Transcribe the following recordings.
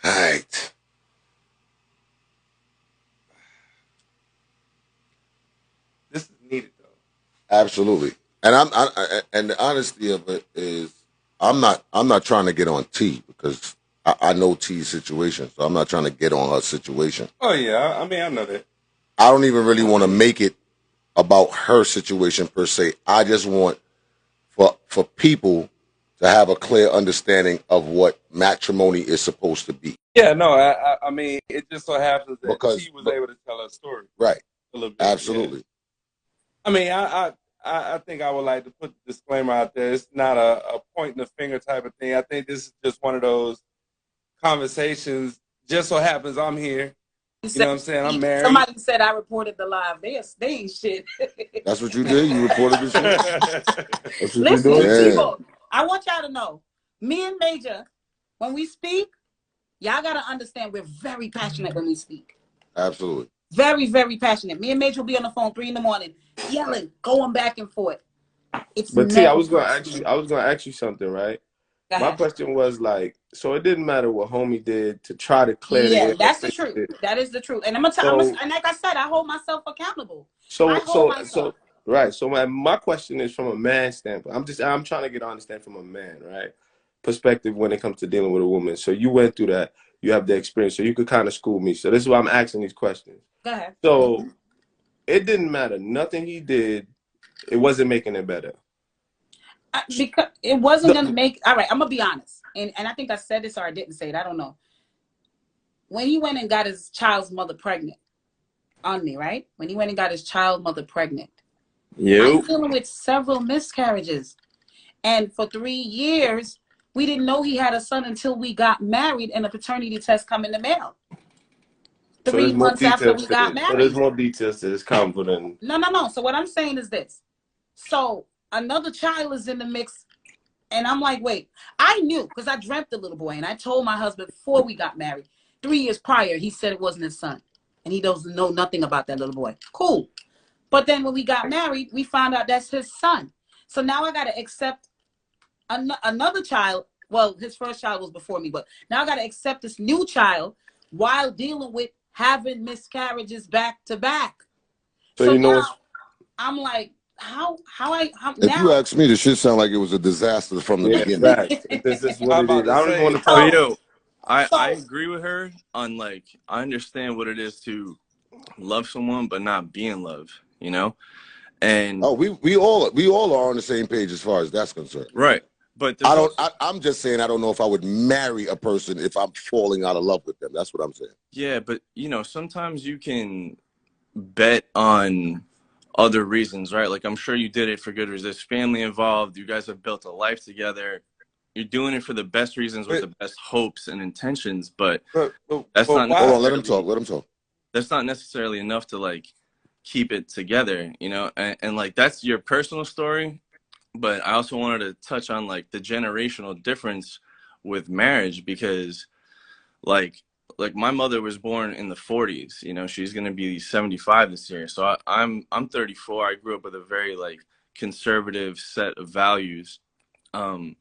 right. This is needed though. Absolutely. And and the honesty of it is, I'm not trying to get on T because I know T's situation, so I'm not trying to get on her situation. Oh yeah, I mean I know that. I don't even really want to make it about her situation per se. I just want for people to have a clear understanding of what matrimony is supposed to be. Yeah, no, I mean it just so happens that Because T was able to tell her story right, a little bit. Yeah. absolutely. I mean, I think I would like to put the disclaimer out there. It's not a point in the finger type of thing. I think this is just one of those conversations. Just so happens I'm here. You know what I'm saying? I'm married. Somebody said I reported the live. They ain't shit. That's what you did. You reported the shit. That's what you Listen, doing. Yeah, people, I want y'all to know, me and Major, when we speak, y'all got to understand we're very passionate when we speak. absolutely. Very, very passionate. Me and Major will be on the phone 3 a.m, yelling, going back and forth. It's But T, never I was gonna ask you something, right? Go My ahead. question was like, so it didn't matter what homie did to try to clear the Yeah, air or that's the fix truth. it. That is the truth. And I'm gonna tell, So and like I said, I hold myself accountable. I so hold so myself. so right. So my question is from a man's standpoint. I'm trying to get to understand from a man, right? Perspective when it comes to dealing with a woman. So you went through that, you have the experience, so you could kind of school me. So this is why I'm asking these questions. Go ahead. So it didn't matter. Nothing he did, it wasn't making it better. Because it wasn't The, gonna make. All right, I'm gonna be honest, and I think I said this or I didn't say it. I don't know. When he went and got his child's mother pregnant on me, right? When he went and got his child mother pregnant, I'm you. dealing with several miscarriages, and for 3 years, we didn't know he had a son until we got married, and a paternity test come in the mail. So Three there's more months after details we to got this. So there's married. more details to this confident. No, no, no. So what I'm saying is this. So another child is in the mix. And I'm like, wait, I knew because I dreamt the little boy and I told my husband before we got married, 3 years prior, he said it wasn't his son. And he doesn't know nothing about that little boy. Cool. But then when we got married, we found out that's his son. So now I got to accept another child. Well, his first child was before me, but now I got to accept this new child while dealing with having miscarriages back to back. So So you know now what's I'm like, how If you now? ask me, the shit sound like it was a disaster from the yeah, beginning. facts. If this is what I'm it about is. to I don't even want say, to so talk. So yo, I so agree with her on like I understand what it is to love someone but not be in love, you know? And Oh, we all are on the same page as far as that's concerned. right. But I there's don't. also I'm just saying I don't know if I would marry a person if I'm falling out of love with them. That's what I'm saying. yeah, but you know, sometimes you can bet on other reasons, right? Like I'm sure you did it for good reasons. There's family involved, you guys have built a life together. You're doing it for the best reasons with But the best hopes and intentions, but but but, that's but not Hold why? on, let him talk. necessarily Let him talk. enough to like keep it together, you know? And like that's your personal story, but I also wanted to touch on like the generational difference with marriage because like my mother was born in the 40s, you know, she's going to be 75 this year. So I'm 34. I grew up with a very like conservative set of values. Um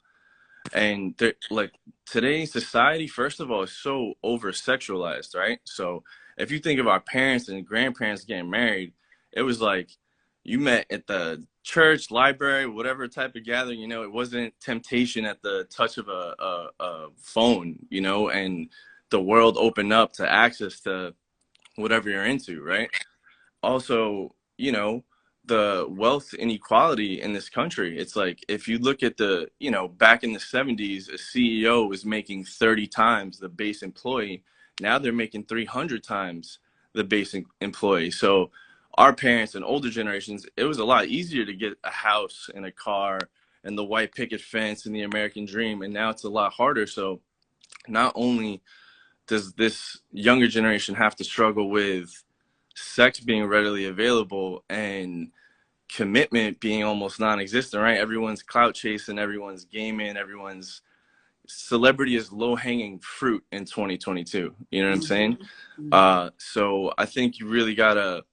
and like today's society first of all is so over sexualized, right? So if you think of our parents and grandparents getting married, it was like you met at the church, library, whatever type of gathering, you know. It wasn't temptation at the touch of a phone, you know, and the world opened up to access to whatever you're into, right? Also, you know, the wealth inequality in this country. It's like if you look at the, you know, back in the 70s, a CEO was making 30 times the base employee. Now they're making 300 times the basic employee. So our parents and older generations, it was a lot easier to get a house and a car and the white picket fence and the American dream. And now it's a lot harder. So not only does this younger generation have to struggle with sex being readily available and commitment being almost non-existent, right? Everyone's clout chasing, everyone's gaming, everyone's celebrity is low-hanging fruit in 2022. You know what I'm saying? So I think you really gotta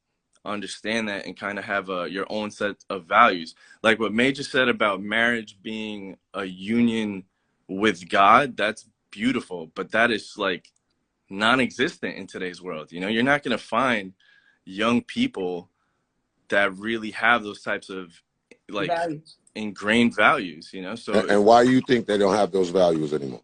understand that and kind of have your own set of values. Like what Major said about marriage being a union with God, that's beautiful, but that is like non-existent in today's world. You know, you're not going to find young people that really have those types of like Values. ingrained values, you know. So And why do you think they don't have those values anymore?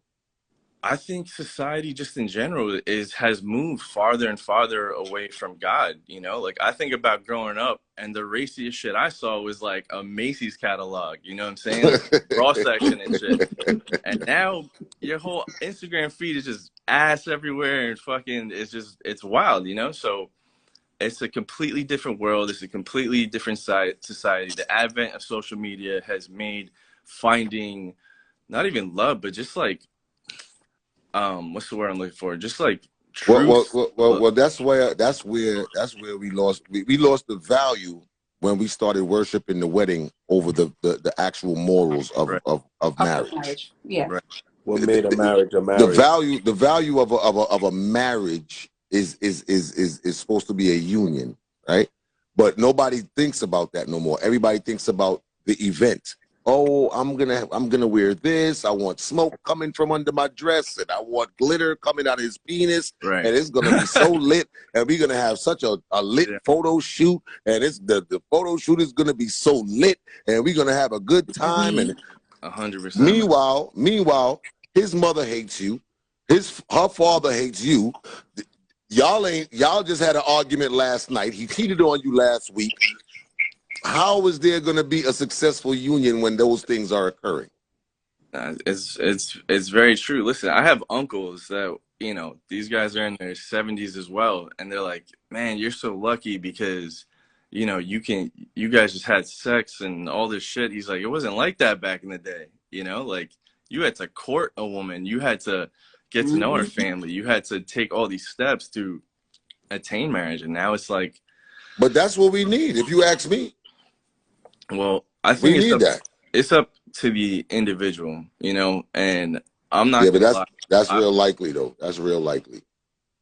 I think society just in general has moved farther and farther away from God, you know? Like I think about growing up and the raciest shit I saw was like a Macy's catalog, you know what I'm saying? Like, raw section and shit. And now your whole Instagram feed is just ass everywhere and fucking it's wild, you know? So it's a completely different world. It's a completely different society. The advent of social media has made finding not even love, but just like what's the word I'm looking for? Just like truth. Well, that's where we lost the value when we started worshiping the wedding over the actual morals of Right. of marriage. Yeah. Right. What made a marriage a marriage? The value of a marriage is supposed to be a union, right? But nobody thinks about that no more. Everybody thinks about the event. Oh, I'm gonna wear this. I want smoke coming from under my dress, and I want glitter coming out of his penis, Right. and it's gonna be so lit, and we're gonna have such a lit photo shoot, and it's the photo shoot is gonna be so lit, and we're gonna have a good time. And 100%. Meanwhile, his mother hates you, her father hates you. Y'all just had an argument last night. He cheated on you last week. How is there going to be a successful union when those things are occurring? It's very true. Listen, I have uncles that, you know, these guys are in their 70s as well, and they're like, man, you're so lucky because, you know, you guys just had sex and all this shit. He's like, it wasn't like that back in the day, you know, like you had to court a woman, you had to get to know her family, you had to take all these steps to attain marriage, and now it's like. But that's what we need, if you ask me. Well, I think it's up to the individual, you know, and I'm not. Yeah, but that's real likely though. That's real likely.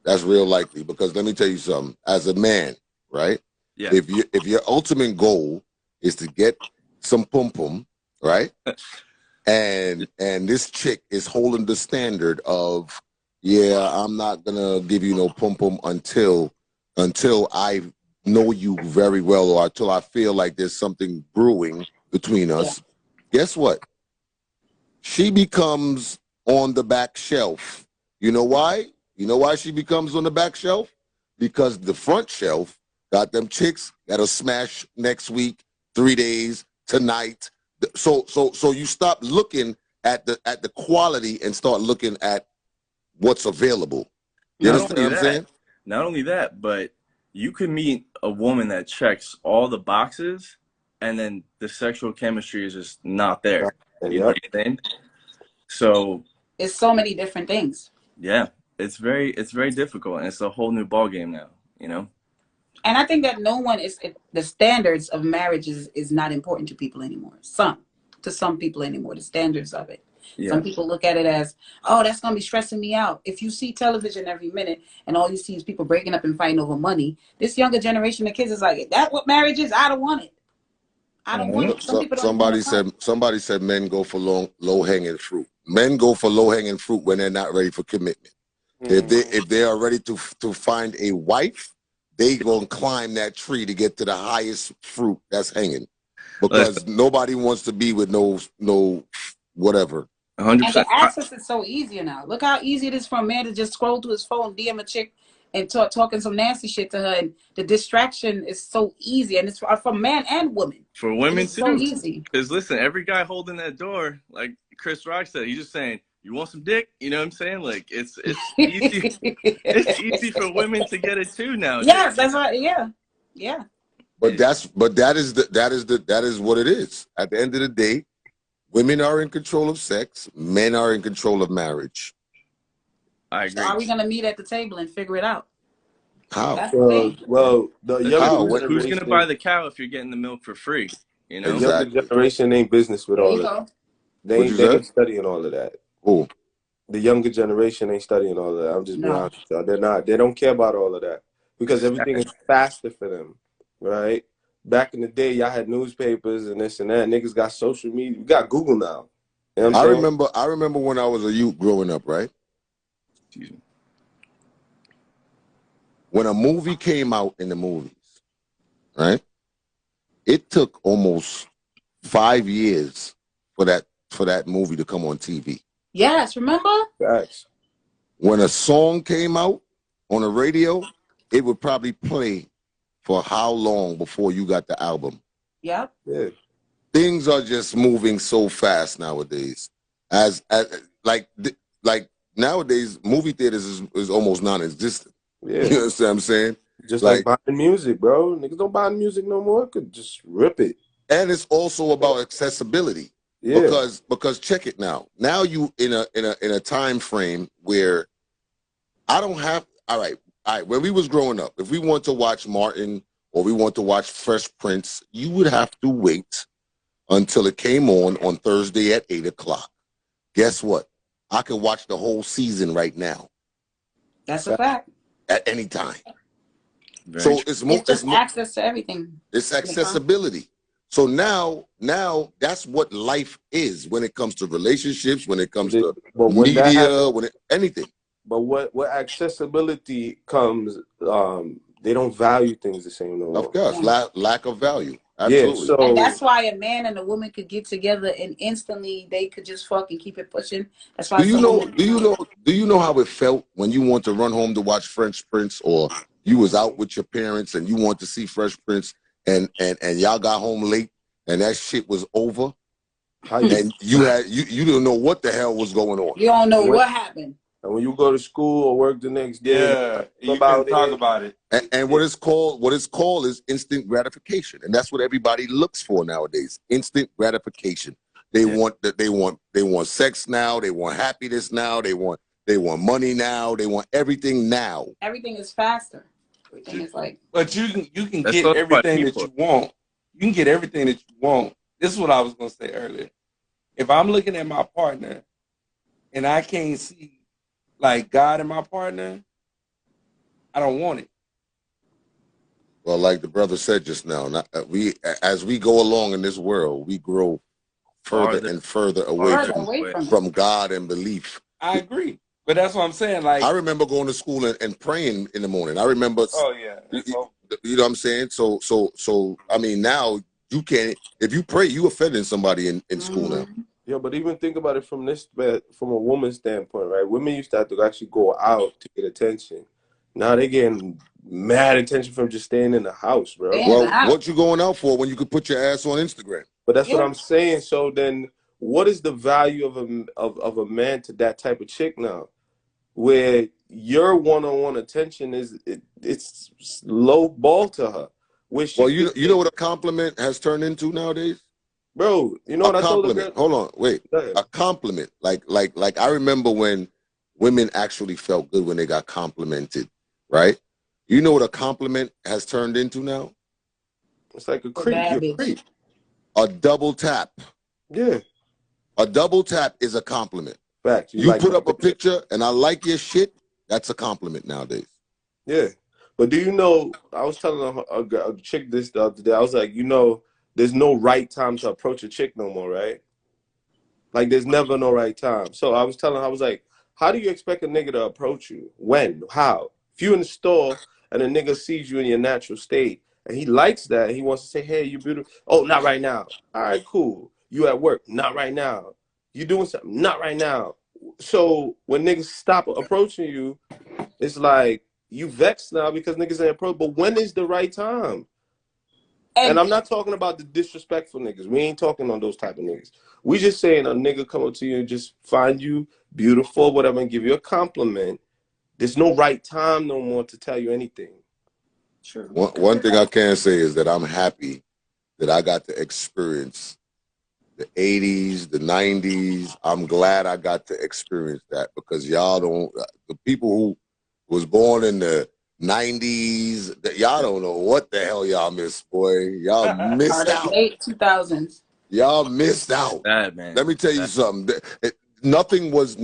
That's real likely because let me tell you something. As a man, right? Yeah. If your ultimate goal is to get some pum pum, right? and this chick is holding the standard of, yeah, I'm not gonna give you no pum pum until I know you very well or until I feel like there's something brewing between us. Yeah. Guess what? She becomes on the back shelf. You know why? You know why she becomes on the back shelf? Because the front shelf got them chicks that'll smash next week, 3 days, tonight. So you stop looking at the quality and start looking at what's available. You understand what I'm saying? Not only that, but you could meet a woman that checks all the boxes and then the sexual chemistry is just not there. You know what I'm saying? So it's so many different things. Yeah, it's very difficult, and it's a whole new ball game now, you know. And I think that the standards of marriage is not important to people anymore. To some people anymore, the standards of it. Yeah. Some people look at it as, oh, that's going to be stressing me out. If you see television every minute and all you see is people breaking up and fighting over money, this younger generation of kids is like, that's what marriage is? I don't want it. I don't want it. Somebody said men go for low-hanging fruit. Men go for low-hanging fruit when they're not ready for commitment. If they are ready to find a wife, they gonna climb that tree to get to the highest fruit that's hanging. Because nobody wants to be with no whatever. 100%. And the access is so easier now. Look how easy it is for a man to just scroll through his phone, DM a chick, and talking some nasty shit to her. And the distraction is so easy, and it's for man and woman. For women too. So easy. Because listen, every guy holding that door, like Chris Rock said, he's just saying, "You want some dick?" You know what I'm saying? Like it's easy. It's easy for women to get it too now. Yes, that's right. Yeah. But that is what it is. At the end of the day, women are in control of sex. Men are in control of marriage. I agree. So are we gonna meet at the table and figure it out? How? Well, who's gonna buy the cow if you're getting the milk for free? You know, the younger generation ain't business with all that. They ain't studying all of that. Oh, the younger generation ain't studying all of that. I'm just being honest with y'all. They're not. They don't care about all of that because everything is faster for them, right? Back in the day, y'all had newspapers and this and that. Niggas got social media. We got Google now. You know what I'm saying? I remember when I was a youth growing up, right? when a movie came out in the movies, right? It took almost 5 years for that movie to come on TV. Yes, remember? Facts. When a song came out on the radio, it would probably play for how long before you got the album? Yep. Yeah. Things are just moving so fast nowadays. As like nowadays, movie theaters is almost non-existent. Yeah. You understand what I'm saying? Just like buying music, bro. Niggas don't buy music no more. Could just rip it. And it's also about accessibility. Yeah. Because check it now. Now you in a time frame where I don't have all right. When we was growing up, if we want to watch Martin or we want to watch Fresh Prince, you would have to wait until it came on Thursday at 8 o'clock. Guess what? I can watch the whole season right now. That's a fact. At any time. Very So true. It's just access to everything. It's accessibility. So now that's what life is when it comes to relationships, when it comes to media, anything. But what accessibility comes, they don't value things the same no more. Of course, lack of value. Absolutely. Yeah, so, and that's why a man and a woman could get together and instantly they could just fucking keep it pushing. That's why. Do you know how it felt when you want to run home to watch Fresh Prince, or you was out with your parents and you want to see Fresh Prince, and y'all got home late and that shit was over, and you didn't know what the hell was going on. You don't know what happened. And when you go to school or work the next day, you can talk about it. And what it's called is instant gratification, and that's what everybody looks for nowadays. Instant gratification. They want sex now. They want happiness now. They want money now. They want everything now. Everything is faster. Everything is like. But you can get everything that you want. You can get everything that you want. This is what I was gonna say earlier. If I'm looking at my partner, and I can't see like God in my partner, I don't want it. Well, like the brother said just now, as we go along in this world, we grow further and further away from God and belief. I agree, but that's what I'm saying. Like, I remember going to school and praying in the morning. I remember. Oh yeah. You know what I'm saying? So I mean, now you can't. If you pray, you offending somebody in school now. Yeah, but even think about it from a woman's standpoint, right? Women used to have to actually go out to get attention. Now they're getting mad attention from just staying in the house, bro. Well, what you going out for when you could put your ass on Instagram? But that's what I'm saying. So then, what is the value of a man to that type of chick now, where your one-on-one attention it's low ball to her? Well, you know what a compliment has turned into nowadays? Bro, you know what I told her? Hold on, wait. A compliment. Like I remember when women actually felt good when they got complimented, right? You know what a compliment has turned into now? It's like a creep. A double tap. Yeah. A double tap is a compliment. Fact. You put up a picture and I like your shit, that's a compliment nowadays. Yeah. But do you know, I was telling a chick this the other day, I was like, there's no right time to approach a chick no more, right? Like, there's never no right time. So I was telling her, I was like, how do you expect a nigga to approach you? When? How? If you in the store and a nigga sees you in your natural state and he likes that, he wants to say, hey, you beautiful. Oh, not right now. All right, cool. You at work? Not right now. You doing something? Not right now. So when niggas stop approaching you, it's like you vexed now because niggas ain't approach. But when is the right time? And I'm not talking about the disrespectful niggas. We ain't talking on those type of niggas. We just saying a nigga come up to you and just find you beautiful, whatever, and give you a compliment. There's no right time no more to tell you anything. True. One thing I can say is that I'm happy that I got to experience the 80s, the 90s. I'm glad I got to experience that because the people who was born in the 90s, y'all don't know what the hell y'all missed, boy. Y'all missed out. Late 2000s. Y'all missed out. Bad, man. Let me tell you something. Nothing was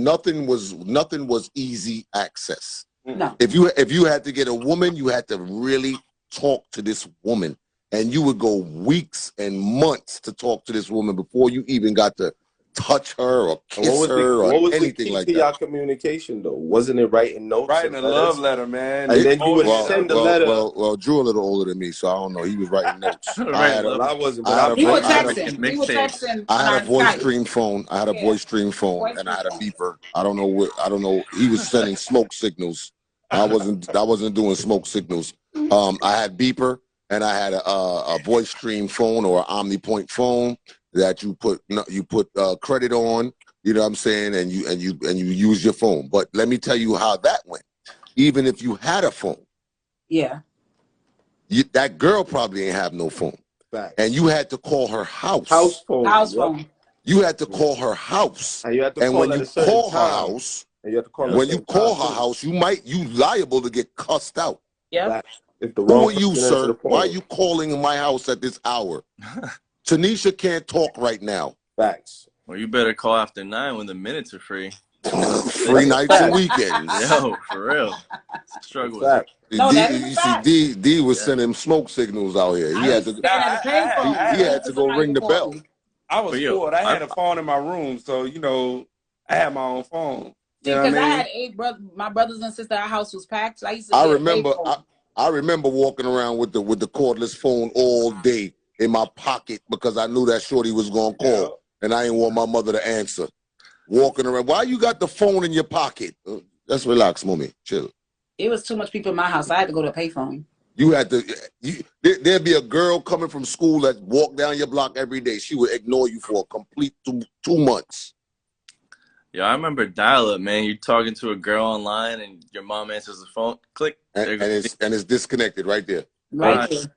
easy access. No. If you had to get a woman, you had to really talk to this woman, and you would go weeks and months to talk to this woman before you even got to touch her or And kiss her what or was the anything key like to that. y'all communication though? Wasn't it writing notes Writing and a love letters? letter, man. And then you would Folding it send the up. letter. Well, Drew a little older than me, so I don't know. He was writing notes. Right, Well, I wasn't, but I had I a We were I had a texting. We were mixtapes. texting I on had a our voice Skype. stream phone. I had a Yeah. voice stream phone, Voice and I had a stream beeper. I don't know what. I don't know. He was sending smoke signals. I wasn't doing smoke signals. I had beeper, and I had a voice stream phone or an OmniPoint phone that you put credit on. You know what I'm saying? And you use your phone. But let me tell you how that went. Even if you had a phone, Yeah. that girl probably ain't have no phone, Facts. and you had to call her house. House phone. House Yep. phone. You had to call her house. And you had to And call when at you a certain call her time. house, And you have to call when you call her house, you liable to get cussed out. Yeah. If the Who wrong are you, person answer sir? the phone. Why are you calling in my house at this hour? Tanisha can't talk right now. Facts. Well, you better call after 9 when the minutes are free. Free nights and weekends. Yo, for real. Struggle with Fact. No, that is a you fact. see, D was sending smoke signals out here. He I had used to to stand at the payphone. he had to go ring the bell. I was But yo, spoiled. I had a phone in my room, so I had my own phone. See, You know because what I I mean? had 8 brothers. My brothers and sisters, our house was packed. So I used to I get remember a payphone. I remember walking around with the cordless phone all day in my pocket because I knew that shorty was gonna call and I didn't want my mother to answer. Walking around, why you got the phone in your pocket? Just relax, mommy, chill. It was too much people in my house. I had to go to a payphone. You had to. There'd be a girl coming from school that walked down your block every day. She would ignore you for a complete 2 months. Yeah, I remember dial-up, man. You're talking to a girl online, and your mom answers the phone. Click, and it's disconnected right there. Right there.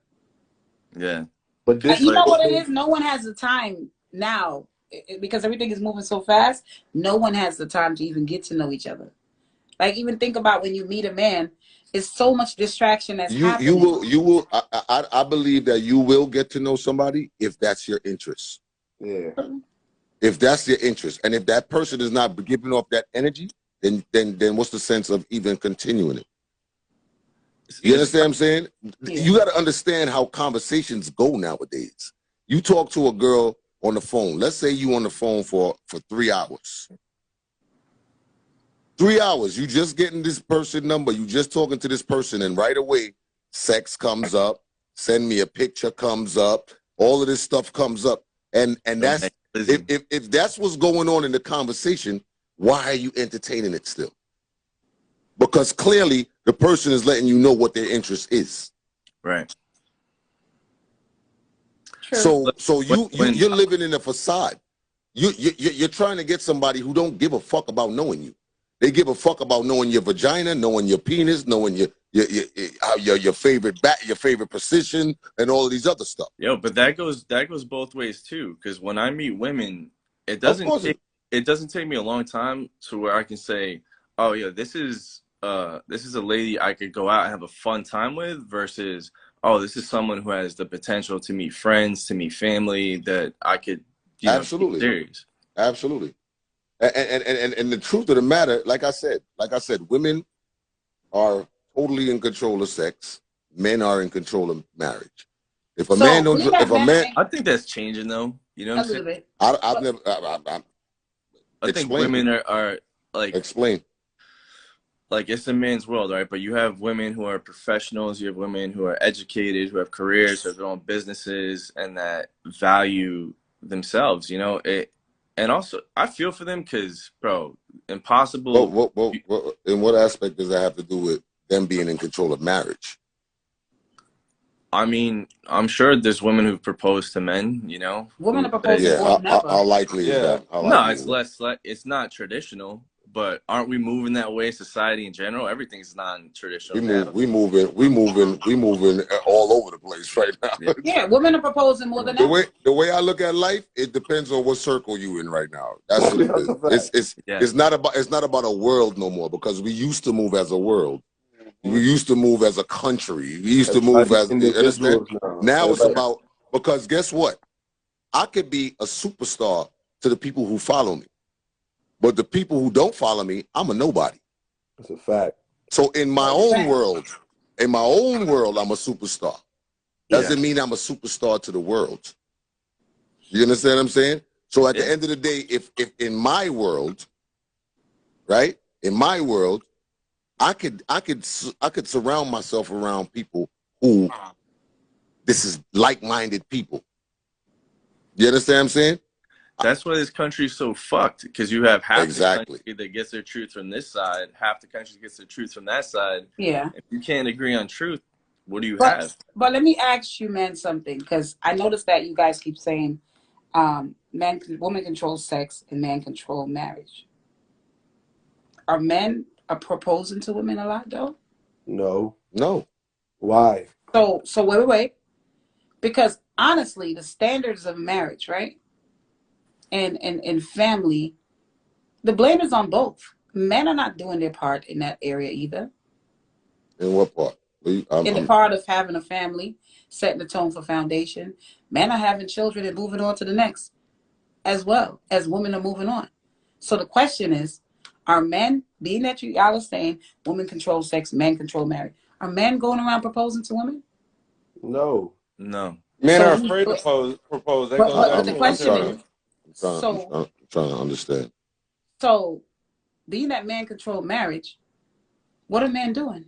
Yeah. But this, you know what it is? No one has the time now because everything is moving so fast. No one has the time to even get to know each other. Like, even think about when you meet a man, it's so much distraction that's happening. You will. I believe that you will get to know somebody if that's your interest. Yeah. If that's your interest, and if that person is not giving off that energy, then what's the sense of even continuing it? You understand what I'm saying? Yeah. You got to understand how conversations go nowadays. You talk to a girl on the phone. Let's say you on the phone for 3 hours. 3 hours. You just getting this person number. You just talking to this person, and right away, sex comes up. Send me a picture comes up. All of this stuff comes up, and that's if that's what's going on in the conversation. Why are you entertaining it still? Because clearly the person is letting you know what their interest is. Right. True. So you're living in a facade. You're trying to get somebody who don't give a fuck about knowing you. They give a fuck about knowing your vagina, knowing your penis, knowing your favorite your favorite position, and all of these other stuff. Yo, but that goes both ways too. Because when I meet women, it doesn't take me a long time to where I can say, oh yeah, this is a lady I could go out and have a fun time with, versus, oh, this is someone who has the potential to meet friends, to meet family, that I could absolutely serious. Absolutely. And the truth of the matter, like I said, women are totally in control of sex. Men are in control of marriage. If a man don't, I think that's changing though. You know what I'm saying? I've never. I think women are like, explain. Like, it's a man's world, right? But you have women who are professionals. You have women who are educated, who have careers, who have their own businesses, and that value themselves. You know it. And also, I feel for them because, bro, impossible. What, in what aspect does that have to do with them being in control of marriage? I mean, I'm sure there's women who've proposed to men, you know. Women are proposing how likely is that? No, it's less. It's not traditional. But aren't we moving that way? Society in general, everything's non-traditional. We moving all over the place right now. Yeah, women are proposing more than ever. The way I look at life, it depends on what circle you in right now. That's what it is. It's not about a world no more, because we used to move as a world. We used to move as a country. We used to move as individuals. Now it's about, because guess what? I could be a superstar to the people who follow me. But the people who don't follow me, I'm a nobody. That's a fact. So in my own world, I'm a superstar. Doesn't mean I'm a superstar to the world. You understand what I'm saying? So at the end of the day, if in my world, right, in my world, I could surround myself around people who this is like-minded people. You understand what I'm saying? That's why this country's so fucked, because you have half the Exactly. country that gets their truth from this side, half the country gets their truth from that side. Yeah. If you can't agree on truth, what do you have? But let me ask you, man, something, because I noticed that you guys keep saying woman controls sex and man control marriage. Are men proposing to women a lot, though? No. No. Why? So wait. Because honestly, the standards of marriage, right? And family, the blame is on both. Men are not doing their part in that area either. In what part? In the part of having a family, setting the tone for foundation. Men are having children and moving on to the next, as well as women are moving on. So the question is, are men, being that y'all are saying women control sex, men control marriage, are men going around proposing to women? No. No. Men are afraid to propose. That goes back the to question is, I'm trying to understand. So, being that men control marriage, what are men doing?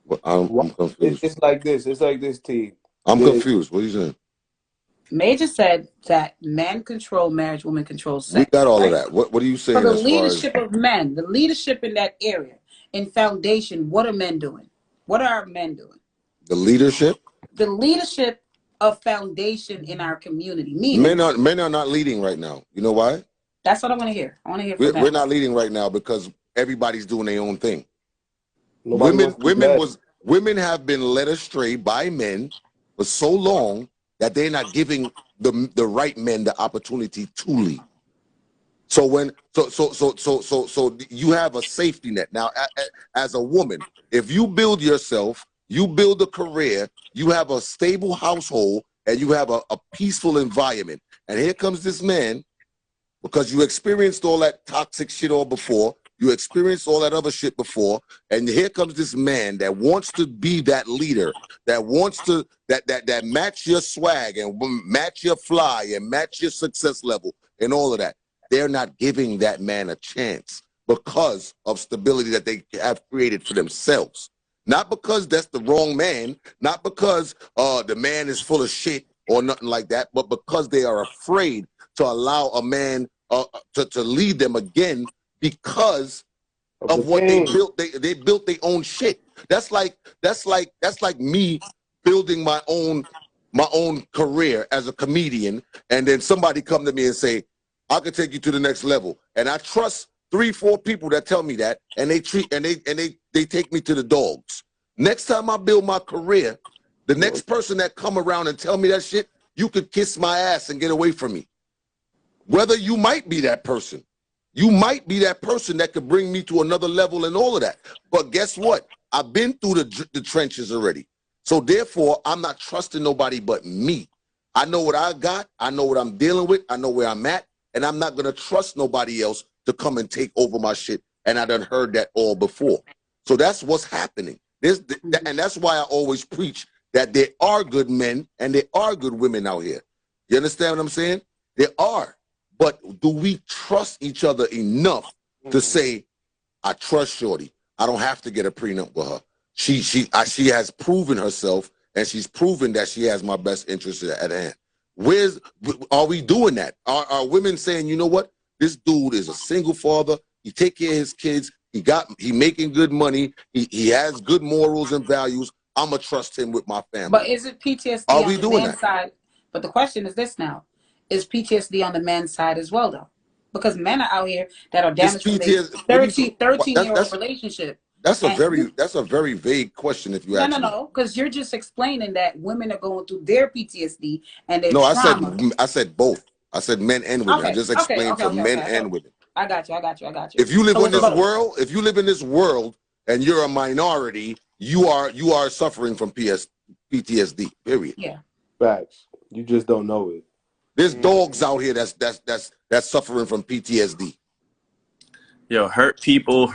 Well, I'm confused. It's like this. It's like this, T. I'm confused. What are you saying? Major said that men control marriage, women control sex. We got all right? of that. What are you saying? For the as far leadership as of men, the leadership in that area, in foundation, what are men doing? What are our men doing? the leadership? The leadership of foundation in our community. Meaning, Men are not leading right now. You know why? That's what I want to hear. I want to hear from We're not leading right now because everybody's doing their own thing. Women have been led astray by men for so long that they're not giving the right men the opportunity to lead. So you have a safety net now. As a woman, if you build yourself, you build a career, you have a stable household, and you have a peaceful environment, and here comes this man, because you experienced all that toxic shit all before, you experienced all that other shit before, and here comes this man that wants to be that leader, that wants to that match your swag and match your fly and match your success level and all of that. They're not giving that man a chance because of stability that they have created for themselves. Not because that's the wrong man, not because the man is full of shit or nothing like that, but because they are afraid to allow a man to lead them again because of what they built. They built their own shit. That's like me building my own career as a comedian, and then somebody come to me and say, I could take you to the next level. And I trust 3-4 people that tell me that, and they take me to the dogs. Next time I build my career, the next person that come around and tell me that shit, you could kiss my ass and get away from me. Whether you might be that person. You might be that person that could bring me to another level and all of that. But guess what? I've been through the trenches already. So therefore, I'm not trusting nobody but me. I know what I got. I know what I'm dealing with. I know where I'm at. And I'm not going to trust nobody else to come and take over my shit. And I done heard that all before. So that's what's happening. And that's why I always preach that there are good men and there are good women out here. You understand what I'm saying? There are. But do we trust each other enough to say, I trust Shorty. I don't have to get a prenup with her. She has proven herself, and she's proven that she has my best interest at hand. Are we doing that? Are women saying, you know what? This dude is a single father. He take care of his kids. He making good money. He has good morals and values. I'm going to trust him with my family. But is it PTSD Are on we the doing man's that? side? But the question is this now. Is PTSD on the men's side as well, though? Because men are out here that are damaged from their 13-year-old relationship. That's a very vague question if you ask me. No, because you're just explaining that women are going through their PTSD and their trauma. I said both. I said men and women. Okay, I just explained for men and women. I got you. If you live in this world and you're a minority, you are suffering from PTSD. Period. Yeah. Facts. You just don't know it. There's dogs out here that's suffering from PTSD. Yo, hurt people.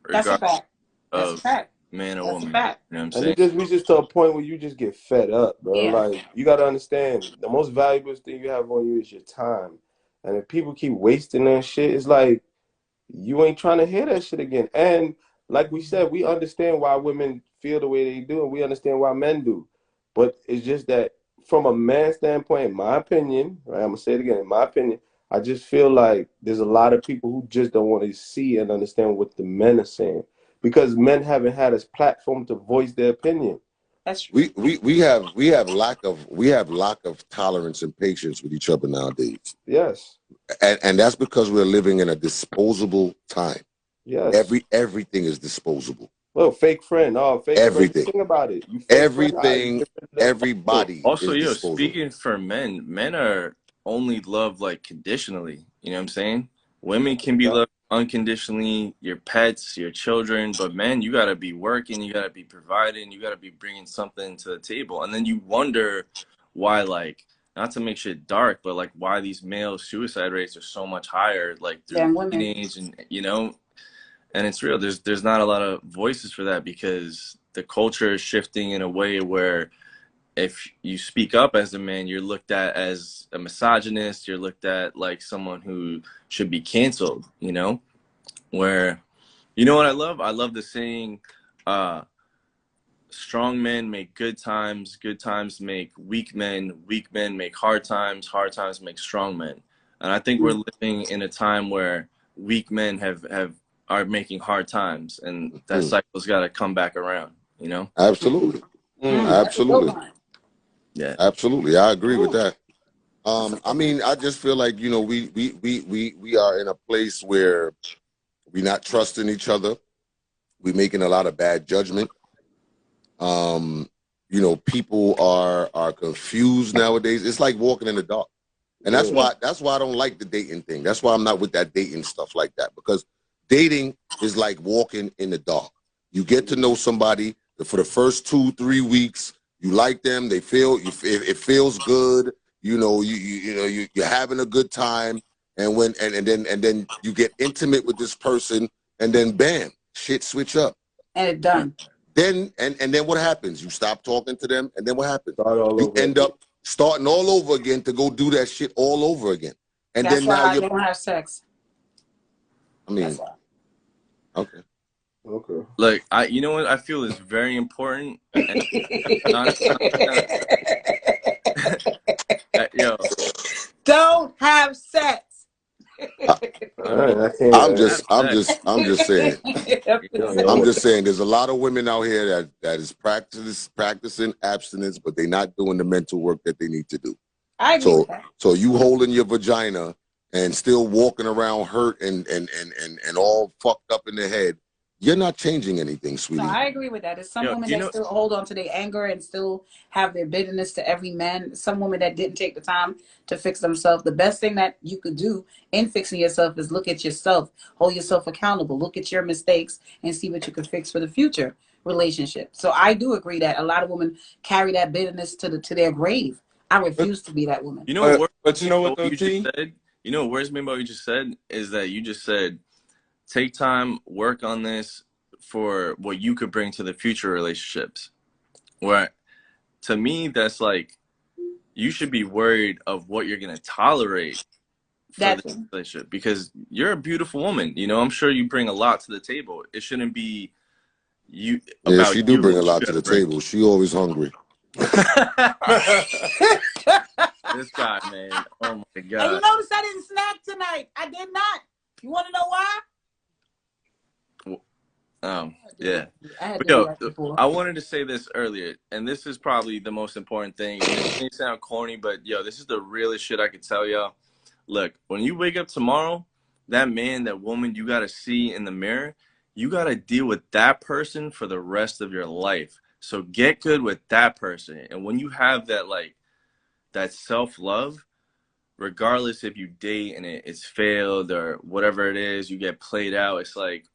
That's a fact. That's a fact. man or That's a woman. fact. You know what I'm And saying? it just reaches to a point where you just get fed up, bro. Yeah. Like, you gotta understand, the most valuable thing you have on you is your time. And if people keep wasting that shit, it's like you ain't trying to hear that shit again. And like we said, we understand why women feel the way they do, and we understand why men do. But it's just that from a man standpoint, in my opinion, right? I'm gonna say it again, in my opinion, I just feel like there's a lot of people who just don't want to see and understand what the men are saying. Because men haven't had a platform to voice their opinion. That's true. We have lack of tolerance and patience with each other nowadays, Yes. and that's because we're living in a disposable time. Yes. Everything is disposable. Well, fake friend. Oh, fake friend. Everything, Think about it. You fake friend. All right, you everything, get rid of that. everybody Also, is yo, disposable. speaking for men, men are only loved like conditionally. You know what I'm saying? Women can be Yeah. loved unconditionally, your pets, your children, but men, you gotta be working, you gotta be providing, you gotta be bringing something to the table, and then you wonder why, like, not to make shit dark, but like why these male suicide rates are so much higher, like through Damn women. teenage, and you know, and it's real. There's not a lot of voices for that because the culture is shifting in a way where if you speak up as a man, you're looked at as a misogynist. You're looked at like someone who should be canceled, you know? Where, you know what I love? I love the saying, strong men make good times make weak men make hard times make strong men. And I think we're living in a time where weak men are making hard times, and that cycle's got to come back around, you know? Absolutely, That's a good absolutely, one. Yeah. absolutely. I agree with that. I mean, I just feel like, you know, we are in a place where we're not trusting each other. We're making a lot of bad judgment. You know, people are confused nowadays. It's like walking in the dark. And that's why I don't like the dating thing. That's why I'm not with that dating stuff like that, because dating is like walking in the dark. You get to know somebody for the first 2-3 weeks. You like them. They feel it feels good. You know, you're having a good time. And then you get intimate with this person, and then bam, shit switch up. And it done. Then then what happens? You stop talking to them, and then what happens? Start all You over end again. up starting all over again to go do that shit all over again. And That's then why now I you're, don't have sex. I mean, That's why. okay. Okay. Like, you know what I feel is very important, and yo, Don't have sex. All right, I I'm can't. just saying. I'm Yo, just saying there's a lot of women out here that is practicing abstinence, but they're not doing the mental work that they need to do. I agree with that. So you holding your vagina and still walking around hurt and all fucked up in the head, you're not changing anything, sweetie. No, I agree with that. There's some yo, women you that know, still hold on to their anger and still have their bitterness to every man. Some women that didn't take the time to fix themselves. The best thing that you could do in fixing yourself is look at yourself, hold yourself accountable, look at your mistakes, and see what you can fix for the future relationship. So I do agree that a lot of women carry that bitterness to their grave. I refuse to be that woman. you know But you know what what though, you just T? said? You know what worries me about what you just said is that you just said, take time, work on this for what you could bring to the future relationships. Where, to me, that's like, you should be worried of what you're going to tolerate for the That's relationship, because you're a beautiful woman. You know, I'm sure you bring a lot to the table. It shouldn't be you Yeah, about she do bring you. a lot You to the gotta bring. table. She always hungry. This guy, man. Oh my And you god. notice I didn't snack tonight. I did not. You want to know why? Yeah. I had But to do yo, that before. I wanted to say this earlier, and this is probably the most important thing. And this may sound corny, but yo, this is the realest shit I could tell y'all. Look, when you wake up tomorrow, that man, that woman you gotta see in the mirror, you gotta deal with that person for the rest of your life. So get good with that person. And when you have that, like, that self-love, regardless if you date and it's failed or whatever it is, you get played out, it's like,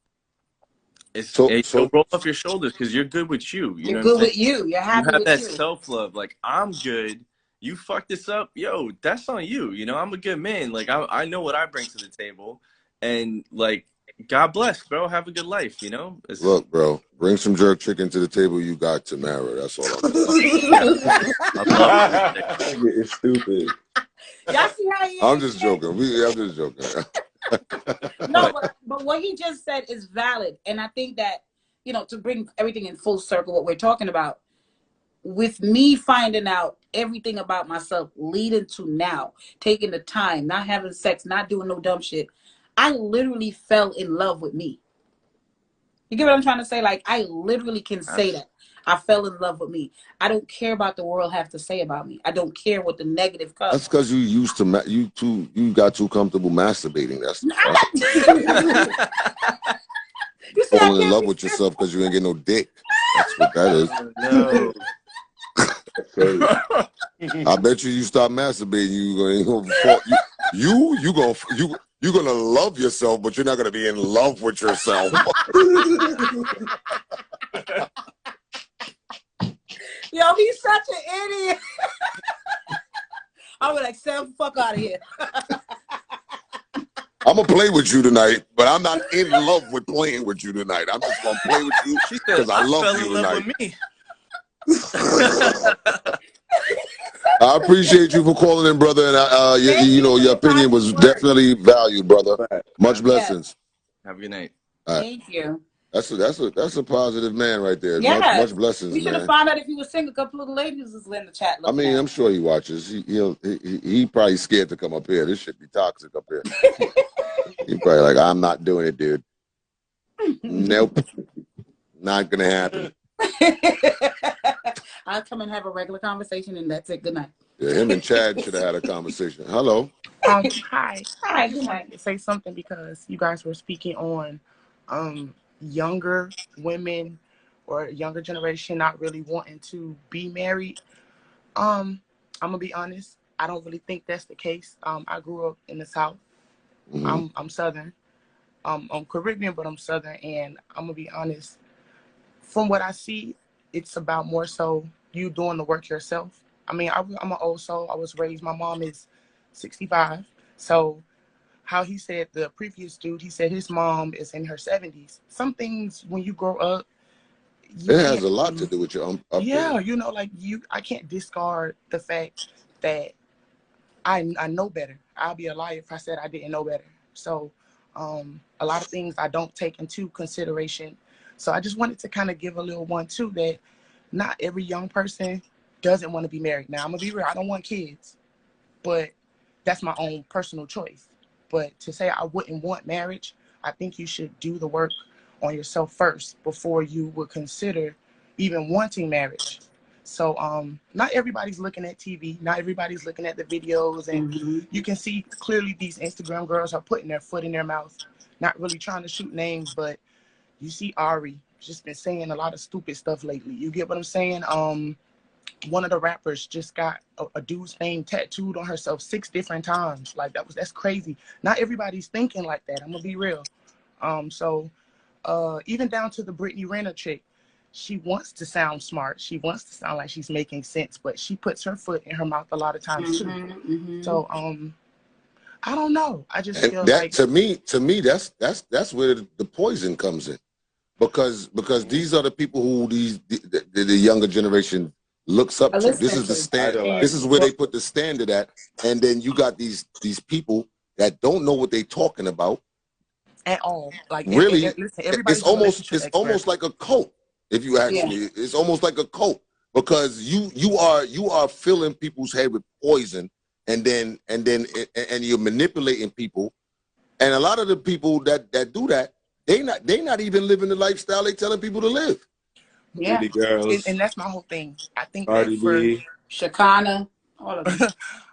it'll So roll off your shoulders because you're good with you. You You're know what I'm good saying? with you. You're You happy have with that you. self-love. Like, I'm good. You fuck this up, yo, that's on you. You know, I'm a good man. Like, I know what I bring to the table. And like, God bless, bro. Have a good life, you know? Look, bro, bring some jerk chicken to the table. You got to marry. That's all I'm saying. It's stupid. Y'all see how he I'm just joking. I'm just joking. No, but what he just said is valid. And I think that, you know, to bring everything in full circle, what we're talking about, with me finding out everything about myself leading to now, taking the time, not having sex, not doing no dumb shit, I literally fell in love with me. You get what I'm trying to say? Like, I literally can say that. I fell in love with me. I don't care about the world have to say about me. I don't care what the negative comes. That's because you used to you got too comfortable masturbating. That's the You see, falling in love with yourself because you ain't get no dick. That's what that is. No. I bet you stop masturbating, you're gonna love yourself, but you're not gonna be in love with yourself. Yo, he's such an idiot. I was like, Sam, fuck out of here. I'm gonna play with you tonight, but I'm not in love with playing with you tonight. I'm just gonna play with you because I love you tonight. I appreciate you for calling in, brother, and you know your opinion was definitely valued, brother. Much blessings. Have a good night. Thank you. That's a positive man right there. Yeah. Much blessings, we should have found out if he was single. A couple of the ladies was in the chat. I mean, I'm sure he watches. He probably scared to come up here. This should be toxic up here. He probably like, I'm not doing it, dude. Nope, not gonna happen. I'll come and have a regular conversation, and that's it. Good night. Yeah, him and Chad should have had a conversation. Hello. Hi. Hi. Good night. To say something because you guys were speaking on younger women or younger generation not really wanting to be married. I'm gonna be honest. I don't really think that's the case. I grew up in the South. Mm-hmm. I'm Southern. I'm Caribbean, but I'm Southern, and I'm gonna be honest. From what I see, it's about more so you doing the work yourself. I mean, I'm an old soul. I was raised. My mom is 65. So how he said the previous dude, he said his mom is in her 70s. Some things when you grow up, it has a lot to do with your yeah, you know, like I can't discard the fact that I know better. I'll be a liar if I said I didn't know better. So a lot of things I don't take into consideration. So I just wanted to kind of give a little one too, that not every young person doesn't want to be married. Now I'm gonna be real, I don't want kids, but that's my own personal choice. But to say I wouldn't want marriage, I think you should do the work on yourself first before you would consider even wanting marriage. So not everybody's looking at TV, not everybody's looking at the videos, and you can see clearly these Instagram girls are putting their foot in their mouth, not really trying to shoot names, but you see Ari just been saying a lot of stupid stuff lately. You get what I'm saying? One of the rappers just got a dude's name tattooed on herself 6 different times. Like that's crazy. Not everybody's thinking like that. I'm gonna be real. So even down to the Brittany Renner chick, she wants to sound smart. She wants to sound like she's making sense, but she puts her foot in her mouth a lot of times too. So I don't know. I just feel that, like to me, that's where the poison comes in. Because these are the people who the younger generation looks up to. This is the standard. This is where they put the standard at. And then you got these people that don't know what they're talking about at all. Like really, listen, it's almost like a cult. If you ask me, it's almost like a cult because you are filling people's head with poison, and then you're manipulating people. And a lot of the people that do that, they not even living the lifestyle they telling people to live. Yeah, girls. And that's my whole thing. I think Cardi that for B. Shakana, all of them.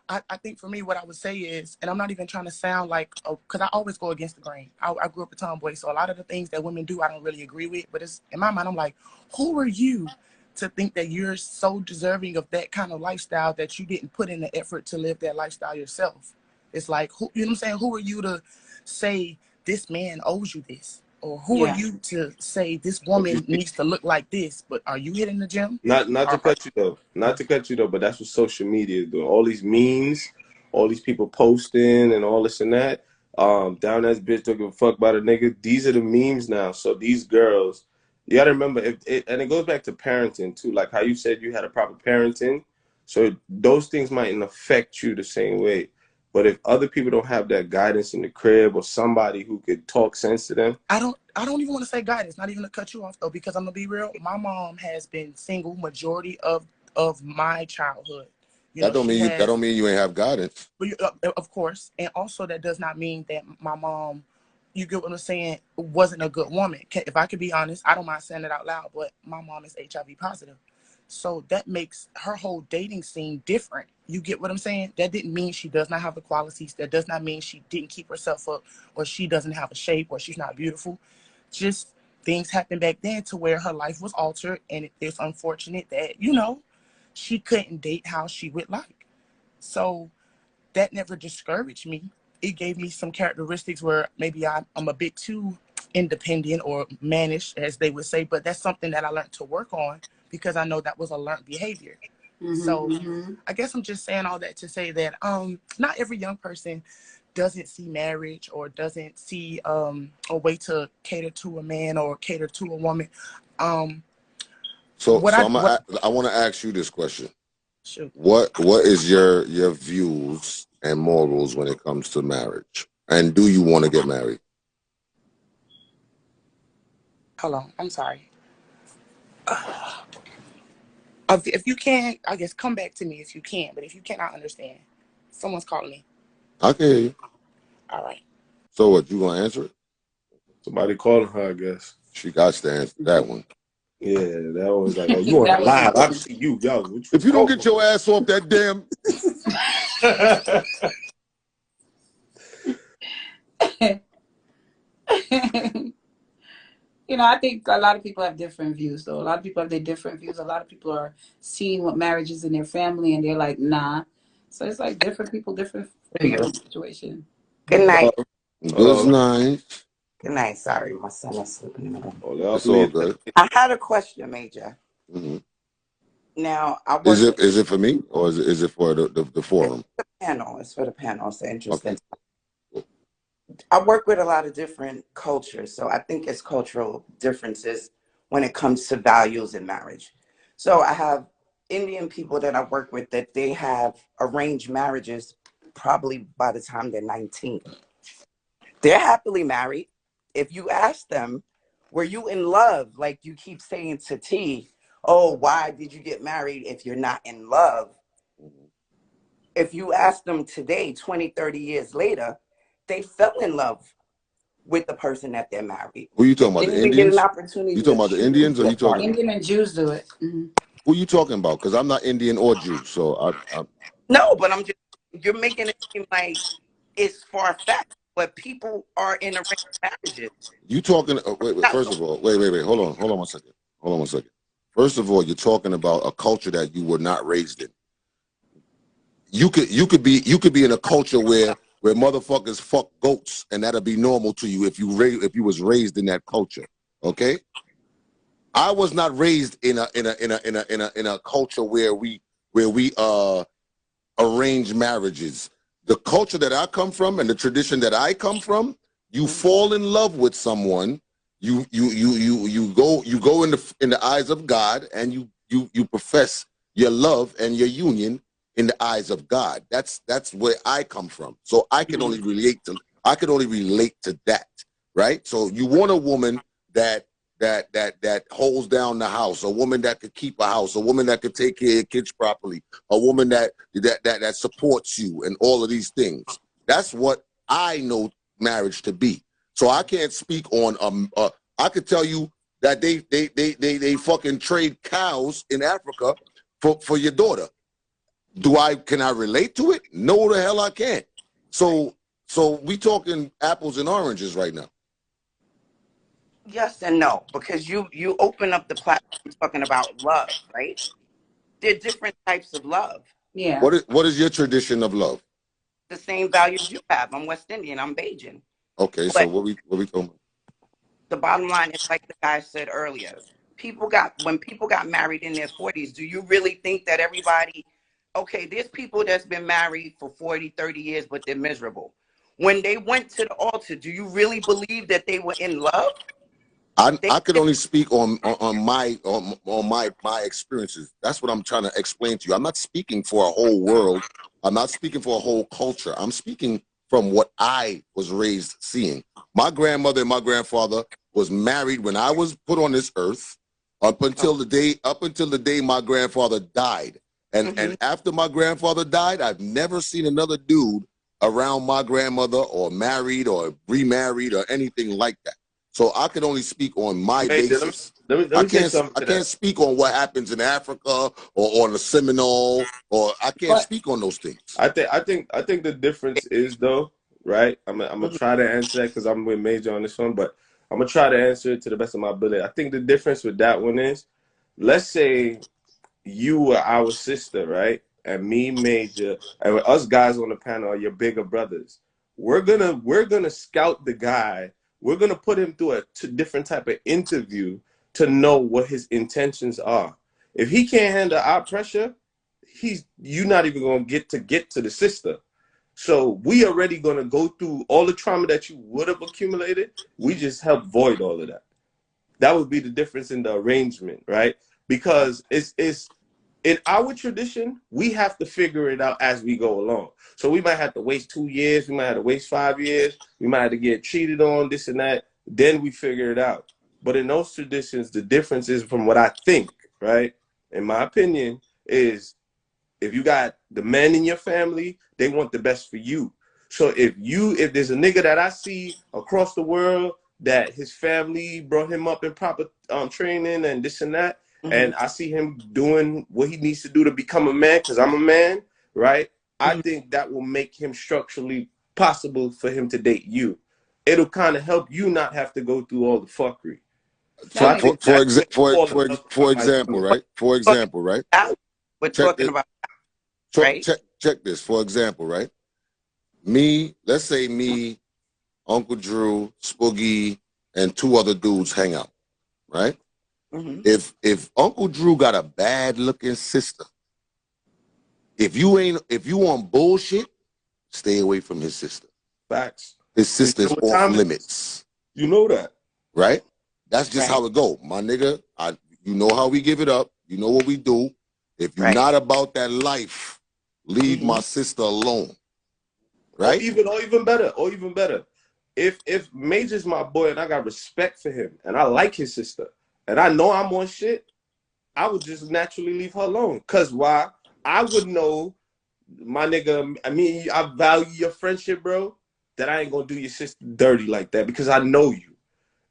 I think for me, what I would say is, and I'm not even trying to sound like, because I always go against the grain. I grew up a tomboy, so a lot of the things that women do, I don't really agree with. But it's in my mind, I'm like, who are you to think that you're so deserving of that kind of lifestyle that you didn't put in the effort to live that lifestyle yourself? It's like, who, you know what I'm saying? Who are you to say this man owes you this? Or who are you to say this woman needs to look like this? But are you hitting the gym? Not to cut you though, but that's what social media is doing. All these memes, all these people posting and all this and that. Down that bitch, don't give a fuck about a nigga. These are the memes now. So these girls, you gotta remember, and it goes back to parenting too. Like how you said you had a proper parenting, so those things mightn't affect you the same way. But if other people don't have that guidance in the crib or somebody who could talk sense to them, I don't even want to say guidance. Not even to cut you off though, because I'm gonna be real. My mom has been single majority of my childhood. You That know, don't she mean you. That has, don't mean you ain't have guidance. but of course, and also that does not mean that my mom, you get what I'm saying, wasn't a good woman. If I could be honest, I don't mind saying it out loud, but my mom is HIV positive. So that makes her whole dating scene different. You get what I'm saying? That didn't mean she does not have the qualities. That does not mean she didn't keep herself up, or she doesn't have a shape, or she's not beautiful. Just things happened back then to where her life was altered, and it's unfortunate that, you know, she couldn't date how she would like. So that never discouraged me. It gave me some characteristics where maybe I'm a bit too independent or mannish, as they would say, but that's something that I learned to work on because I know that was a learned behavior. So I guess I'm just saying all that to say that not every young person doesn't see marriage or doesn't see a way to cater to a man or cater to a woman. So, What so I I'm. what I want to ask you this question. shoot. What is your views and morals when it comes to marriage? And do you want to get married? Hold on, I'm sorry. If you can, I guess come back to me if you can. But if you cannot understand, someone's calling me. I can hear you. All right. So what? You gonna answer it? somebody calling her, I guess. She got to answer that one. Yeah, that one was like, oh, you on That the was live? I good. see you, yo. What If you don't get your ass off that damn. You know, I think a lot of people have different views, though. A lot of people have their different views. A lot of people are seeing what marriage is in their family, and they're like, nah. So it's like different people, different situation. Good night. Good night. Good night. Sorry, my son is sleeping in the room. It's all good. I had a question, Major. Mm-hmm. Now, I Is work it for me or is it for the forum? with the panel. It's for the panel. It's interesting. Okay. I work with a lot of different cultures, so I think it's cultural differences when it comes to values in marriage. So I have Indian people that I work with that they have arranged marriages probably by the time they're 19. They're happily married. If you ask them, were you in love? Like you keep saying to T, oh, why did you get married if you're not in love? If you ask them today, 20, 30 years later, they fell in love with the person that they're married. Who you talking about? Didn't The even get an Indians? opportunity You talking to about the choose Indians or their you talking partner. Indian and Jews do it. who you talking about? Because I'm not Indian or Jew, so I No, but I'm just, you're making it seem like it's far-fetched, but people are in arranged marriages. you talking. Wait. First of all, wait. Hold on 1 second. Hold on 1 second. First of all, you're talking about a culture that you were not raised in. You could be in a culture where motherfuckers fuck goats and that'll be normal to you if you was raised in that culture. Okay. I was not raised in a culture where we arrange marriages. The culture that I come from and the tradition that I come from, you fall in love with someone, you go in the eyes of God, and you profess your love and your union in the eyes of God. That's where I come from. So I can only relate to that, right? So you want a woman that holds down the house, a woman that could keep a house, a woman that could take care of your kids properly, a woman that supports you, and all of these things. That's what I know marriage to be. So I can't speak on I could tell you that they fucking trade cows in Africa for your daughter. Can I relate to it? No, the hell I can't. So we talking apples and oranges right now. Yes and no, because you open up the platform talking about love, right? There are different types of love. Yeah. What is your tradition of love? The same values you have. I'm West Indian. I'm Bajan. Okay, so what we talking about? The bottom line is like the guy said earlier. When people got married in their 40s, do you really think that everybody, okay, there's people that's been married for 40, 30 years, but they're miserable. When they went to the altar, do you really believe that they were in love? I could only speak on my experiences. That's what I'm trying to explain to you. I'm not speaking for a whole world. I'm not speaking for a whole culture. I'm speaking from what I was raised seeing. My grandmother and my grandfather was married when I was put on this earth up until the day my grandfather died. And after my grandfather died, I've never seen another dude around my grandmother or married or remarried or anything like that. So I can only speak on my basis. Let me say something. I can't speak on what happens in Africa or on the Seminole, or I can't speak on those things. I think the difference is, though, right? I'm gonna try to answer that because I'm with Major on this one, but I'm gonna try to answer it to the best of my ability. I think the difference with that one is, let's say you were our sister, right? And me, Major, and with us guys on the panel are your bigger brothers. We're gonna scout the guy. We're gonna put him through a different type of interview to know what his intentions are. If he can't handle our pressure, you're not even gonna get to the sister. So we already gonna go through all the trauma that you would have accumulated. We just help void all of that. That would be the difference in the arrangement, right? Because it's in our tradition, we have to figure it out as we go along. So we might have to waste 2 years, we might have to waste 5 years, we might have to get cheated on, this and that, then we figure it out. But in those traditions, the difference is, from what I think, right, in my opinion, is if you got the men in your family, they want the best for you. So if there's a nigga that I see across the world that his family brought him up in proper training and this and that, and I see him doing what he needs to do to become a man, because I'm a man, right? I think that will make him structurally possible for him to date you. It'll kind of help you not have to go through all the fuckery. So for example, right? For example, right? We're talking about, right? Check this. For example, right? Let's say me, Uncle Drew, Spoogie, and 2 other dudes hang out, right? If Uncle Drew got a bad looking sister, if you on bullshit, stay away from his sister. Facts. His sister's off limits. You know that, right? That's just how it go, my nigga. You know how we give it up. You know what we do. If you're not about that life, leave my sister alone. Right? Or even better. If Major's my boy and I got respect for him and I like his sister and I know I'm on shit, I would just naturally leave her alone. Cause why? I would know, my nigga, I value your friendship, bro, that I ain't gonna do your sister dirty like that because I know you.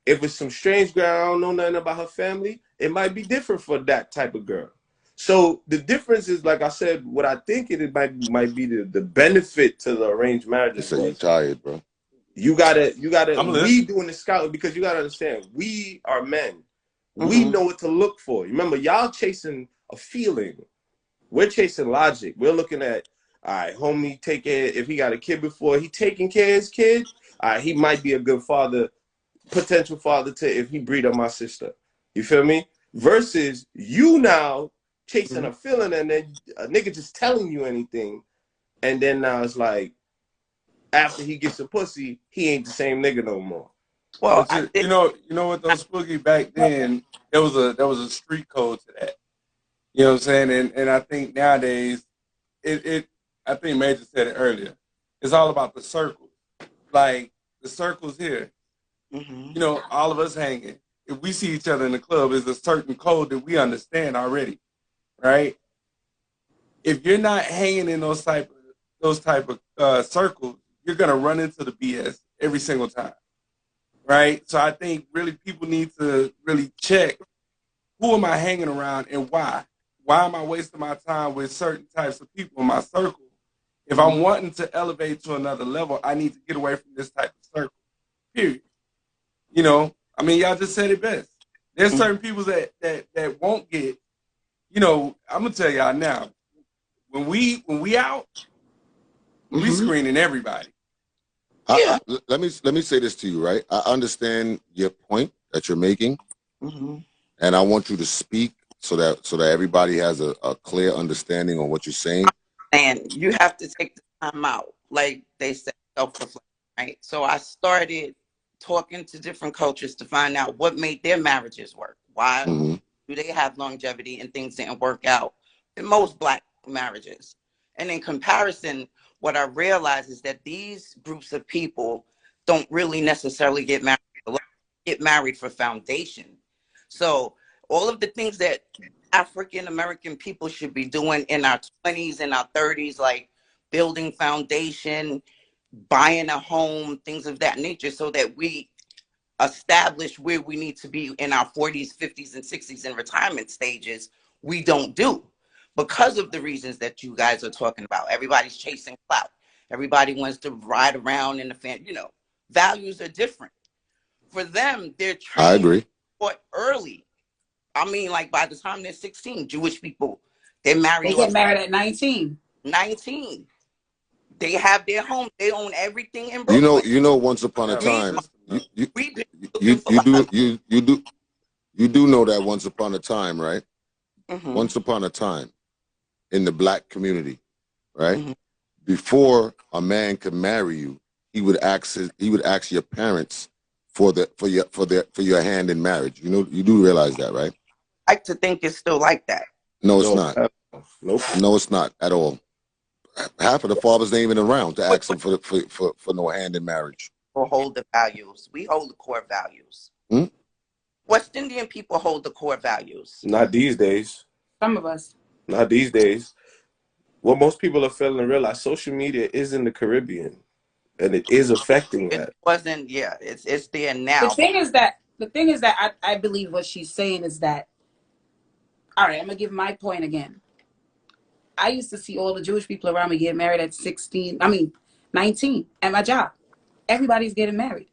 If it's some strange girl, I don't know nothing about her family, it might be different for that type of girl. So the difference is, like I said, what I think it might be the benefit to the arranged marriage. So you tired, bro. You gotta we doing the scouting, because you gotta understand, we are men. We know what to look for. Remember, y'all chasing a feeling. We're chasing logic. We're looking at, all right, homie, take care. If he got a kid before, he taking care of his kid, he might be a good father, potential father to if he breed on my sister. You feel me? Versus you now chasing a feeling, and then a nigga just telling you anything, and then now it's like, after he gets some pussy, he ain't the same nigga no more. Well, you know what, those Spooky, back then, there was a street code to that. You know what I'm saying? And I think nowadays, I think Major said it earlier, it's all about the circles. Like, the circles here. You know, all of us hanging. If we see each other in the club, there's a certain code that we understand already, right? If you're not hanging in those type of circles, you're gonna run into the BS every single time, right? So I think really people need to really check, who am I hanging around and why? Why am I wasting my time with certain types of people in my circle? If I'm wanting to elevate to another level, I need to get away from this type of circle, period. You know, I mean, y'all just said it best. There's certain people that won't get, you know, I'm gonna tell y'all now, when we out, we screening everybody. Let me say this to you, right? I understand your point that you're making, and I want you to speak so that everybody has a clear understanding on what you're saying. And you have to take the time out, like they said, self-reflection. right? So I started talking to different cultures to find out what made their marriages work. Why Mm-hmm. do they have longevity and things didn't work out in most Black marriages? And in comparison, what I realized is that these groups of people don't really necessarily get married. Get married for foundation. So all of the things that African American people should be doing in our 20s and our 30s, like building foundation, buying a home, things of that nature, so that we establish where we need to be in our 40s, 50s, and 60s in retirement stages, we don't do, because of the reasons that you guys are talking about. Everybody's chasing clout. Everybody wants to ride around in the fan. You know, values are different. For them, they're I training agree. for early. I mean, like by the time they're 16, Jewish people, they marry They off get married at 19. 19. They have their home. They own everything in You know, Brooklyn. once upon a Have a time, system, you though. you We've been you looking for you like do you do know that once upon a time, right? hmm Once upon a time in the Black community, right? hmm Before a man could marry you, he would ask your parents for your hand in marriage. You know, you do realize that, right? I like to think it's still like that. No, it's No, not. nope. No, it's not at all. Half of the fathers ain't even around to What ask them for no hand in marriage. people hold the values? We hold the core values. Hmm? West Indian people hold the core values. Not these days. Some of us. Not these days. What most people are failing to realize, social media is in the Caribbean, and it is affecting It that. wasn't, yeah, it's there The now. thing is that I believe what she's saying is that, all right, I'm gonna give my point again. I used to see all the Jewish people around me get married at 19 at my job. Everybody's getting married.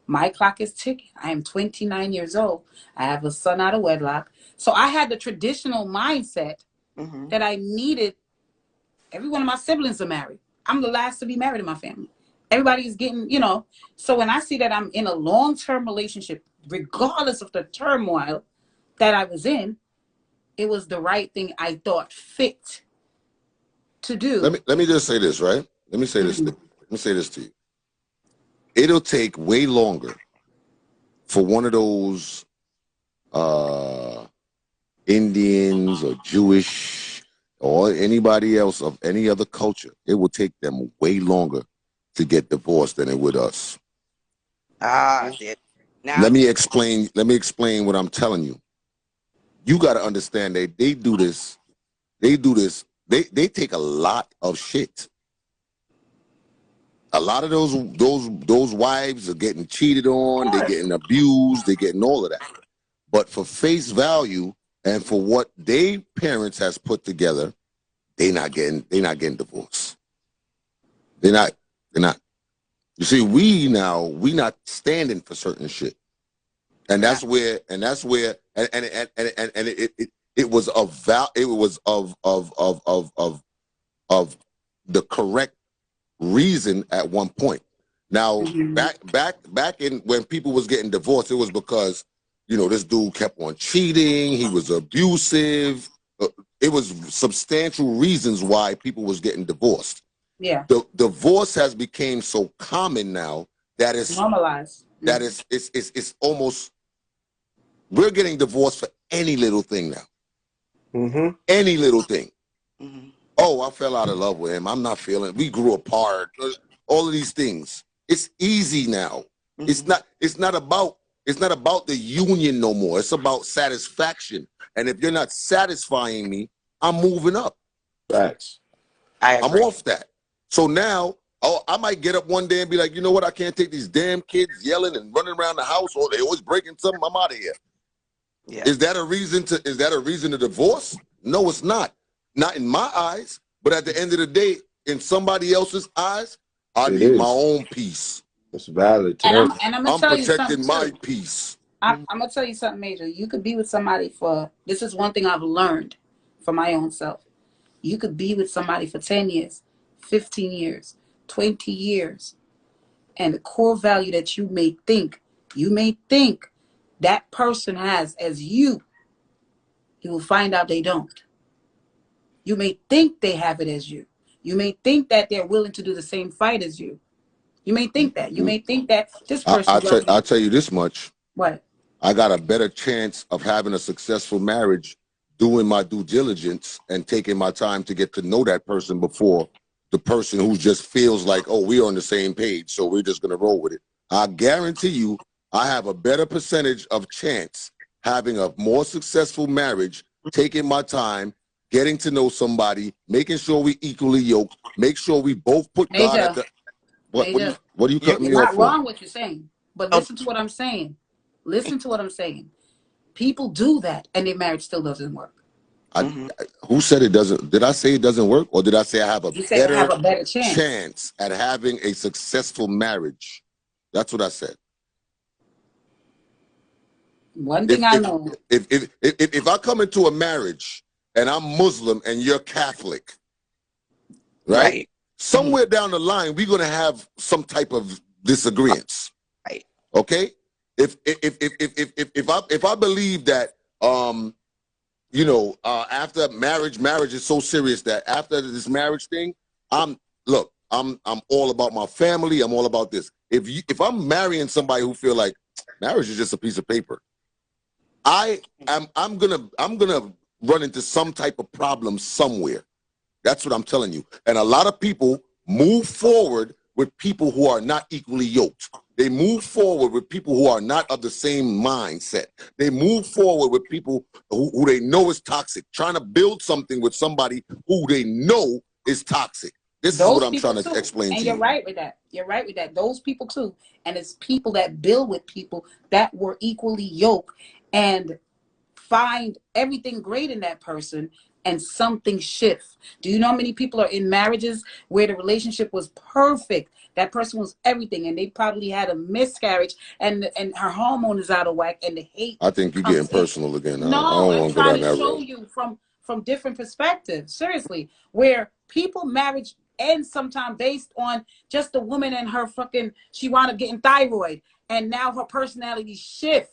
My clock is ticking. I am 29 years old. I have a son out of wedlock. So I had the traditional mindset hmm that I needed. Every one of my siblings are married. I'm the last to be married in my family. Everybody's getting, So when I see that I'm in a long-term relationship, regardless of the turmoil that I was in, it was the right thing I thought fit to do. Let me just say this, right? Let me say this. Mhm. Let me say this to you. It'll take way longer for one of those Indians or Jewish or anybody else of any other culture. It will take them way longer to get divorced than it would us. Now Let you me explain. Let me explain what I'm telling you. You got to understand they do this. They do this. They take a lot of shit. A lot of those wives are getting cheated on. They're getting abused. They're getting all of that. But for face value and for what they parents has put together, they're not getting divorced. They're not. You see, we not standing for certain shit. And that's where and it was of the correct reason at one point. Now Mhm. back in when people was getting divorced, it was because this dude kept on cheating, he was abusive. It was substantial reasons why people was getting divorced. Yeah. The divorce has become so common now that Normalized. it's almost, we're getting divorced for any little thing now. Mm-hmm. Any little thing. hmm Oh, I fell out of love with him. I'm not feeling. We grew apart. All of these things. It's easy now. hmm It's not about the union no more. It's about satisfaction. And if you're not satisfying me, I'm moving up. Facts. I I'm agree. off that. So now, I might get up one day and be like, you know what? I can't take these damn kids yelling and running around the house, or they always breaking something. I'm out of here. Yeah. Is that a reason to divorce? No, it's not. Not in my eyes. But at the end of the day, in somebody else's eyes, I It need my is. own peace. It's valid to And them. I'm gonna I'm tell you something protecting my too. peace. I'm gonna tell you something major. You could be with somebody for, this is one thing I've learned for my own self. You could be with somebody for 10 years, 15 years, 20 years. And the core value that you may think that person has as you will find out they don't. You may think they have it as you. You may think that they're willing to do the same fight as you. You may think that. You may think that this person loves I'll you. tell you this much. What? I got a better chance of having a successful marriage doing my due diligence and taking my time to get to know that person before the person who just feels like, oh, we're on the same page, so we're just going to roll with it. I guarantee you, I have a better percentage of chance having a more successful marriage, taking my time, getting to know somebody, making sure we equally yoked, make sure we both put God at the... What are you cutting me off for? You're not wrong what you're saying, but listen to what I'm saying. Listen to what I'm saying. People do that, and their marriage still doesn't work. Who said it doesn't? Did I say it doesn't work, or did I say I have a better chance at having a successful marriage? That's what I said. One thing I know. If I come into a marriage and I'm Muslim and you're Catholic, right? Somewhere down the line, we're gonna have some type of disagreements. Right. Okay. If I believe that you know, after marriage is so serious that after this marriage thing, I'm all about my family. I'm all about this. If I'm marrying somebody who feel like marriage is just a piece of paper, I'm gonna run into some type of problem somewhere. That's what I'm telling you. And a lot of people move forward with people who are not equally yoked. They move forward with people who are not of the same mindset. They move forward with people who they know is toxic, trying to build something with somebody who they know is toxic. This is what I'm trying to explain to you. And you're right with that. You're right with that. Those people too. And it's people that build with people that were equally yoked and find everything great in that person, and something shifts. Do you know how many people are in marriages where the relationship was perfect? That person was everything, and they probably had a miscarriage, and her hormone is out of whack, and the hate. I think you're getting personal again. No, I'm trying to show you from different perspectives. Seriously, where people marriage ends sometimes based on just the woman and her fucking, she wound up getting thyroid, and now her personality shifts.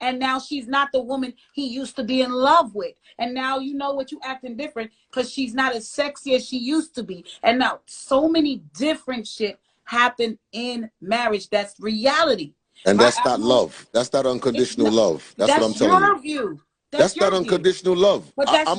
And now she's not the woman he used to be in love with. And now you know what, you acting different because she's not as sexy as she used to be. And now so many different shit happen in marriage. That's reality. And that's not love. That's not unconditional love. That's what I'm telling you. Your view. That's not unconditional love. But that's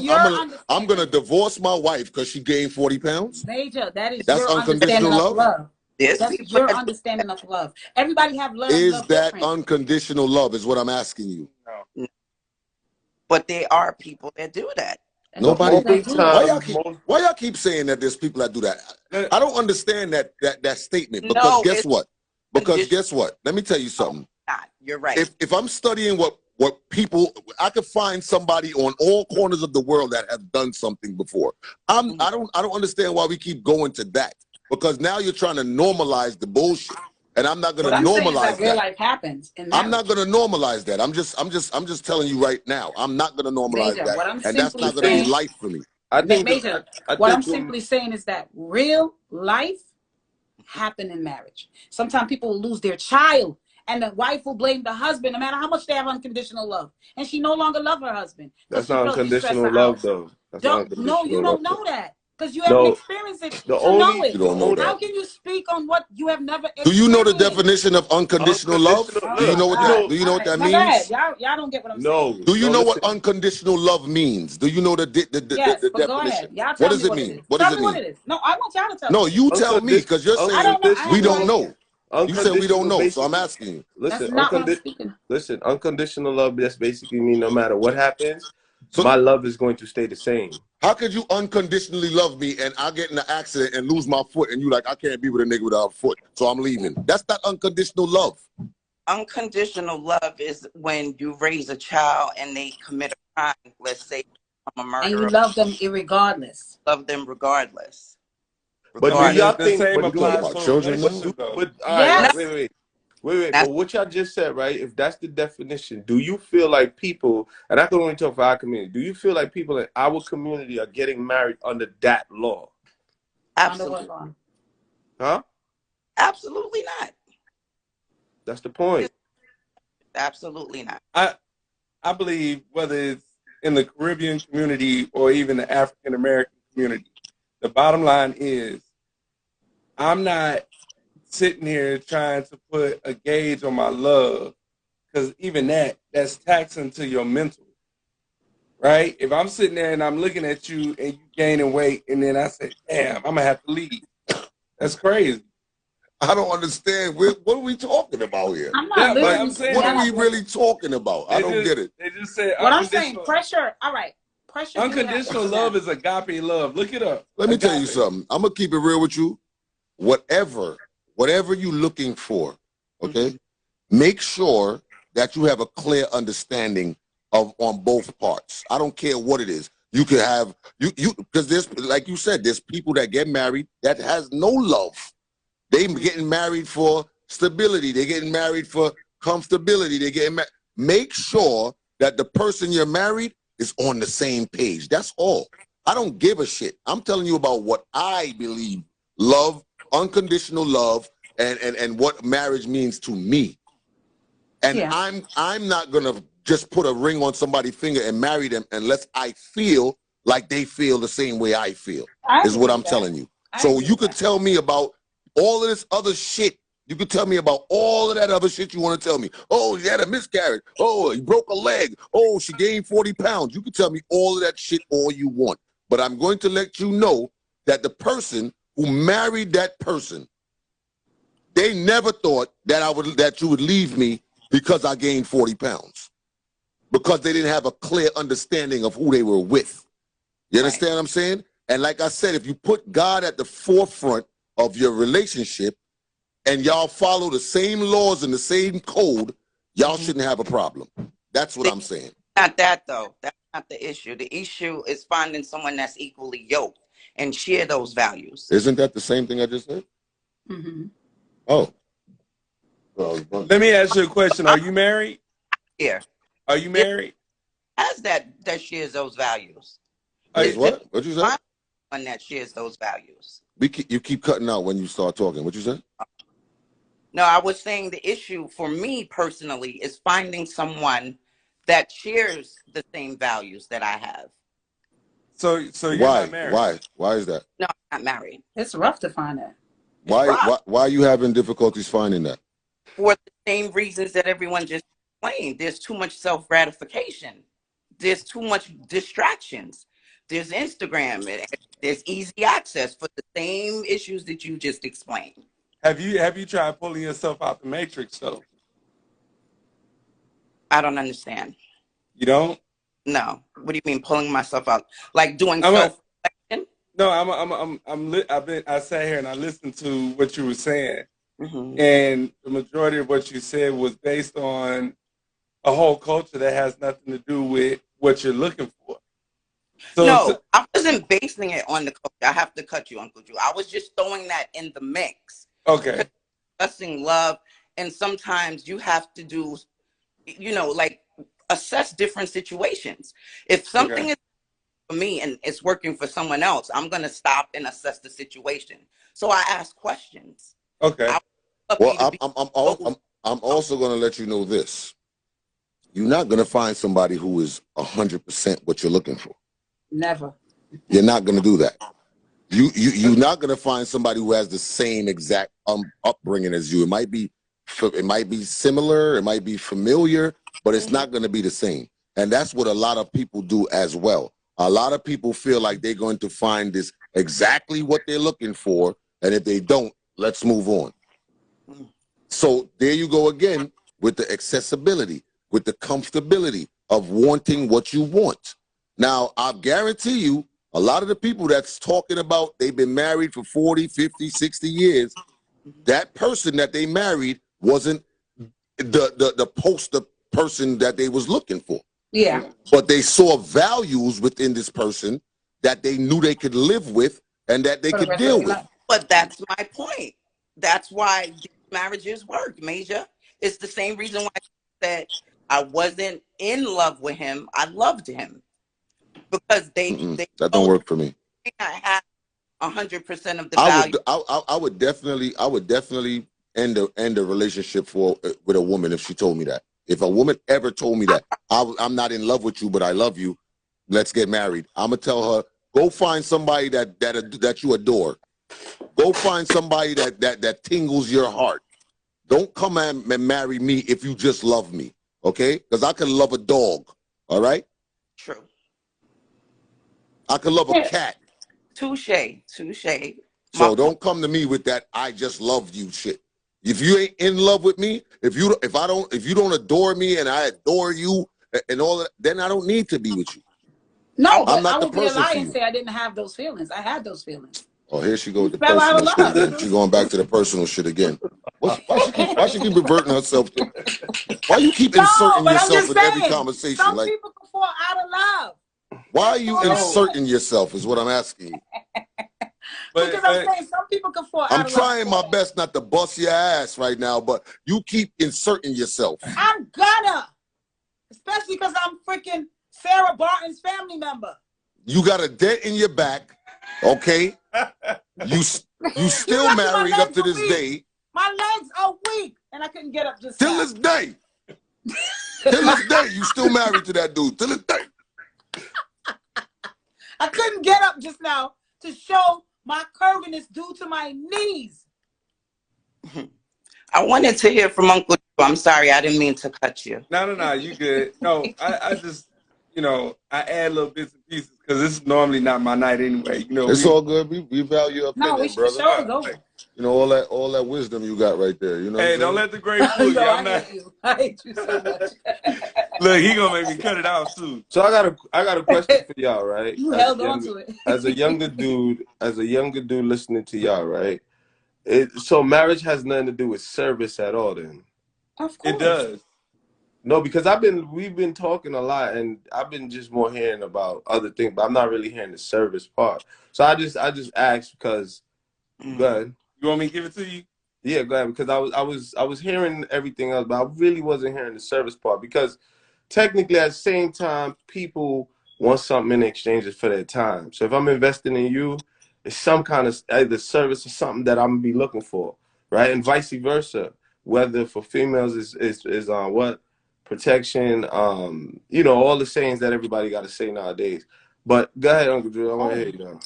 I'm gonna divorce my wife because she gained 40 pounds. Major, that's your unconditional love. That's your understanding of love. Everybody have love. Is that unconditional love? Is what I'm asking you. No. But there are people that do that. Nobody. Why y'all keep saying that there's people that do that? I don't understand that statement. Because guess what? Because guess what? Let me tell you something. You're right. If I'm studying what people, I could find somebody on all corners of the world that have done something before. I don't understand why we keep going to that. Because now you're trying to normalize the bullshit, and I'm not going to normalize that. Real life happens. I'm not going to normalize that. I'm just telling you right now. I'm not going to normalize that, and that's not going to be life for me. What I'm simply saying is that real life happen in marriage. Sometimes people will lose their child, and the wife will blame the husband, no matter how much they have unconditional love, and she no longer love her husband. That's not unconditional love, though. No, you don't know that. Because you haven't experienced it to know it. You don't know that. How can you speak on what you have never experienced? Do you know the definition of unconditional love? Do you know what that means? Y'all don't get what I'm saying. Do you know what unconditional love means? Do you know the definition? Go ahead. What does it mean? What does it mean? No, I want y'all to tell me. No, you tell me, because you're saying we don't know. You said we don't know, so I'm asking you. Listen, unconditional love just basically means no matter what happens, my love is going to stay the same. How could you unconditionally love me and I get in an accident and lose my foot and you like, I can't be with a nigga without a foot, so I'm leaving? That's not unconditional love. Unconditional love is when you raise a child and they commit a crime, let's say I'm a murderer. And you love them irregardless. Love them regardless. But do y'all think the same applies about children? Wait. But what y'all just said, right? If that's the definition, do you feel like people, and I can only talk for our community, do you feel like people in our community are getting married under that law? Absolutely. Huh? Absolutely not. That's the point. Absolutely not. I believe whether it's in the Caribbean community or even the African American community, the bottom line is I'm not sitting here trying to put a gauge on my love, because even that's taxing to your mental, right? If I'm sitting there and I'm looking at you and you gaining weight, and then I say, damn, I'm gonna have to leave. That's crazy. I don't understand. What are we talking about here? I'm not but I'm literally. saying, What are we that. really talking about? I don't get it. They just said What I'm saying, pressure. All right, pressure. unconditional love is agape love. Look it up. Let me Agape. tell you something. I'm gonna keep it real with you. Whatever you're looking for, okay, make sure that you have a clear understanding of on both parts. I don't care what it is. You could have you because there's, like you said, there's people that get married that has no love. They getting married for stability. They're getting married for comfortability. They're getting married. Make sure that the person you're married is on the same page. That's all. I don't give a shit. I'm telling you about what I believe love, unconditional love, and what marriage means to me. And I'm not gonna just put a ring on somebody's finger and marry them unless I feel like they feel the same way I feel. Is what I'm telling you. So you could tell me about all of this other shit. You could tell me about all of that other shit you want to tell me. Oh, he had a miscarriage. Oh, he broke a leg. Oh, she gained 40 pounds. You can tell me all of that shit all you want. But I'm going to let you know that the person who married that person, they never thought that you would leave me because I gained 40 pounds. Because they didn't have a clear understanding of who they were with. You understand what I'm saying? And like I said, if you put God at the forefront of your relationship and y'all follow the same laws and the same code, y'all shouldn't have a problem. That's what I'm saying. Not that though. That's not the issue. The issue is finding someone that's equally yoked and share those values. Isn't that the same thing I just said? Oh. Well, let me ask you a question. Are you married? Yeah. Are you married? As that shares those values. What? What you say? One that shares those values. You keep cutting out when you start talking. What you say? No, I was saying the issue for me personally is finding someone that shares the same values that I have. So you're not married. Why is that? No, I'm not married. It's rough to find that. Why are you having difficulties finding that? For the same reasons that everyone just explained. There's too much self-gratification. There's too much distractions. There's Instagram. There's easy access for the same issues that you just explained. Have you tried pulling yourself out the matrix though? I don't understand. You don't? No. What do you mean pulling myself out? Like doing self-reflection? No, I sat here and I listened to what you were saying. And the majority of what you said was based on a whole culture that has nothing to do with what you're looking for. So no, I wasn't basing it on the culture. I have to cut you, Uncle Drew. I was just throwing that in the mix. Okay. Discussing love, and sometimes you have to do, like assess different situations. If something is for me and it's working for someone else, I'm going to stop and assess the situation. So I ask questions. Okay. Well, I'm also going to let you know this. You're not going to find somebody who is 100% what you're looking for. Never. You're not going to do that. You're not going to find somebody who has the same exact upbringing as you. It might be similar, it might be familiar, but it's not going to be the same. And that's what a lot of people do as well. A lot of people feel like they're going to find this exactly what they're looking for, and if they don't, let's move on. So there you go again with the accessibility, with the comfortability of wanting what you want. Now, I guarantee you, a lot of the people that's talking about they've been married for 40, 50, 60 years, that person that they married wasn't the poster person that they was looking for. Yeah. But they saw values within this person that they knew they could live with and that they could deal with. But that's my point. That's why marriages work, Major. It's the same reason why I said I wasn't in love with him. I loved him. Because they that don't work for me. I have 100% of the value. I would definitely end a relationship with a woman if she told me that. If a woman ever told me that I'm not in love with you, but I love you, let's get married. I'm gonna tell her, go find somebody that you adore Go find somebody that tingles your heart. Don't come and marry me if you just love me, okay? Because I can love a dog, all right? True. I can love a cat. Touche. So don't come to me with that I just love you shit. If you ain't in love with me, if you don't adore me and I adore you and all that, then I don't need to be with you. No, I'm but not I the would be a person liar for and you. say I didn't have those feelings. I had those feelings. Oh, here she goes with the Fell out of personal shit love. again. She's going back to the personal shit again. Why she keep reverting herself to? Why you keep inserting but I'm yourself just in every saying, conversation? some Like, people can fall out of love. why are you That's all I'm inserting saying. yourself? Is what I'm asking you. Because I'm saying some people can fall out I'm of love. trying my best not to bust your ass right now, but you keep inserting yourself. I'm gonna, especially because I'm freaking Sarah Barton's family member. You got a dent in your back, okay? You still married up to this day. My legs are weak, and I couldn't get up just Till now. this day. Till this day, you still married to that dude. Till this day. I couldn't get up just now to show my curviness due to my knees. I wanted to hear from Uncle. I'm sorry, I didn't mean to cut you. No, you good. No, I just, I add little bits and pieces because this is normally not my night anyway. It's all good. We value your opinion, No, we should brother. show it over. You know, all that wisdom you got right there. You know. Hey, don't let the grape fool you. I'm not. I hate you so much. Look, he gonna make me cut it out soon. So I got a question for y'all, right? You held on to it. As a younger dude listening to y'all, right? So marriage has nothing to do with service at all, then? Of course. It does. No, because we've been talking a lot, and I've been just more hearing about other things, but I'm not really hearing the service part. So I just asked because, go ahead. You want me to give it to you? Yeah, go ahead. Because I was hearing everything else, but I really wasn't hearing the service part. Because technically, at the same time, people want something in exchange for their time. So if I'm investing in you, it's some kind of either service or something that I'm gonna be looking for, right? And vice versa. Whether for females is what protection, all the sayings that everybody got to say nowadays. But go ahead, Uncle Drew. I want to hear you now.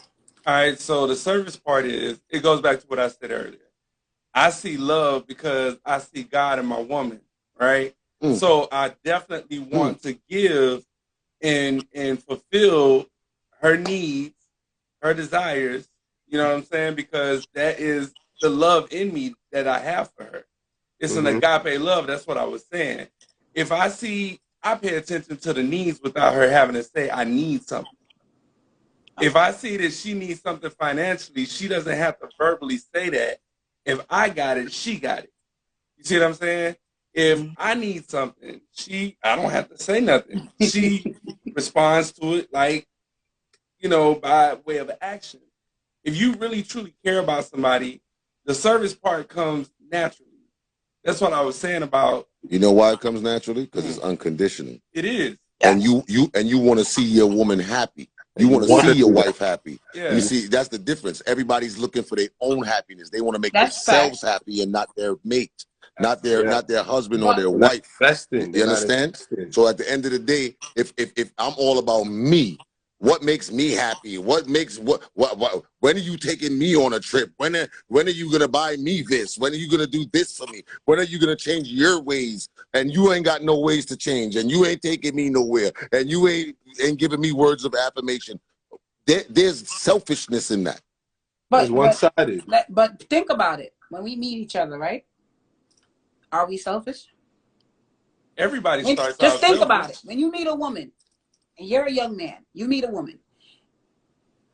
All right. So the service part is it goes back to what I said earlier. I see love because I see God in my woman, right? So I definitely want to give and fulfill her needs, her desires. You know what I'm saying? Because that is the love in me that I have for her. It's an agape love. That's what I was saying. If I pay attention to the needs without her having to say, I need something. If I see that she needs something financially, she doesn't have to verbally say that. If I got it, she got it. You see what I'm saying? If I need something, I don't have to say nothing. She responds to it like, by way of action. If you really, truly care about somebody, the service part comes naturally. That's what I was saying about. You know why it comes naturally? Because it's unconditional. It is. And you want to see your woman happy. You want to see your wife happy. Yeah. You see, that's the difference. Everybody's looking for their own happiness. They want to make themselves happy and not their mate, not their husband or their wife. You understand? So at the end of the day, if I'm all about me, what makes me happy? What when are you taking me on a trip? When are you gonna buy me this? When are you gonna do this for me? When are you gonna change your ways? And you ain't got no ways to change, and you ain't taking me nowhere, and you ain't giving me words of affirmation. There's selfishness in that. It's one-sided. But think about it. When we meet each other, right? Are we selfish? Everybody starts out just think selfish. about it. When you meet a woman, and you're a young man, you meet a woman.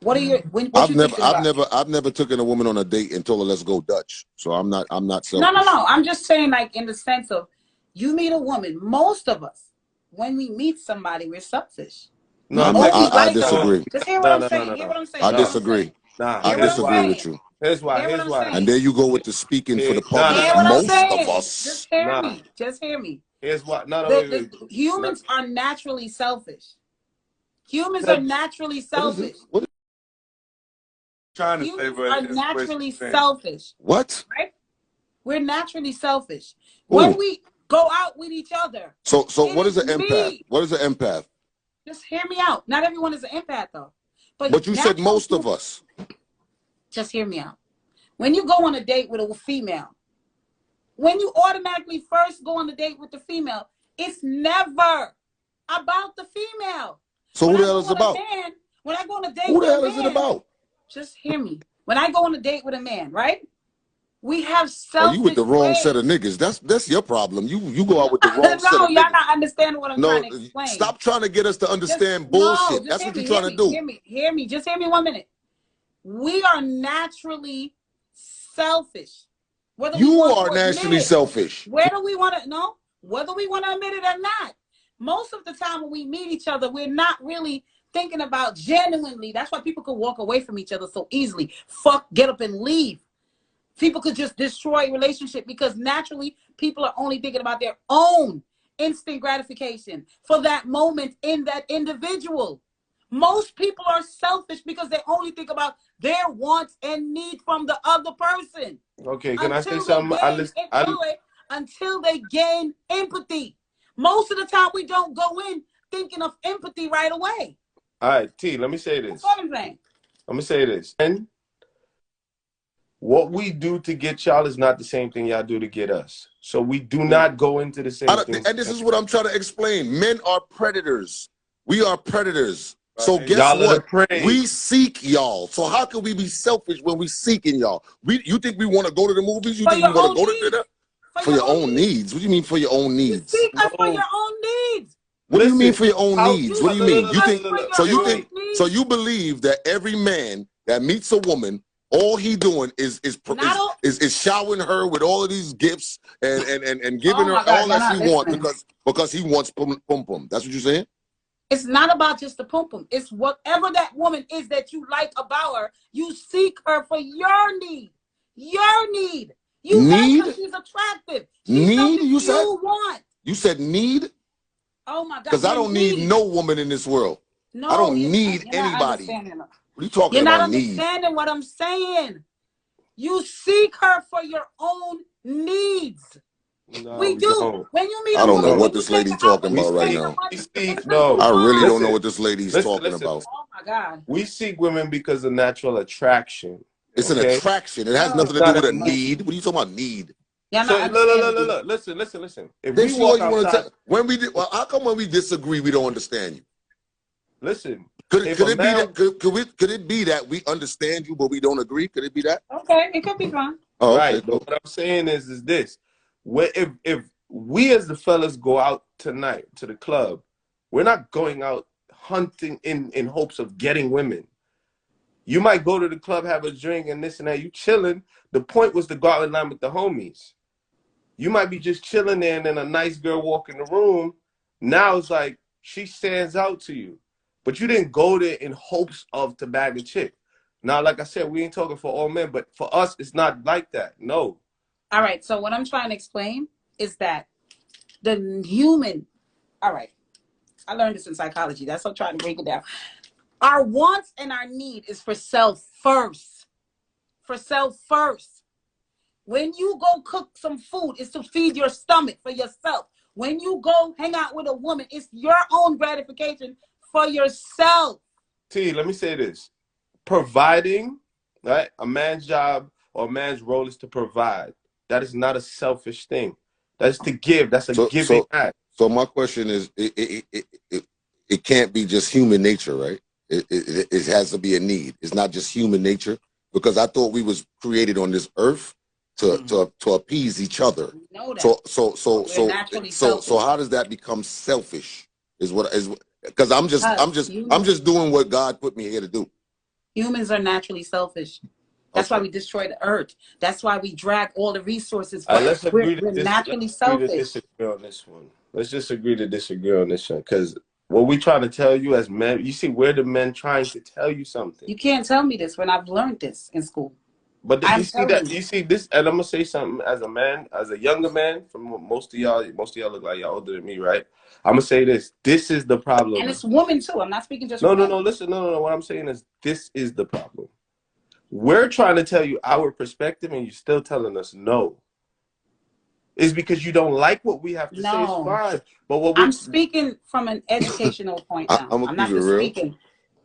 What are your? I've never taken a woman on a date and told her let's go Dutch. So I'm not selfish. No. I'm just saying, like, in the sense of you meet a woman. Most of us, when we meet somebody, we're selfish. No, I disagree. Just hear what I'm saying. Hear what I'm saying. I disagree. I disagree with you. Here's why. And there you go with the speaking for the public. Most of us. Just hear me. Just hear me. Here's what. Humans are naturally selfish. Humans are naturally selfish. What is trying to say, Humans but are naturally selfish. What? Right? We're naturally selfish. When we go out with each other. So what is an empath? What is an empath? Just hear me out. Not everyone is an empath, though. But you said most of us. just hear me out. When you go on a date with a female, when you automatically first go on a date with the female, it's never about the female. So who the hell is it about? When I go on a date who with the hell a is it man, about? just hear me. When I go on a date with a man, right? We have Oh, you with the wrong ways. set of niggas. That's your problem. You go out with the wrong set of No, y'all niggas. not understanding what I'm trying to explain. Stop trying to get us to understand No, bullshit. That's what you're trying to do. Hear me. Just hear me 1 minute. We are naturally selfish. You are naturally selfish. Whether we want to admit it or not. Most of the time when we meet each other, we're not really thinking about genuinely. That's why people could walk away from each other so easily. Fuck, get up and leave. People could just destroy a relationship because naturally people are only thinking about their own instant gratification for that moment in that individual. Most people are selfish because they only think about their wants and need from the other person. Okay, can I say something? Until they gain empathy. Most of the time we don't go in thinking of empathy right away. All right, T, let me say this. That's what I'm saying. Let me say this. And what we do to get y'all is not the same thing y'all do to get us. So we do not go into the same thing. And this is what I'm trying to explain. Men are predators. We are predators. So guess what? We seek y'all. So how can we be selfish when we seeking y'all? You think we want to go to the movies? You think we want to go to dinner? For your own needs. What do you mean for your own needs? You seek us for your own needs. What do you mean for your own needs? What do you mean? You think so you believe that every man that meets a woman, all he doing is showering her with all of these gifts and giving her all that she wants because he wants pum pum. That's what you're saying? It's not about just the pum pum. It's whatever that woman is that you like about her. You seek her for your need. Your need. You need? Like her. She's attractive. Need? You said? You want. You said need? Oh my God. Because I don't need no woman in this world. No, I don't need anybody. What are you talking about? Need? You're not understanding what I'm saying. You seek her for your own needs. No, we do. Don't. When you meet I don't know what this lady talking about right now. I really don't know what this lady's talking about. Oh my God. We seek women because of natural attraction. It's an attraction. It has nothing to do with a need. What are you talking about? Need. Yeah, so look. Listen. If we walk outside, how come when we disagree we don't understand you? Listen. Could it be that we understand you but we don't agree? Could it be that? Okay, it could be fun. Oh, okay, right. But what I'm saying is this. If we as the fellas go out tonight to the club, we're not going out hunting in hopes of getting women. You might go to the club, have a drink and this and that. You chilling. The point was to go out in line with the homies. You might be just chilling there and then a nice girl walk in the room. Now it's like she stands out to you. But you didn't go there in hopes of to bag a chick. Now, like I said, we ain't talking for all men, but for us, it's not like that. No. All right. So what I'm trying to explain is that the human, all right, I learned this in psychology. That's what I'm trying to break it down. Our wants and our need is for self first. For self first. When you go cook some food, it's to feed your stomach for yourself. When you go hang out with a woman, it's your own gratification for yourself. T, let me say this. Providing, right? A man's job or a man's role is to provide. That is not a selfish thing. That's to give. That's a giving act. So my question is, it can't be just human nature, right? It has to be a need. It's not just human nature, because I thought we was created on this earth to appease each other. So how does that become selfish? Because I'm just doing what God put me here to do. Humans are naturally selfish. That's why we destroy the earth. That's why we drag all the resources. We're naturally selfish. Disagree on this one. Let's just agree to disagree on this one, because what we trying to tell you as men, you see, we're the men trying to tell you something. You can't tell me this when I've learned this in school. But you see this, and I'm gonna say something as a man, as a younger man. From most of y'all look like y'all older than me, right? I'm gonna say this. This is the problem. And it's women too. I'm not speaking just. No. Listen, no. What I'm saying is, this is the problem. We're trying to tell you our perspective, and you're still telling us no. It's because you don't like what we have to say. It's fine. But I'm speaking from an educational point now. I'm not just speaking.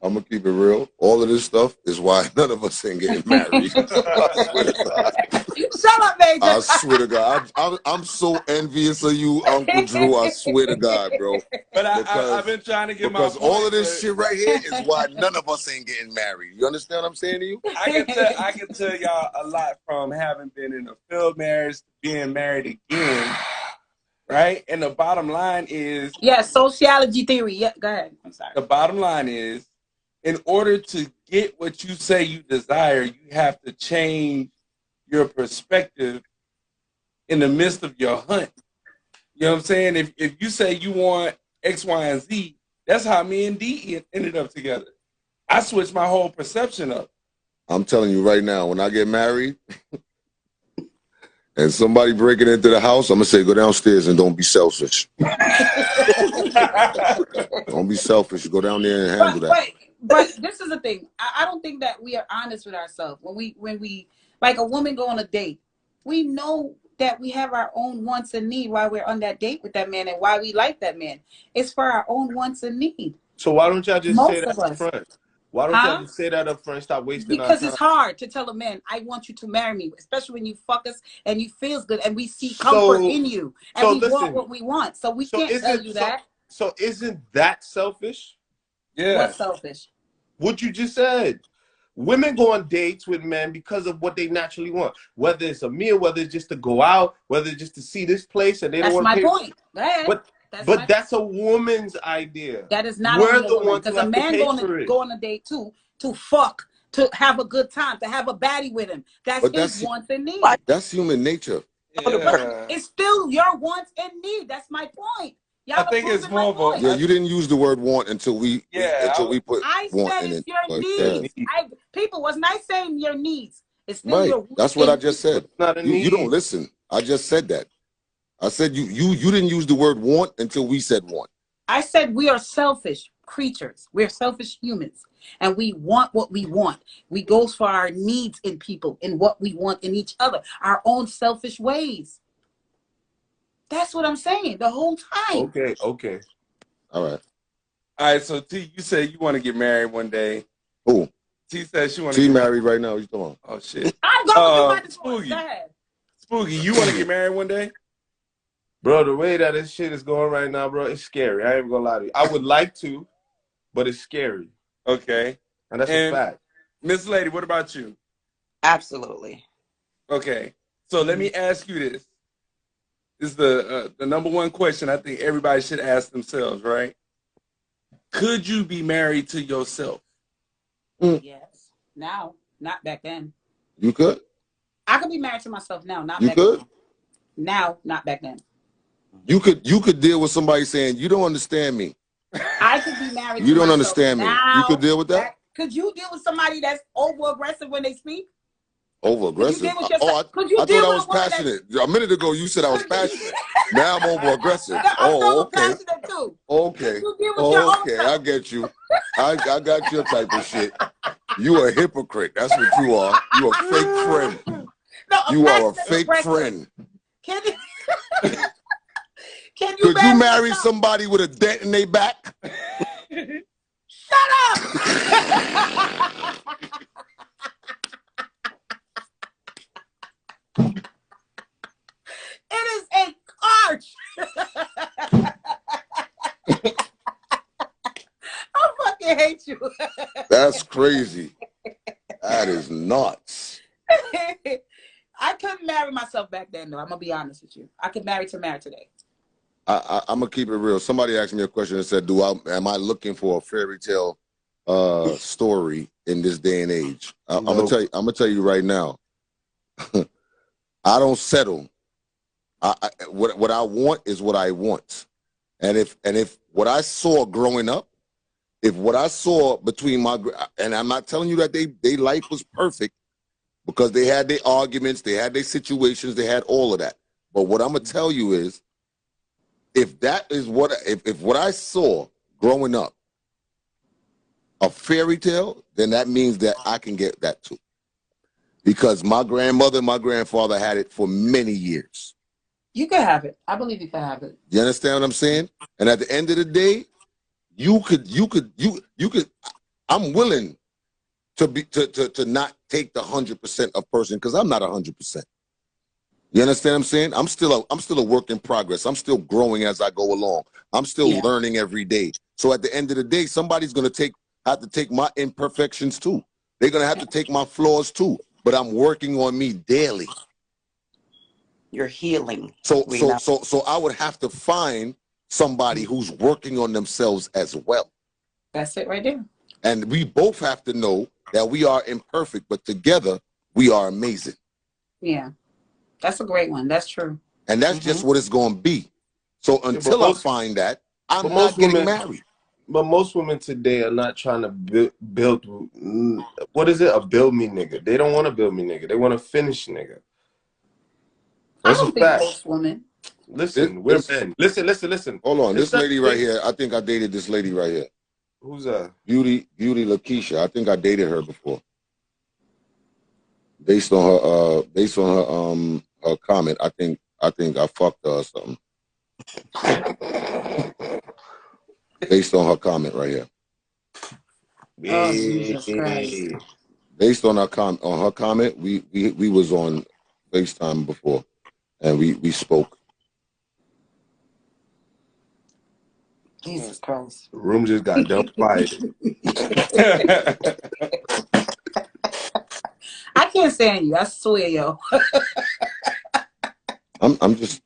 I'm gonna keep it real. All of this stuff is why none of us ain't getting married. I swear to God. Shut up, Major. I swear to God. I'm so envious of you, Uncle Drew. I swear to God, bro. But I've been trying to get my because point, all of this shit right here is why none of us ain't getting married. You understand what I'm saying to you? I can tell y'all a lot from having been in a failed marriage to being married again. Right? And the bottom line is... Yeah, sociology theory. Yeah, go ahead. I'm sorry. The bottom line is, in order to get what you say you desire, you have to change your perspective in the midst of your hunt. You know what I'm saying? If you say you want X, Y, and Z, that's how me and D ended up together. I switched my whole perception up. I'm telling you right now, when I get married and somebody breaking into the house, I'm going to say, go downstairs and don't be selfish. Don't be selfish. Go down there and handle that. But this is the thing. I don't think that we are honest with ourselves. When we like a woman go on a date, we know that we have our own wants and need while we're on that date with that man and why we like that man. It's for our own wants and need. So why don't y'all just Most say that of up us. front? Why don't y'all just say that up front and stop wasting our time? Because it's hard to tell a man, I want you to marry me, especially when you fuck us and you feels good and we see comfort in you and we want what we want. So we can't tell you that. So isn't that selfish? Yeah. What's selfish? What you just said. Women go on dates with men because of what they naturally want. Whether it's a meal, whether it's just to go out, whether it's just to see this place, and they don't want to pay. That's my point. Go ahead. But that's a woman's idea. That is not We're only the a woman, ones because who a have to man pay going for to it. go on a date too, to fuck, to have a good time, to have a baddie with him. That's his wants and needs. That's human nature. Yeah. It's still your wants and needs. That's my point. I think it's more of a... Yeah, you didn't use the word want until we put I want said in it's it. your needs. People wasn't I saying your needs. It's still Right. your That's what I just said. You don't need. listen. I just said that. I said you didn't use the word want until we said want. I said we are selfish creatures. We're selfish humans. And we want what we want. We go for our needs in people and what we want in each other. Our own selfish ways. That's what I'm saying the whole time. Okay. All right. All right, so T, you said you want to get married one day. Who? T says she want to T get married right now. You talking? Oh, shit. I'm going to do my divorce. Spooky. Go ahead. Spooky, you want to get married one day? Bro, the way that this shit is going right now, bro, it's scary. I ain't gonna lie to you. I would like to, but it's scary. Okay. And that's a fact. Miss Lady, what about you? Absolutely. Okay. So let me ask you this. This is the number one question I think everybody should ask themselves, right? Could you be married to yourself? Yes. Now, not back then. You could? I could be married to myself now, not you back could? then. Now, not back then. You could deal with somebody saying, you don't understand me. I could be married You to don't myself understand me. now. You could deal with that? Could you deal with somebody that's over-aggressive when they speak? Over-aggressive? I thought I was passionate. A minute ago, you said I was passionate. Now I'm over-aggressive. I'm passionate too. Okay. Okay, I get you. I got your type of shit. You a hypocrite. That's what you are. You a fake friend. No, you are a fake friend. Can you Could you marry somebody with a dent in their back? Shut up! It is a arch. I fucking hate you. That's crazy. That is nuts. I couldn't marry myself back then, though. I'm gonna be honest with you. I could marry today. I'm gonna keep it real. Somebody asked me a question and said, am I looking for a fairy tale story in this day and age? I'm gonna tell you right now. I don't settle. What I want is what I want. And if what I saw growing up, if what I saw between and I'm not telling you that they life was perfect, because they had their arguments, they had their situations, they had all of that. But what I'm gonna tell you is, if that is if what I saw growing up, a fairy tale, then that means that I can get that too. Because my grandmother and my grandfather had it for many years. You could have it. I believe you could have it. You understand what I'm saying? And at the end of the day, you could. I'm willing to be to not take the 100% of person because I'm not 100%. You understand what I'm saying? I'm still a work in progress. I'm still growing as I go along. I'm still learning every day. So at the end of the day, somebody's gonna have to take my imperfections too. They're gonna have to take my flaws too. But I'm working on me daily. You're healing. So I would have to find somebody who's working on themselves as well. That's it right there. And we both have to know that we are imperfect, but together we are amazing. Yeah. That's a great one. That's true. And that's just what it's going to be. So until I find that, I'm not getting married. But most women today are not trying to build what is it? A build me nigga. They don't want to build me nigga. They want to finish nigga. That's I don't think most women. Listen, we're men. Listen. Hold on. This lady right here, I think I dated this lady right here. Who's that? Beauty Lakeisha. I think I dated her before. Based on her comment, I think I fucked her or something. Based on her comment right here. Oh, Jesus Christ. Based on her comment, we was on FaceTime before, and we spoke. Jesus Christ. The room just got done quiet. I can't stand you. I swear, yo. I'm just,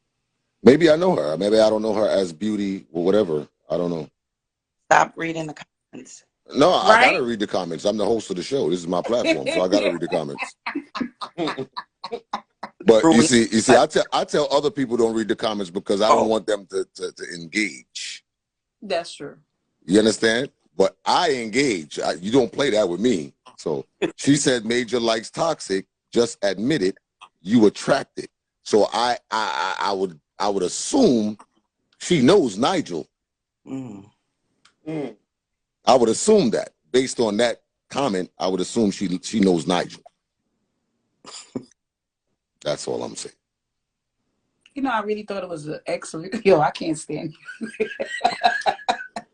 maybe I know her. Maybe I don't know her as Beauty or whatever. I don't know. Stop reading the comments. No, I gotta read the comments. I'm the host of the show. This is my platform, so I gotta read the comments. But you see, I tell other people don't read the comments because I don't want them to engage. That's true. You understand? But I engage. You don't play that with me. So she said Major likes toxic. Just admit it. You attract it. So I would assume she knows Nigel. I would assume that based on that comment, I would assume she knows Nigel. That's all I'm saying. You know, I really thought it was an excellent. Yo, I can't stand you.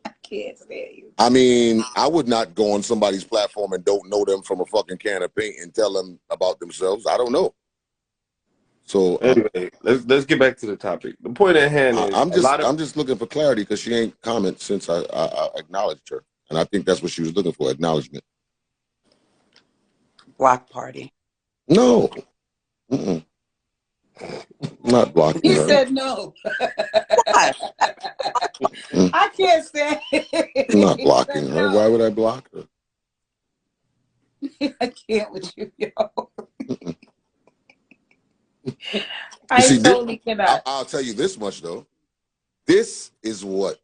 I can't stand you. I mean, I would not go on somebody's platform and don't know them from a fucking can of paint and tell them about themselves. I don't know. So anyway, let's get back to the topic. The point at hand is I'm just looking for clarity because she ain't comment since I acknowledged her, and I think that's what she was looking for, acknowledgement. Block party. No. Not blocking her. He said no. I can't stand it. I'm not blocking her. No. Why would I block her? I can't with you, yo. Totally cannot. I'll tell you this much though. This is what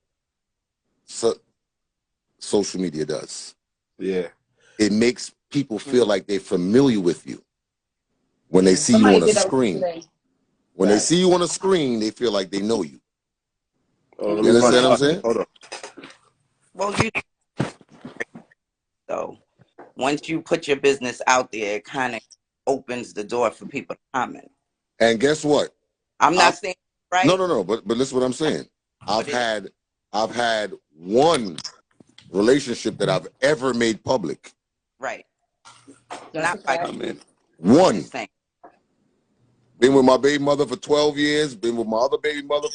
social media does. Yeah. It makes people feel like they're familiar with you when they see you on a screen. When they see you on a screen, they feel like they know you. Oh, you understand what I'm saying? Hold on. Well, so once you put your business out there, it kind of opens the door for people to comment. And guess what? I'm not saying right. No. But listen what I'm saying. I've had one relationship that I've ever made public. Right. Not by one. Been with my baby mother for 12 years. Been with my other baby mother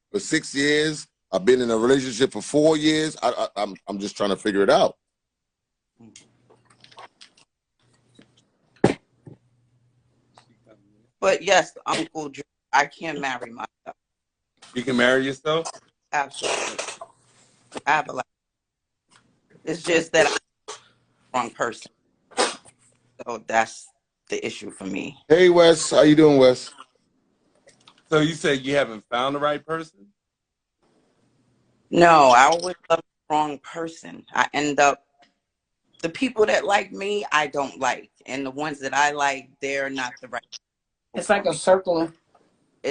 for 6 years. I've been in a relationship for 4 years. I'm just trying to figure it out. But yes, Uncle Drew, I can marry myself. You can marry yourself? Absolutely. I have a lot. It's just that I'm the wrong person. So that's the issue for me. Hey, Wes. How you doing, Wes? So you said you haven't found the right person? No, I always love the wrong person. I end up, the people that like me, I don't like. And the ones that I like, they're not the right people. It's like a circle.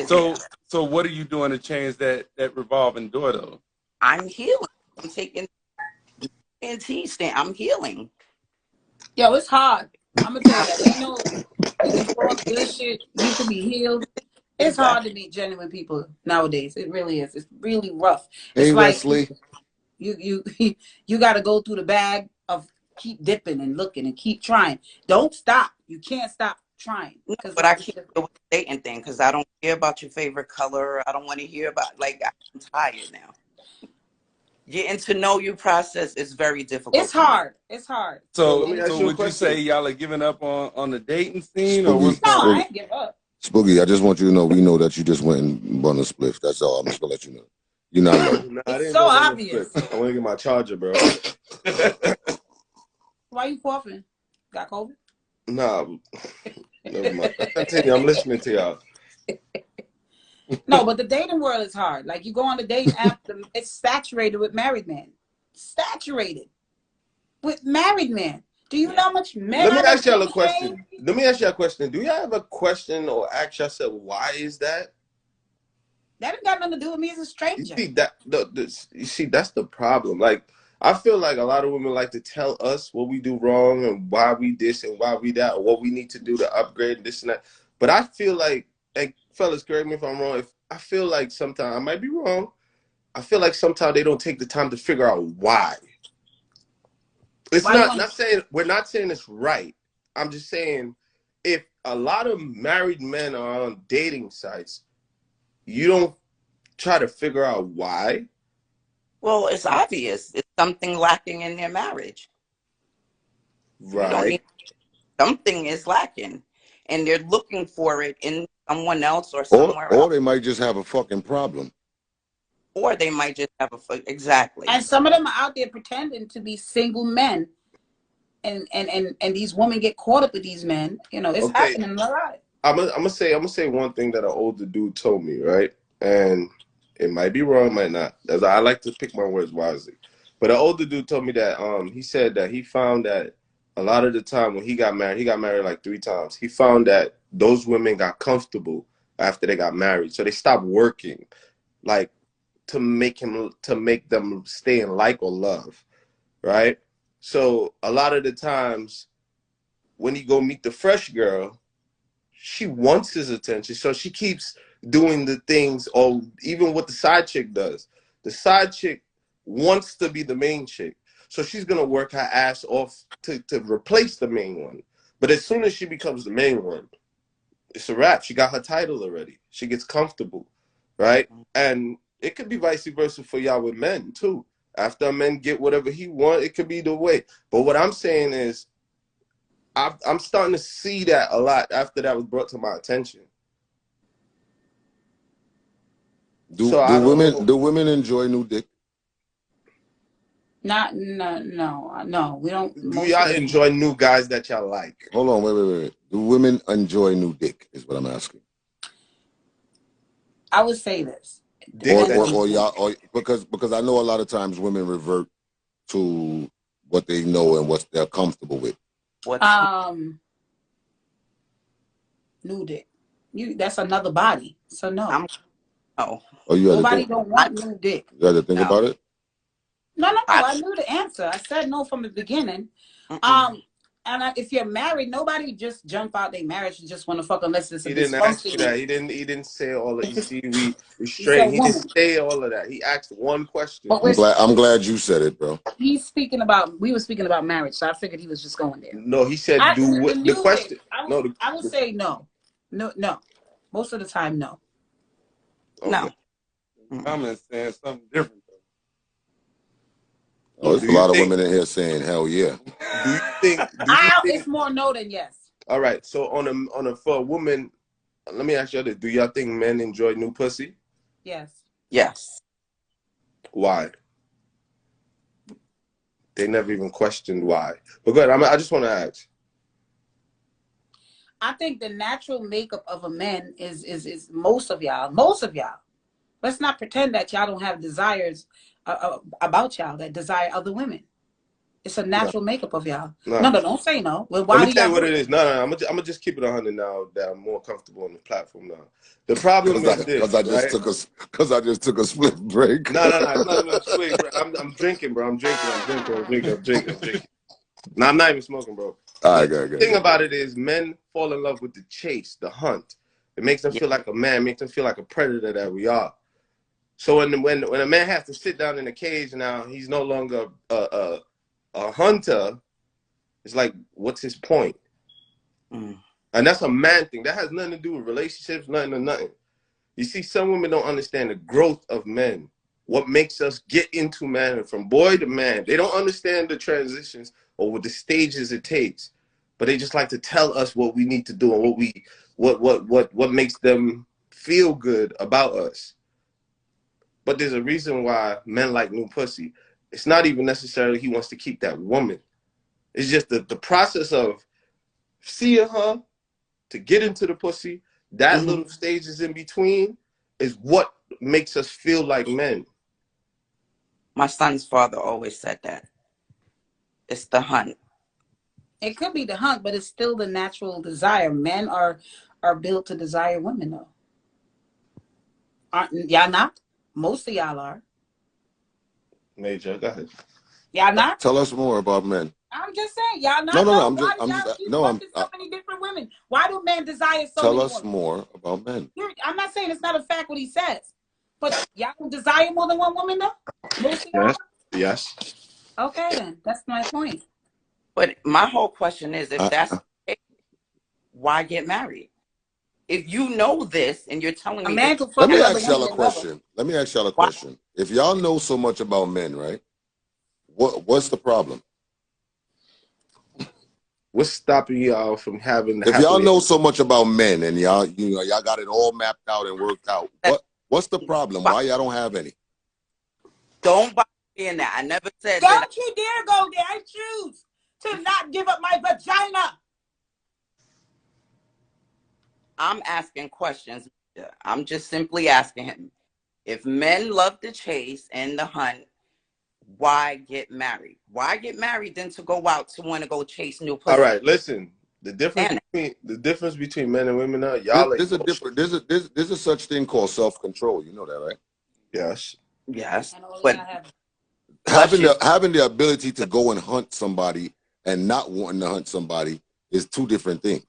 So what are you doing to change that revolving door, though? I'm healing. I'm taking NT stand. I'm healing. Yo, it's hard. I'm gonna tell you that. You know, you can talk good shit. You can be healed. It's hard to meet genuine people nowadays. It really is. It's really rough. Hey, it's like Wesley. You got to go through the bag of keep dipping and looking and keep trying. Don't stop. You can't stop trying. No, but I can't deal with the dating thing because I don't care about your favorite color. I don't want to hear about, like, I'm tired now. Getting to know you process is very difficult. It's hard. It's hard. So, let me ask you a would you question. say y'all are giving up on the dating scene, Spooky. or what's No, going on? I ain't give up. Spooky, I just want you to know, we know that you just went and bun a spliff. That's all. I'm just gonna let you know. You're not low. Nah, It's so obvious. I want to get my charger, bro. Why you coughing? Got COVID? Nah, never mind. Continue. I'm listening to y'all. No, but the dating world is hard. Like, you go on the dating app, it's saturated with married men. Saturated with married men. Do you know how much men? Let me ask y'all a question. Let me ask y'all a question. Do y'all have a question or ask yourself, why is that? That ain't got nothing to do with me as a stranger. You see, that's the problem. Like, I feel like a lot of women like to tell us what we do wrong and why we this and why we that, or what we need to do to upgrade and this and that. But I feel like fellas, correct me if I'm wrong. I feel like sometimes, I might be wrong, I feel like sometimes they don't take the time to figure out why. It's not saying, we're not saying it's right. I'm just saying, if a lot of married men are on dating sites, you don't try to figure out why. Well, it's obvious. It's something lacking in their marriage. Right. Something is lacking, and they're looking for it in someone else or somewhere else. Or they might just have a fucking problem. Or they might just have exactly. And some of them are out there pretending to be single men, and these women get caught up with these men. You know, it's happening a lot. I'm gonna say one thing that an older dude told me, right? And it might be wrong, might not. As I like to pick my words wisely. But an older dude told me that he said that he found that a lot of the time when he got married like 3 times. He found that those women got comfortable after they got married, so they stopped working, like, to make them stay in like or love, right? So a lot of the times when he go meet the fresh girl, she wants his attention, so she keeps doing the things, or even what the side chick does. The side chick wants to be the main chick, so she's gonna work her ass off to replace the main one. But as soon as she becomes the main one, it's a wrap. She got her title already. She gets comfortable, right? And it could be vice versa for y'all with men too. After a man get whatever he want, it could be the way. But what I'm saying is, I'm starting to see that a lot after that was brought to my attention. Do women enjoy new dick? No, we don't. Do y'all enjoy new guys that y'all like? Hold on, wait. Do women enjoy new dick? Is what I'm asking. I would say this. Or y'all, because I know a lot of times women revert to what they know and what they're comfortable with. New dick. That's another body. So no. Nobody don't want new dick. You had to think about it? No. I knew the answer. I said no from the beginning. If you're married, nobody just jump out their marriage and just want to fuck unless it's a He didn't ask you that. He didn't say all of you see we straight. He didn't say all of that. He asked one question. I'm glad you said it, bro. We were speaking about marriage, so I figured he was just going there. No, he said the question. I would say no. No. Most of the time, no. Okay. No. I'm saying something different. Oh, there's a lot of women in here saying hell yeah. Do you think it's more no than yes. All right. So for a woman, let me ask you this. Do y'all think men enjoy new pussy? Yes. Yes. Why? They never even questioned why. But good. I just want to ask. I think the natural makeup of a man is most of y'all. Let's not pretend that y'all don't have desires about y'all that desire other women. It's a natural makeup of y'all. No, don't say no. Well, why Let me tell you what it is. No. I'm gonna just keep it 100 now that I'm more comfortable on the platform now. The problem is this, because I just took a split break. No, it's not even a split break. I'm drinking, bro. I'm drinking. No, I'm not even smoking, bro. The thing about it is, men fall in love with the chase, the hunt. It makes them feel like a man, makes them feel like a predator that we are. So when a man has to sit down in a cage now, he's no longer a hunter. It's like, what's his point? Mm. And that's a man thing. That has nothing to do with relationships, nothing or nothing. You see, some women don't understand the growth of men. What makes us get into manhood from boy to man. They don't understand the transitions or what the stages it takes. But they just like to tell us what we need to do and what makes them feel good about us. But there's a reason why men like new pussy. It's not even necessarily he wants to keep that woman. It's just the process of seeing her to get into the pussy, that little stages in between is what makes us feel like men. My son's father always said that. It's the hunt. It could be the hunt, but it's still the natural desire. Men are built to desire women, though. Aren't y'all not? Most of y'all are. Major, go ahead. Y'all not? Tell us more about men. I'm just saying, y'all not. No. Why do y'all keep fucking so many different women? Why do men desire so many women? Tell us more about men. I'm not saying it's not a fact what he says, but y'all can desire more than one woman, though. Most of y'all. Yes. Okay, then that's my point. But my whole question is, if that's why get married? If you know this and you're telling me, let me ask y'all a question. If y'all know so much about men, right? What's the problem? What's stopping y'all from having the if y'all know so much about men and y'all got it all mapped out and worked out, what's the problem? Why y'all don't have any? Don't buy me in that. I never said don't that. You dare go there. I choose to not give up my vagina. I'm asking questions. I'm just simply asking him. If men love the chase and the hunt, why get married? Why get married than to go out to want to go chase new pussy? All right, listen. The difference between men and women are there's a such thing called self-control. You know that, right? Yes. Yes. But having the ability to go and hunt somebody and not wanting to hunt somebody is two different things.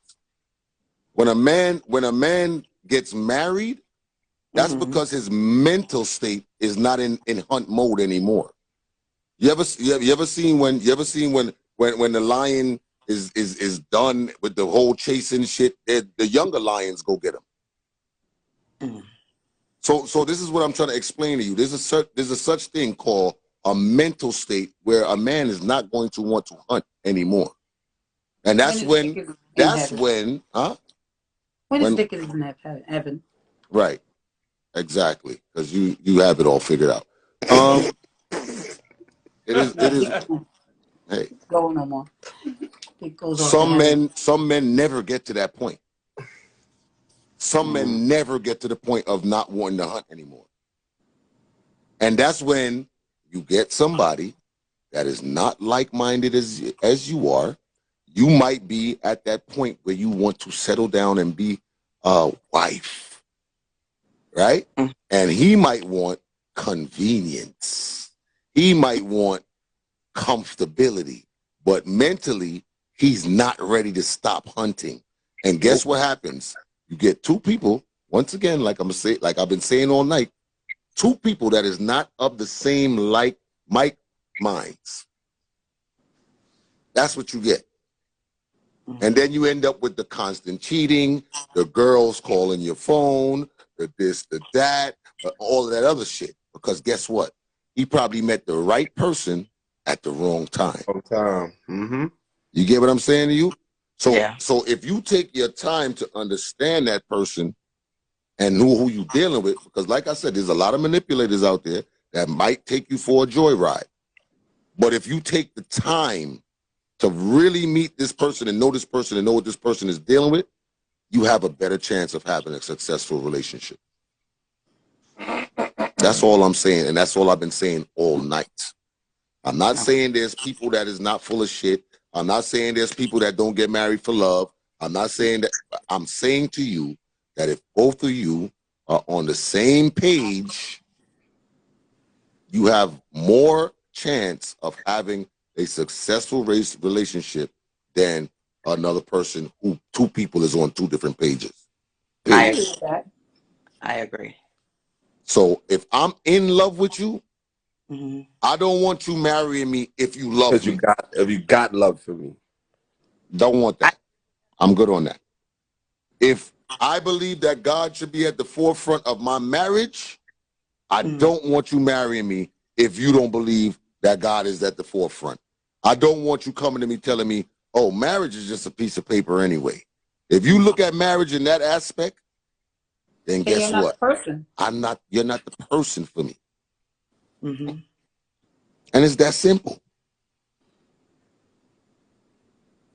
When a man gets married, that's because his mental state is not in hunt mode anymore. You ever seen when the lion is done with the whole chasing shit, the younger lions go get him. So this is what I'm trying to explain to you. There's a such thing called a mental state where a man is not going to want to hunt anymore, and that's when When his dick is in heaven. Right. Exactly. Because you have it all figured out. It is hey. Go no more. It goes some men never get to that point. Some men never get to the point of not wanting to hunt anymore. And that's when you get somebody that is not like-minded as you are. You might be at that point where you want to settle down and be a wife, right? And he might want convenience. He might want comfortability, but mentally, he's not ready to stop hunting. And guess what happens? You get two people, once again, like I've been saying all night, two people that is not of the same minds. That's what you get. And then you end up with the constant cheating, the girls calling your phone, the this, the that, all of that other shit. Because guess what? He probably met the right person at the wrong time. You get what I'm saying to you? So if you take your time to understand that person and know who you're dealing with, because like I said, there's a lot of manipulators out there that might take you for a joyride. But if you take the time to really meet this person and know this person and know what this person is dealing with, you have a better chance of having a successful relationship. That's all I'm saying, and that's all I've been saying all night. I'm not saying there's people that is not full of shit. I'm not saying there's people that don't get married for love. I'm not saying that. I'm saying to you that if both of you are on the same page, you have more chance of having a successful relationship than another person who two people is on two different pages. I agree. So if I'm in love with you, I don't want you marrying me if you love me. If you got love for me. Don't want that. I'm good on that. If I believe that God should be at the forefront of my marriage, I don't want you marrying me if you don't believe that God is at the forefront. I don't want you coming to me telling me, oh, marriage is just a piece of paper anyway. If you look at marriage in that aspect, then guess you're not what? the person. You're not the person for me. Mm-hmm. And it's that simple.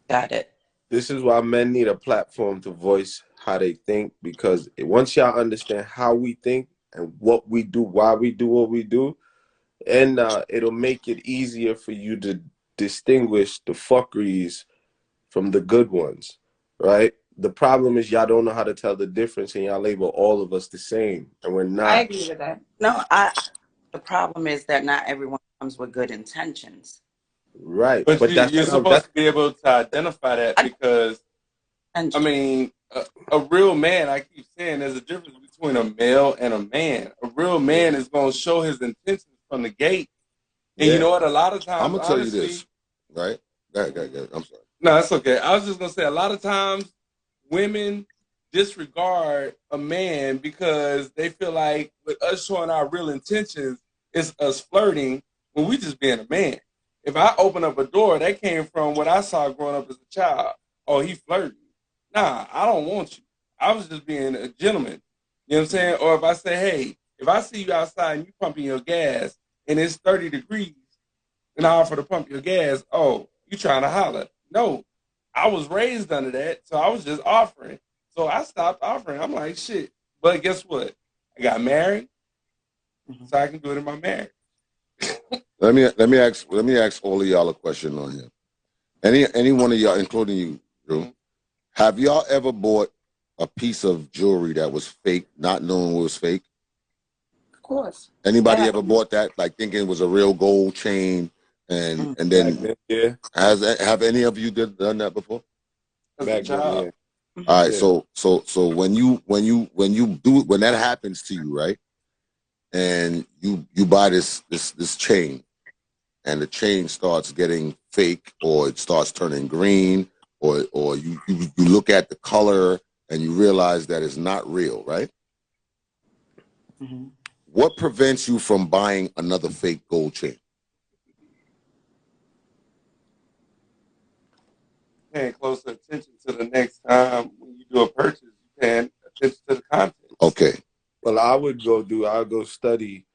Got it. This is why men need a platform to voice how they think, because once y'all understand how we think and what we do, why we do what we do, and it'll make it easier for you to distinguish the fuckeries from the good ones, right? The problem is y'all don't know how to tell the difference, and y'all label all of us the same, and we're not. I agree with that. No, the problem is that not everyone comes with good intentions. Right. But that's you're supposed to be able to identify that, because, I mean, a real man, I keep saying there's a difference between a male and a man. A real man is going to show his intentions from the gate. And you know what? A lot of times, I'm going to tell you this, right? Go ahead. I'm sorry. No, that's okay. I was just going to say, a lot of times women disregard a man because they feel like with us showing our real intentions, it's us flirting when we just being a man. If I open up a door, that came from what I saw growing up as a child. Oh, he flirting. Nah, I don't want you. I was just being a gentleman. You know what I'm saying? Or if I say, hey, if I see you outside and you pumping your gas and it's 30 degrees and I offer to pump your gas, oh, you trying to holler. No, I was raised under that, so I was just offering. So I stopped offering. I'm like, shit. But guess what? I got married, so I can do it in my marriage. Let me ask all of y'all a question on here. Any one of y'all, including you, Drew, have y'all ever bought a piece of jewelry that was fake, not knowing it was fake? Of course. Anybody ever bought that, like thinking it was a real gold chain, and then have any of you done that before? Back then, yeah. All right, so when that happens to you, right, and you buy this chain, and the chain starts getting fake, or it starts turning green, or you look at the color and you realize that it's not real, right? What prevents you from buying another fake gold chain? Paying closer attention to the next time when you do a purchase, you paying attention to the content. Okay. Well, I'll go study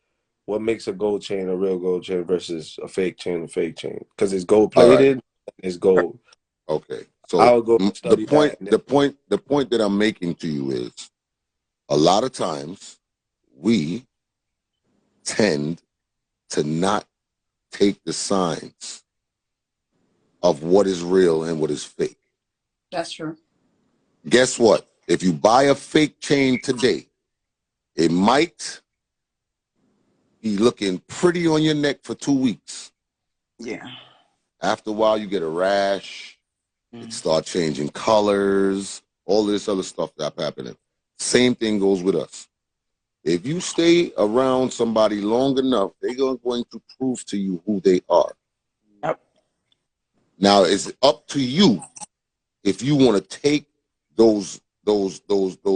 what makes a gold chain a real gold chain versus a fake chain, because it's gold plated, it's gold. Okay. So I'll go study the point that I'm making to you is, a lot of times we tend to not take the signs of what is real and what is fake. That's true. Guess what? If you buy a fake chain today, it might be looking pretty on your neck for 2 weeks. Yeah. After a while, you get a rash. It starts changing colors, all this other stuff that's happening. Same thing goes with us. If you stay around somebody long enough, they're going to prove to you who they are. Yep. Now, it's up to you if you want to take those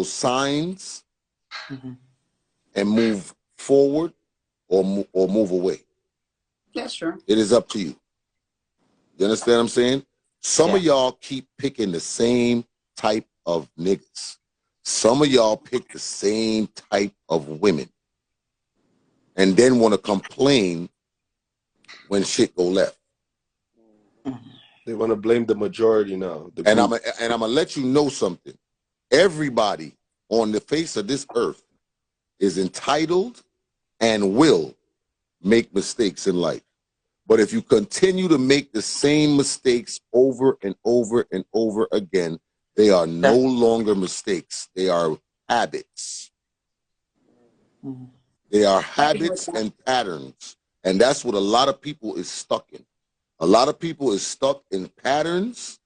signs and move forward or move away. That's true. It is up to you. You understand what I'm saying? Some of y'all keep picking the same type of niggas. Some of y'all pick the same type of women and then want to complain when shit go left. They want to blame the majority now. And I'm gonna let you know something. Everybody on the face of this earth is entitled and will make mistakes in life. But if you continue to make the same mistakes over and over and over again, they are no longer mistakes. They are habits. They are habits and patterns. And that's what a lot of people is stuck in. A lot of people is stuck in patterns,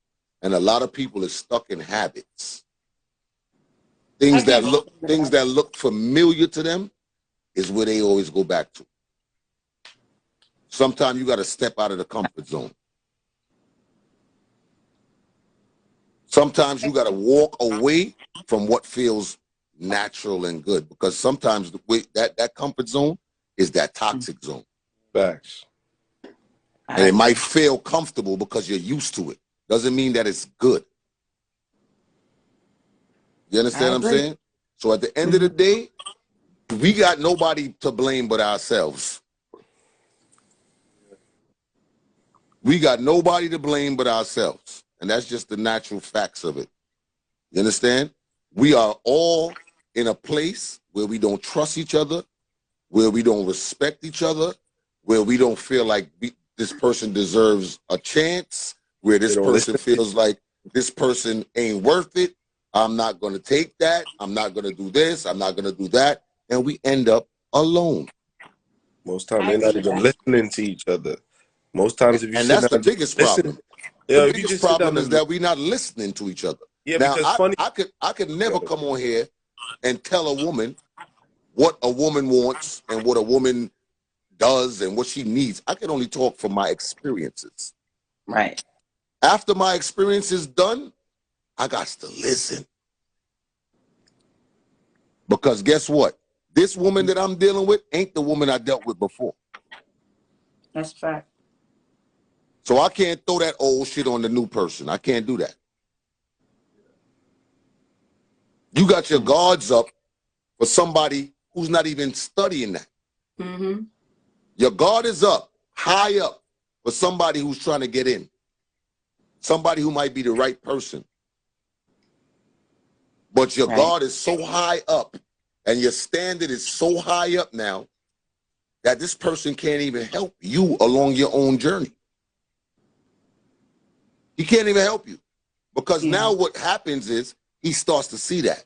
and a lot of people is stuck in habits. Things that look familiar to them is where they always go back to. Sometimes you got to step out of the comfort zone. Sometimes you got to walk away from what feels natural and good, because sometimes the way that comfort zone is that toxic zone. Facts. And it might feel comfortable because you're used to it. Doesn't mean that it's good. You understand what I'm saying? So at the end of the day, we got nobody to blame but ourselves. We got nobody to blame but ourselves. And that's just the natural facts of it. You understand? We are all in a place where we don't trust each other, where we don't respect each other, where we don't feel like this person deserves a chance, where this person feels like this person ain't worth it. I'm not going to take that. I'm not going to do this. I'm not going to do that. And we end up alone. Most times they're not even listening to each other. Most times, if you and that's the biggest problem. The biggest problem is that we're not listening to each other. Yeah, now, because I could never come on here and tell a woman what a woman wants and what a woman does and what she needs. I can only talk from my experiences. Right. After my experience is done, I got to listen. Because guess what? This woman that I'm dealing with ain't the woman I dealt with before. That's fact. So I can't throw that old shit on the new person. I can't do that. You got your guards up for somebody who's not even studying that. Mm-hmm. Your guard is up, high up, for somebody who's trying to get in. Somebody who might be the right person. But your guard is so high up and your standard is so high up now that this person can't even help you along your own journey. He can't even help you. Because now what happens is he starts to see that.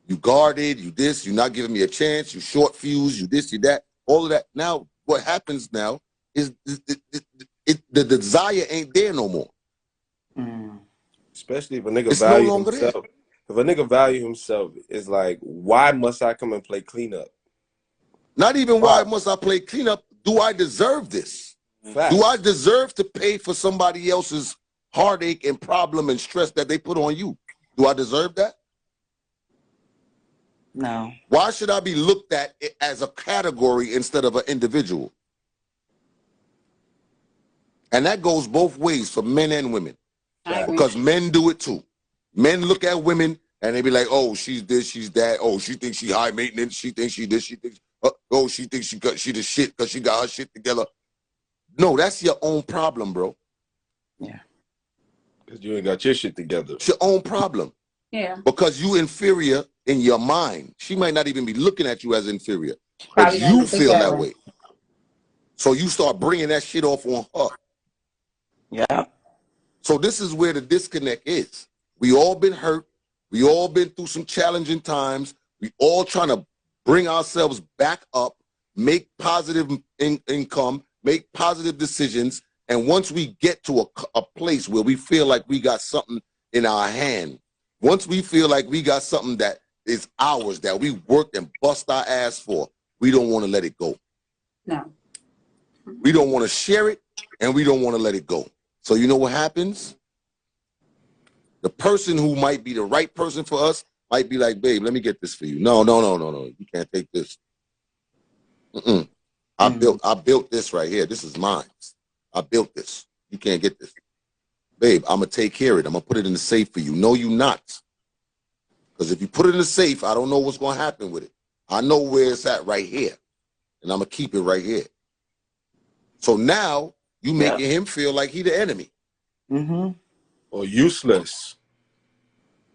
You guarded, you this, you're not giving me a chance, you short fuse, you this, you that, all of that. Now what happens now is the desire ain't there no more. Especially if a nigga value himself. If a nigga value himself, it's like, why must I come and play cleanup? Not even why must I play cleanup. Do I deserve this? Facts. Do I deserve to pay for somebody else's heartache and problem and stress that they put on you? Do I deserve that? No. Why should I be looked at as a category instead of an individual? And that goes both ways for men and women. Because men do it too. Men look at women and they be like, oh, she's this, she's that. Oh, she thinks she high maintenance. She thinks she this, she thinks, oh, she thinks she the shit because she got her shit together. No, that's your own problem, bro. Yeah. Because you ain't got your shit together. It's your own problem. Yeah. Because you inferior in your mind. She might not even be looking at you as inferior. But you feel that way. So you start bringing that shit off on her. Yeah. So this is where the disconnect is. We all been hurt. We all been through some challenging times. We all trying to bring ourselves back up, make positive income, make positive decisions. And once we get to a place where we feel like we got something in our hand, once we feel like we got something that is ours, that we worked and bust our ass for, we don't want to let it go. No. We don't want to share it, and we don't want to let it go. So you know what happens? The person who might be the right person for us might be like, babe, let me get this for you. No. You can't take this. I built this right here. This is mine. I built this. You can't get this. Babe, I'm going to take care of it. I'm going to put it in the safe for you. No, you not. Because if you put it in the safe, I don't know what's going to happen with it. I know where it's at right here. And I'm going to keep it right here. So now you making him feel like he the enemy. Or useless.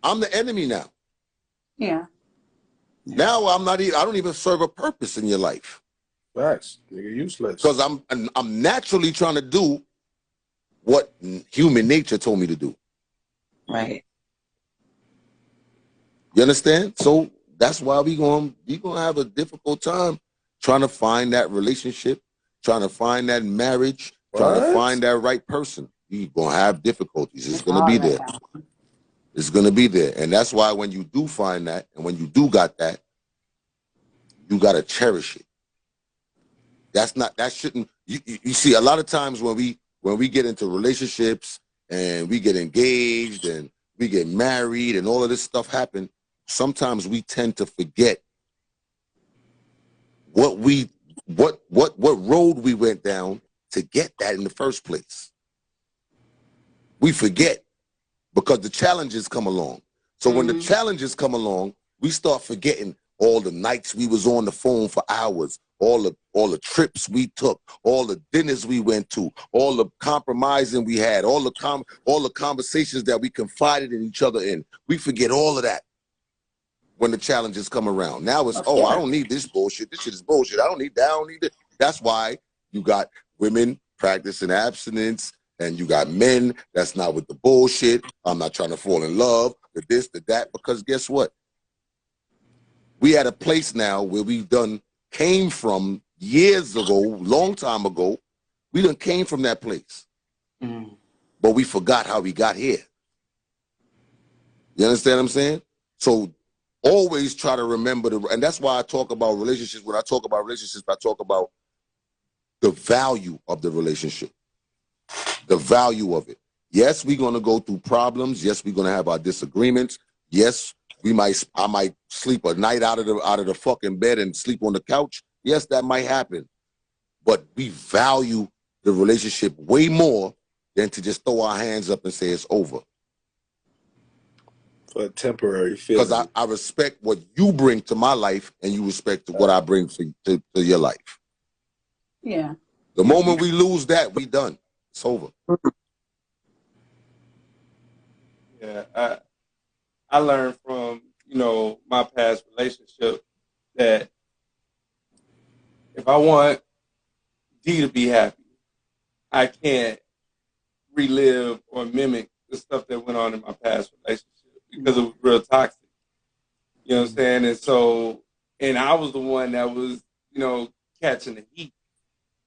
I'm the enemy now. Yeah. Now I'm not even, I don't even serve a purpose in your life. Facts. Nigga, useless. Because I'm naturally trying to do what human nature told me to do. Right. You understand? So that's why we gonna have a difficult time trying to find that relationship, trying to find that marriage, trying to find that right person. You're gonna have difficulties. It's gonna be there. It's gonna be there. And that's why when you do find that, and when you do got that, you gotta cherish it. That shouldn't, you see, a lot of times when we get into relationships and we get engaged and we get married and all of this stuff happen, sometimes we tend to forget what road we went down to get that in the first place. We forget because the challenges come along. So when the challenges come along, we start forgetting all the nights we was on the phone for hours, all the trips we took, all the dinners we went to, all the compromising we had, all the conversations that we confided in each other in. We forget all of that when the challenges come around. Now it's, oh, I don't need this bullshit. This shit is bullshit. I don't need that. I don't need it. That's why you got women practicing abstinence, and you got men that's not with the bullshit. I'm not trying to fall in love with this, with that, because guess what? We at a place now where we done came from years ago, long time ago. We done came from that place. But we forgot how we got here. You understand what I'm saying? So always try to remember, and that's why I talk about relationships. When I talk about relationships, I talk about the value of the relationship, the value of it. Yes, we're going to go through problems. Yes, we're going to have our disagreements. Yes, I might sleep a night out of the fucking bed and sleep on the couch. Yes, that might happen. But we value the relationship way more than to just throw our hands up and say it's over. For a temporary feeling. Because I respect what you bring to my life, and you respect what I bring to your life. Yeah. The moment we lose that, we done. It's over. Yeah, I learned from, my past relationship that if I want D to be happy, I can't relive or mimic the stuff that went on in my past relationship because it was real toxic. You know what I'm saying? And so, and I was the one that was, catching the heat.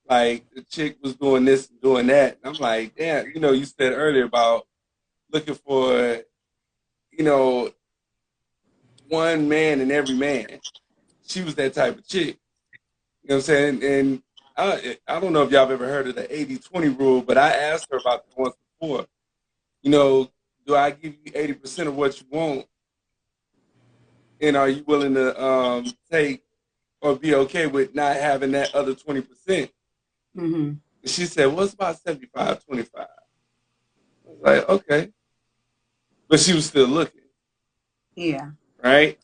Like, the chick was doing this and doing that. And I'm like, damn, you said earlier about looking for, one man in every man. She was that type of chick. You know what I'm saying? And I don't know if y'all have ever heard of the 80-20 rule, but I asked her about this once before. Do I give you 80% of what you want? And are you willing to take or be okay with not having that other 20%? She said, well, it's about 75-25. I was like, okay. But she was still looking. Yeah. Right?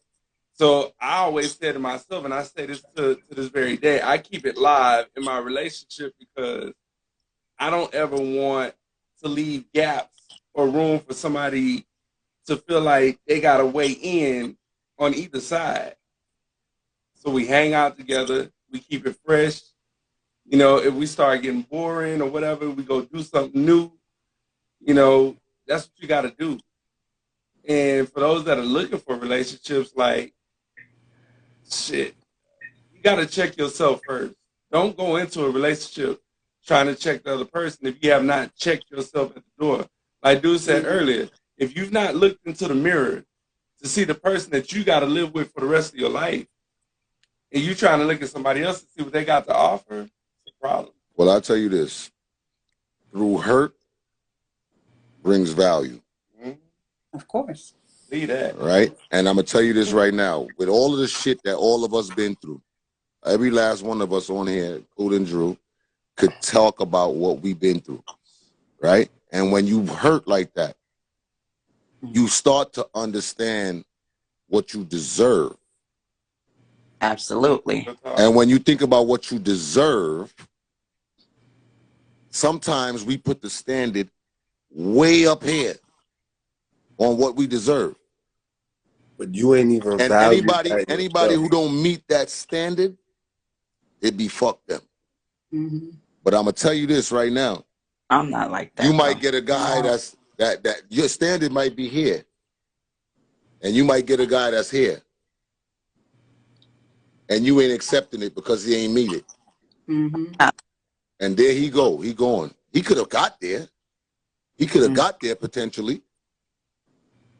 So I always say to myself, and I say this to this very day, I keep it live in my relationship because I don't ever want to leave gaps or room for somebody to feel like they got to weigh in on either side. So we hang out together. We keep it fresh. If we start getting boring or whatever, we go do something new. That's what you got to do. And for those that are looking for relationships, like, shit, you got to check yourself first. Don't go into a relationship trying to check the other person if you have not checked yourself at the door. Like dude said earlier, if you've not looked into the mirror to see the person that you got to live with for the rest of your life, and you trying to look at somebody else to see what they got to offer, it's a problem. Well, I'll tell you this. Through hurt brings value. Of course. See that. Right? And I'm going to tell you this right now. With all of the shit that all of us been through, every last one of us on here, including Drew, could talk about what we've been through. Right? And when you hurt like that, you start to understand what you deserve. Absolutely. And when you think about what you deserve, sometimes we put the standard way up here on what we deserve. But you ain't even and anybody who don't meet that standard, it be fuck them. But I'm gonna tell you this right now. I'm not like that. You might get a guy that your standard might be here. And you might get a guy that's here. And you ain't accepting it because he ain't meet it. And there he go. He going. He could have got there. He could have got there potentially.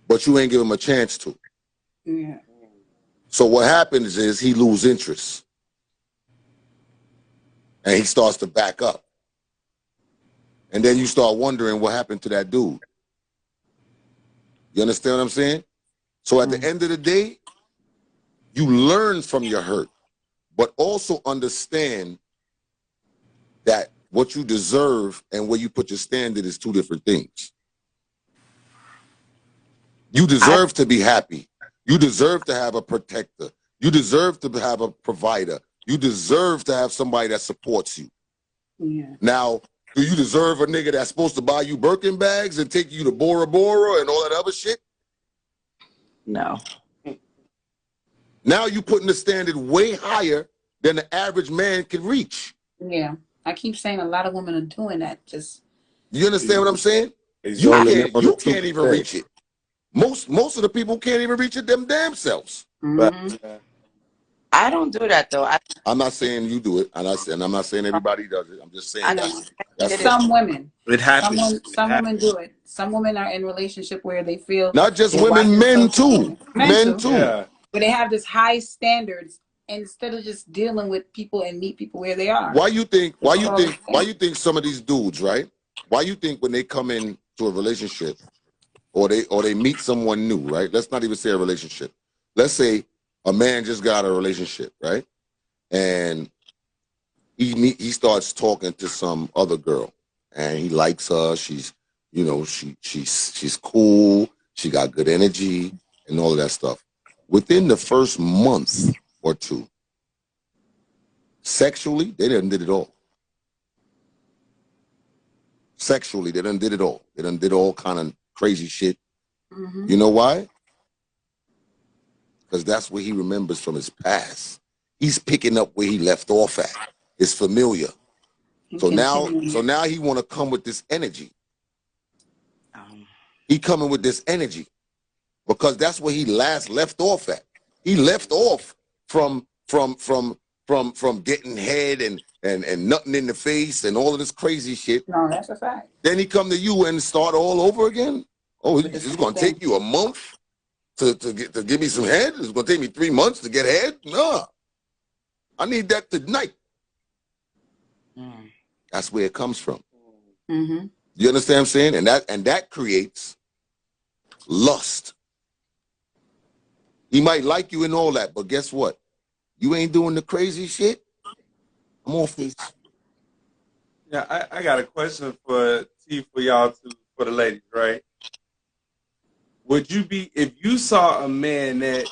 But you ain't give him a chance to. Yeah. So what happens is he lose interest. And he starts to back up. And then you start wondering what happened to that dude. You understand what I'm saying? So at the end of the day, you learn from your hurt, but also understand that what you deserve and where you put your standard is two different things. You deserve to be happy. You deserve to have a protector. You deserve to have a provider. You deserve to have somebody that supports you. Yeah. Now, do you deserve a nigga that's supposed to buy you Birkin bags and take you to Bora Bora and all that other shit? No. Now you putting the standard way higher than the average man can reach. Yeah. I keep saying a lot of women are doing that. Just You understand what I'm saying? You can't even reach it. Most of the people can't even reach it them damn selves. I don't do that though. I'm not saying you do it, and I'm not saying everybody does it. I'm just saying that's some women. It happens. Some women do it. Some women are in relationship where they feel not just women, men too. Men too. Yeah. But they have this high standards instead of just dealing with people and meet people where they are. Why you think some of these dudes, right? Why you think when they come into a relationship or they meet someone new, right? Let's not even say a relationship. Let's say a man just got a relationship, right? And he starts talking to some other girl and he likes her. She's, you know, she's cool. She got good energy and all of that stuff. Within the first month or two, sexually, they done did it all. Sexually, they done did it all. They done did all kind of crazy shit. You know why? Because that's what he remembers from his past. He's picking up where he left off at. It's familiar. So now he want to come with this energy. He coming with this energy because that's where he last left off at. He left off from getting head and nothing in the face and all of this crazy shit. No, that's a fact. Then he come to you and start all over again. Oh, it's going to take you a month to give me some head? It's going to take me 3 months to get head? No. I need that tonight. That's where it comes from. You understand what I'm saying? And that creates lust. He might like you and all that, but guess what? You ain't doing the crazy shit. I'm off this. Yeah, I got a question for y'all too, for the ladies, right? Would you be, if you saw a man that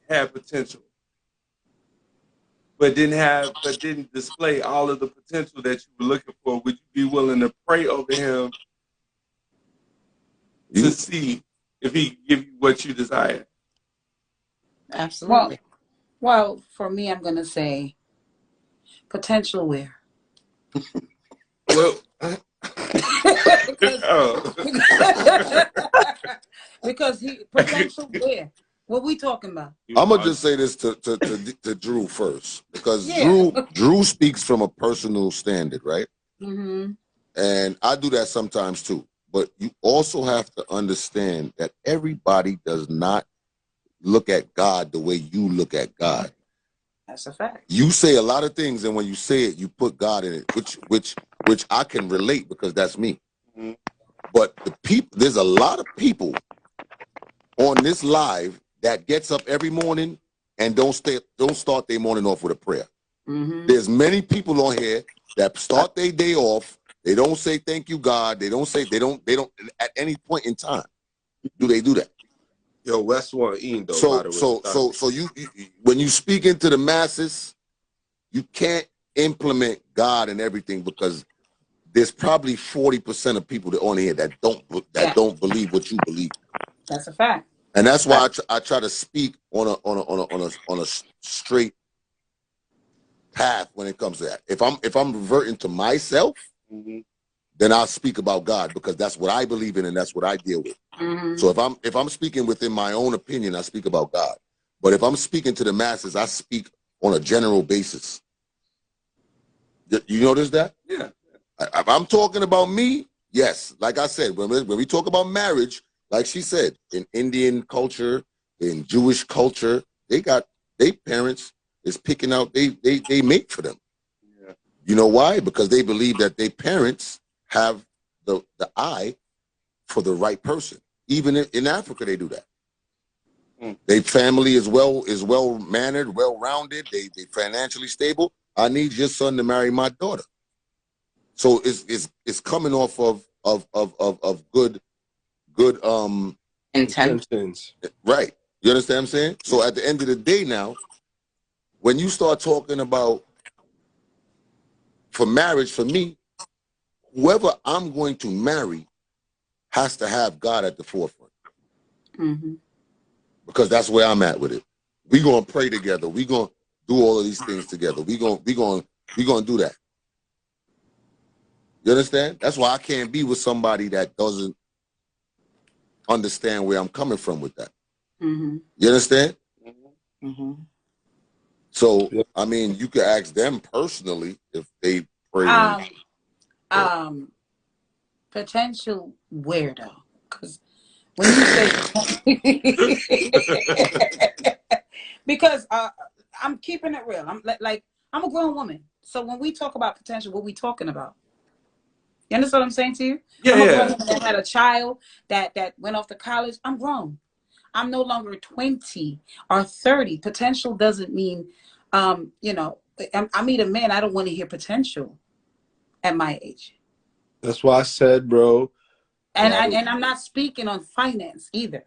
had potential, but didn't display all of the potential that you were looking for, would you be willing to pray over him to see if he can give you what you desire? Absolutely. Well, for me, I'm gonna say potential where. Well, because he potential where. What we talking about? I'm gonna just say this to Drew first, because Drew speaks from a personal standard, right? And I do that sometimes too. But you also have to understand that everybody does not look at God the way you look at God. That's a fact. You say a lot of things, and when you say it, you put God in it, which I can relate because that's me. But there's a lot of people on this live that gets up every morning and don't start their morning off with a prayer. There's many people on here that start their day off. They don't say thank you, God. They don't at any point in time do they do that. Yo, West one Ian though. So you when you speak into the masses, you can't implement God and everything because there's probably 40% of people that on here that don't believe what you believe. That's a fact. And that's why I try to speak on a straight path when it comes to that. If I'm reverting to myself, then I'll speak about God because that's what I believe in and that's what I deal with. So if I'm speaking within my own opinion, I speak about God. But if I'm speaking to the masses, I speak on a general basis. You notice that? Yeah. If I'm talking about me, yes. Like I said, when we talk about marriage, like she said, in Indian culture, in Jewish culture, they parents is picking out they mate for them. Yeah. You know why? Because they believe that their parents have the eye for the right person. Even in Africa, they do that. Their family is well mannered, well rounded. They financially stable. I need your son to marry my daughter. So it's coming off of good Intentions. Right. You understand what I'm saying? So at the end of the day now, when you start talking about for marriage, for me, whoever I'm going to marry has to have God at the forefront. Mm-hmm. Because that's where I'm at with it. We're gonna pray together. We're gonna do all of these things together. We're gonna do that. You understand? That's why I can't be with somebody that doesn't understand where I'm coming from with that. Mm-hmm. You understand? Mm-hmm. So I mean, you could ask them personally if they pray. Potential weirdo, because when you say because I'm keeping it real. I'm like I'm a grown woman, so when we talk about potential, what we talking about? You understand what I'm saying to you? Yeah, I'm a grown woman that had a child that went off to college. I'm grown. I'm no longer 20 or 30. Potential doesn't mean, you know, I meet a man. I don't want to hear potential at my age. That's why I said, bro. And I'm not speaking on finance either.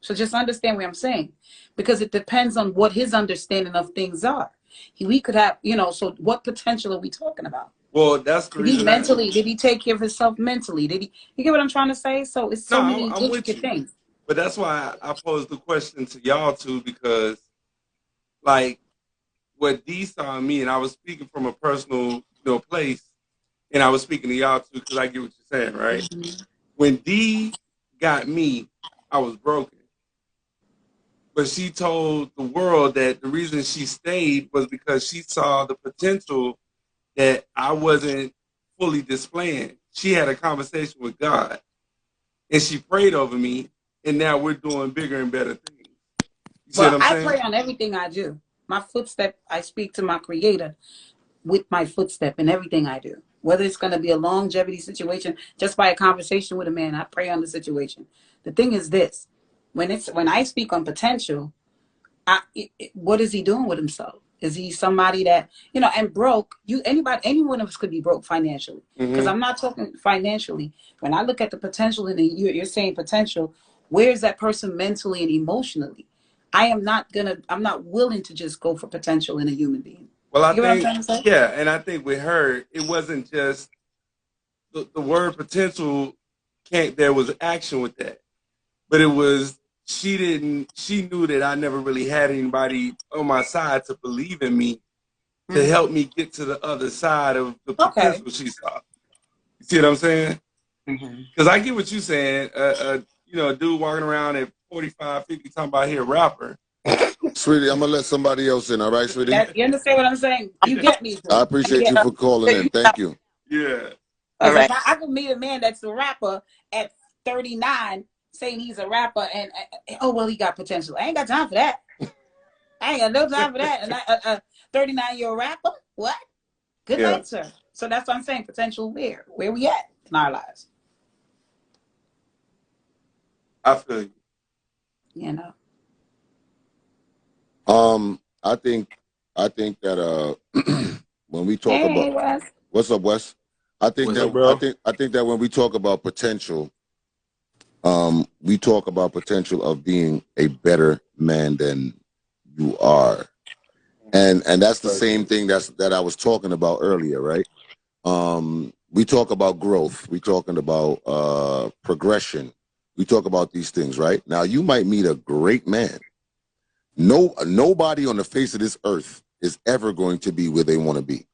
So just understand what I'm saying, because it depends on what his understanding of things are. We could have, you know, so what potential are we talking about? Well, that's the reason. Did he take care of himself mentally? You get what I'm trying to say? So it's so many intricate things. But that's why I posed the question to y'all too, because like what D saw in me, and I was speaking from a personal, place, and I was speaking to y'all too, because I get what you're saying, right? Mm-hmm. When D got me, I was broken. But she told the world that the reason she stayed was because she saw the potential that I wasn't fully displaying. She had a conversation with God, and she prayed over me, and now we're doing bigger and better things. You see what I'm saying? I pray on everything I do. My footstep, I speak to my Creator with my footstep in everything I do. Whether it's going to be a longevity situation, just by a conversation with a man, I pray on the situation. The thing is this: when I speak on potential, what is he doing with himself? Is he somebody that, and broke? Any one of us could be broke financially. Because I'm not talking financially. When I look at the potential in you're saying potential, where's that person mentally and emotionally? I'm not willing to just go for potential in a human being. Well, I You know think, what I'm trying to say? yeah, and I think with her, it wasn't just the word potential. There was action with that, but it was she knew that I never really had anybody on my side to believe in me to help me get to the other side of the potential she saw. You see what I'm saying? Because I get what you're saying. A dude walking around at 45, 50 talking about he a rapper. Sweetie, I'm gonna let somebody else in. All right, sweetie. You understand what I'm saying? You get me. I appreciate you for calling in. Thank you. Yeah. All right. I could meet a man that's a rapper at 39, saying he's a rapper, and he got potential. I ain't got time for that. I ain't got no time for that. And a 39-year-old rapper, what? Good night, sir. So that's what I'm saying. Potential where we at in our lives? I feel you. You know. I think that when we talk about Wes. What's up, Wes? I think that when we talk about potential, we talk about potential of being a better man than you are, and that's the same thing that I was talking about earlier, right? We talk about growth. We talking about progression. We talk about these things, right? Now, you might meet a great man. Nobody on the face of this earth is ever going to be where they want to be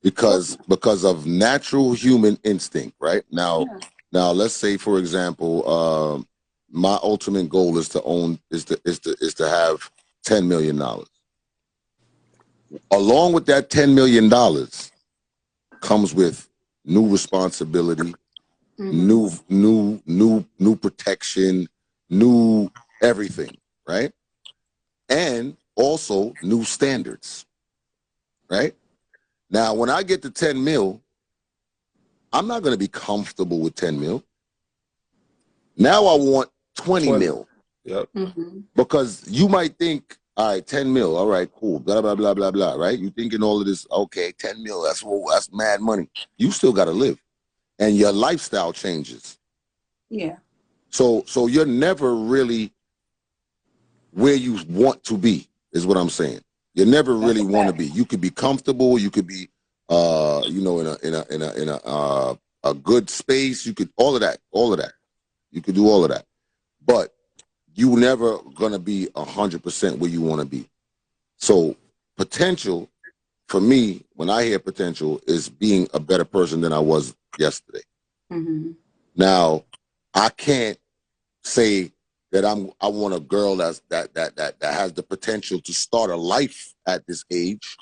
because of natural human instinct, right? Now let's say, for example, my ultimate goal is to have $10 million. Along with that $10 million comes with new responsibility, new protection, new everything, right? And also new standards, right? Now, when I get to 10 mil, I'm not going to be comfortable with 10 mil. Now I want 20 20. mil. Yep. Because you might think, all right, 10 mil, all right, cool, blah, blah, blah, blah, blah, right? You thinking all of this, okay, 10 mil, that's mad money. You still got to live. And your lifestyle changes. Yeah. So you're never really where you want to be, is what I'm saying. You never really want to be. You could be comfortable. You could be, you know, in a good space. You could all of that. You could do all of that, but you never gonna be 100% where you want to be. So potential, for me, when I hear potential, is being a better person than I was yesterday. Now, I can't say that I want a girl that has the potential to start a life at this age,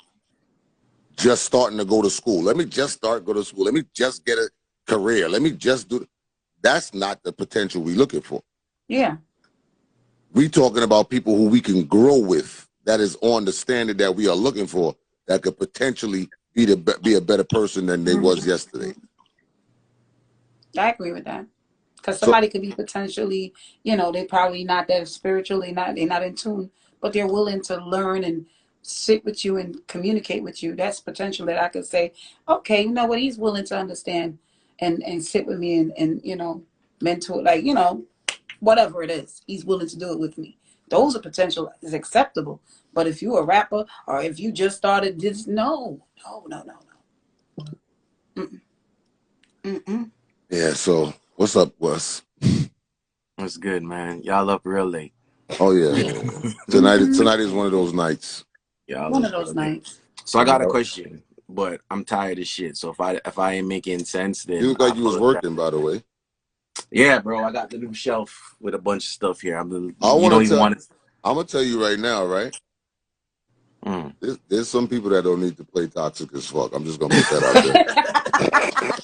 just starting to go to school. Let me just go to school. Let me just get a career. Let me just do. That's not the potential we're looking for. Yeah. We talking about people who we can grow with, that is on the standard that we are looking for, that could potentially be a better person than they was yesterday. I agree with that. Because somebody could be potentially, you know, they probably not that spiritually, they're not in tune, but they're willing to learn and sit with you and communicate with you. That's potential that I could say, okay, you know what, he's willing to understand and sit with me and you know, mentor, like, you know, whatever it is, he's willing to do it with me. Those are potential is acceptable. But if you're a rapper or if you just started this, no. Yeah, so what's up, Wes? What's good, man? Y'all up real late. Oh yeah. Tonight is one of those nights. Y'all one of those nights. So I got a question, but I'm tired of shit. So if I ain't making sense, then You look like you was working, by the way. Yeah, bro. I got the new shelf with a bunch of stuff here. I'm gonna tell you right now, right? There's some people that don't need to play toxic as fuck. I'm just gonna put that out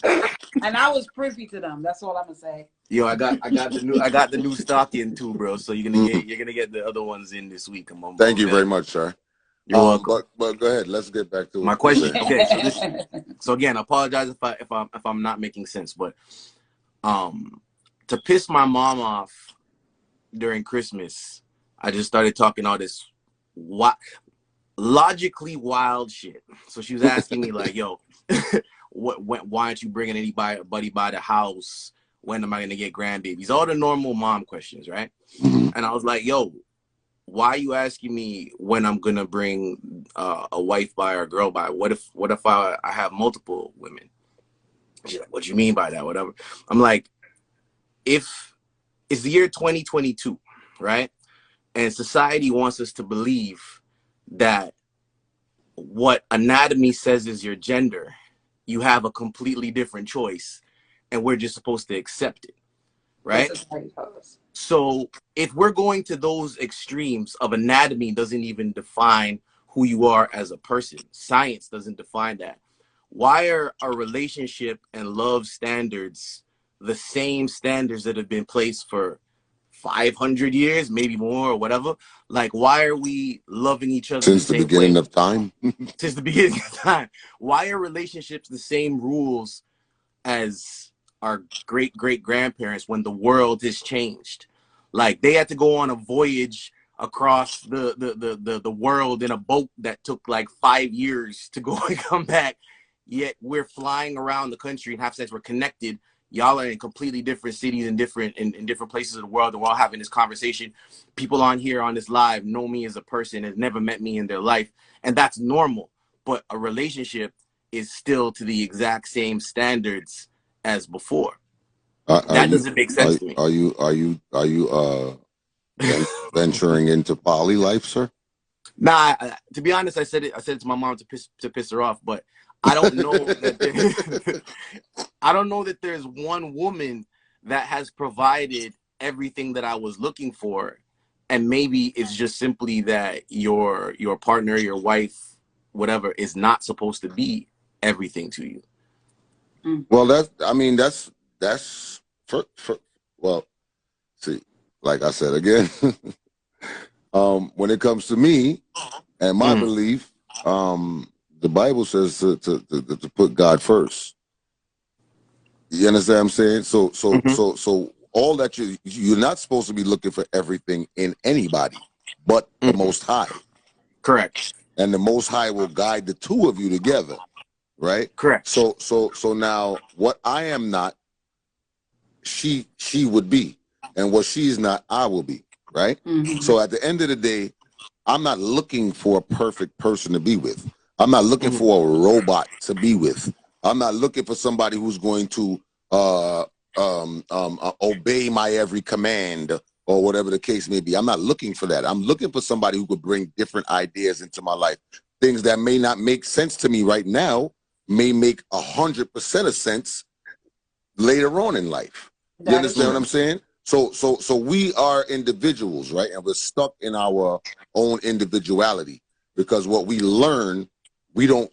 there. And I was privy to them. That's all I'm gonna say. Yo, I got the new stock in too, bro. So you're gonna get the other ones in this week. Come on. Thank you very much, sir. You're welcome. But go ahead. Let's get back to my question. Okay, so again, I apologize if I'm not making sense, but to piss my mom off during Christmas, I just started talking all this logically wild shit. So she was asking me like, yo, why aren't you bringing anybody by the house? When am I going to get grandbabies? All the normal mom questions, right? And I was like, yo, why are you asking me when I'm going to bring a wife by or a girl by? What if I have multiple women? She's like, what do you mean by that? Whatever. I'm like, if it's the year 2022, right? And society wants us to believe that what anatomy says is your gender, you have a completely different choice, and we're just supposed to accept it, right? So if we're going to those extremes of anatomy doesn't even define who you are as a person, science doesn't define that, why are our relationship and love standards the same standards that have been placed for 500 years, maybe more or whatever? Like, why are we loving each other since the beginning of time? Since the beginning of time. Why are relationships the same rules as our great-great-grandparents when the world has changed? Like, they had to go on a voyage across the world in a boat that took like 5 years to go and come back, yet we're flying around the country and have sex. We're connected. Y'all are in completely different cities and in different places of the world, and we're all having this conversation. People on here on this live know me as a person, has never met me in their life, and that's normal. But a relationship is still to the exact same standards as before. That doesn't make sense to me. Are you venturing into poly life, sir? Nah, to be honest, I said it to my mom to piss her off, but I don't know that I don't know that there's one woman that has provided everything that I was looking for, and maybe it's just simply that your partner, your wife, whatever, is not supposed to be everything to you. Well, that's well, see, like I said again, when it comes to me and my belief, the Bible says to put God first. You understand what I'm saying? So all that you're not supposed to be looking for everything in anybody but the Most High. Correct. And the Most High will guide the two of you together, right? Correct. So now what I am not, she would be, and what she's not, I will be, right? So at the end of the day, I'm not looking for a perfect person to be with. I'm not looking for a robot to be with. I'm not looking for somebody who's going to obey my every command or whatever the case may be. I'm not looking for that. I'm looking for somebody who could bring different ideas into my life. Things that may not make sense to me right now may make 100% of sense later on in life. You understand what I'm saying? So we are individuals, right? And we're stuck in our own individuality because what we learn, we don't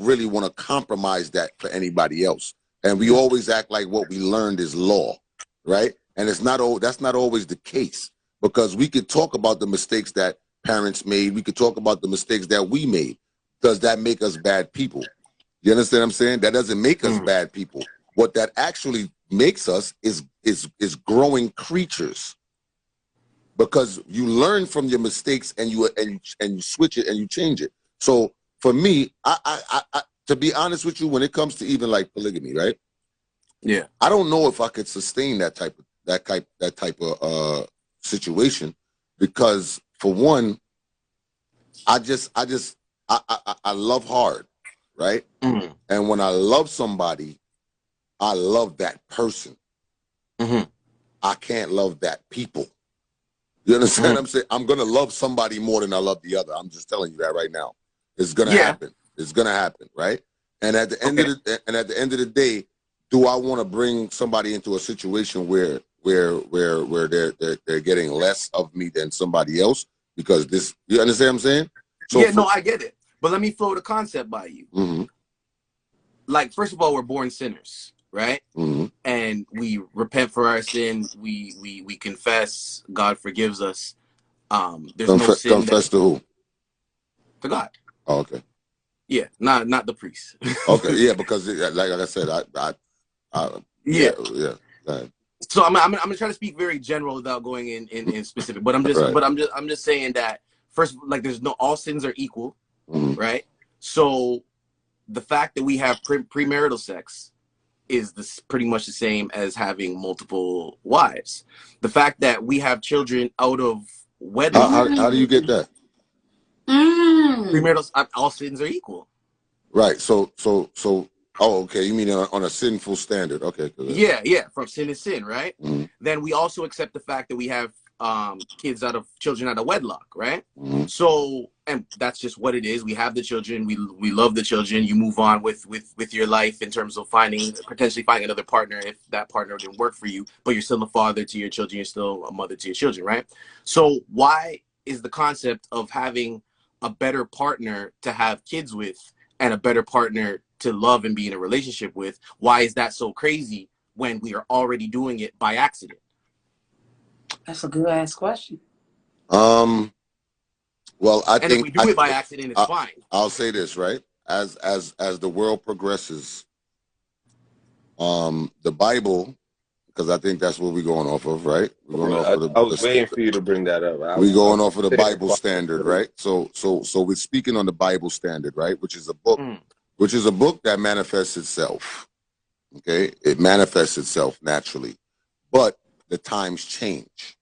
really want to compromise that for anybody else. And we always act like what we learned is law, right? And that's not always the case, because we could talk about the mistakes that parents made. We could talk about the mistakes that we made. Does that make us bad people? You understand what I'm saying? That doesn't make us bad people. What that actually makes us is growing creatures, because you learn from your mistakes and you switch it and you change it. So for me, I to be honest with you, when it comes to even like polygamy, right? Yeah, I don't know if I could sustain that type of situation, because for one, I love hard, right? And when I love somebody, I love that person. I can't love that people. You understand what I'm saying? I'm gonna love somebody more than I love the other. I'm just telling you that right now. It's gonna happen. It's gonna happen, right? And at the end of the day, do I want to bring somebody into a situation where they're getting less of me than somebody else? Because this, you understand what I'm saying? So no, I get it. But let me flow the concept by you. Like, first of all, we're born sinners, right? And we repent for our sin. We confess. God forgives us. There's no sin. Confess to who? To God. Oh, okay. Yeah, not the priest. Okay, yeah, because like I said, yeah. So I'm gonna try to speak very general without going in specific. But I'm just saying that first, like, there's no, all sins are equal, right? So the fact that we have premarital sex is pretty much the same as having multiple wives. The fact that we have children out of wedlock. How do you get that? Premarital, all sins are equal. Right. So. Oh, okay. You mean on a sinful standard? Okay. Yeah. From sin to sin, right? Then we also accept the fact that we have children out of wedlock, right? So, and that's just what it is. We have the children. We love the children. You move on with your life in terms of potentially finding another partner if that partner didn't work for you. But you're still a father to your children. You're still a mother to your children, right? So why is the concept of having a better partner to have kids with and a better partner to love and be in a relationship with, why is that so crazy when we are already doing it by accident? That's a good ass question. Well, I think if we do it by accident, it's fine. I'll say this, right? As the world progresses, the Bible, because I think that's what we're going off of, right? We're going off of I was waiting for you to bring that up. We're going off of the Bible standard, right? So we're speaking on the Bible standard, right? Which is a book, that manifests itself. Okay, it manifests itself naturally, but the times change.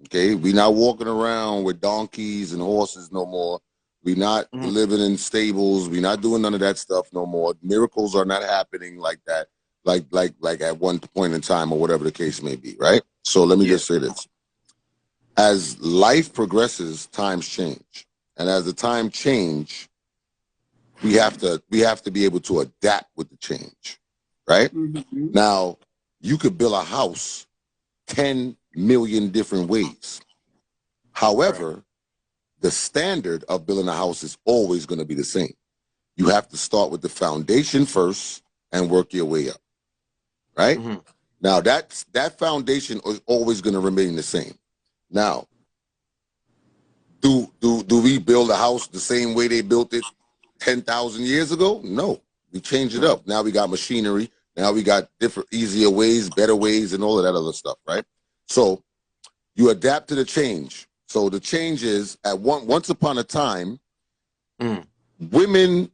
Okay, we're not walking around with donkeys and horses no more. We're not living in stables. We're not doing none of that stuff no more. Miracles are not happening like that. Like at one point in time or whatever the case may be, right? So let me just say this. As life progresses, times change. And as the time change, we have to be able to adapt with the change, right? Now, you could build a house 10 million different ways. However, the standard of building a house is always going to be the same. You have to start with the foundation first and work your way up. Right? Now that foundation is always going to remain the same. Now, do we build a house the same way they built it 10,000 years ago? No, we change it up. Now we got machinery. Now we got different, easier ways, better ways, and all of that other stuff, right? So you adapt to the change. So the change is once upon a time, women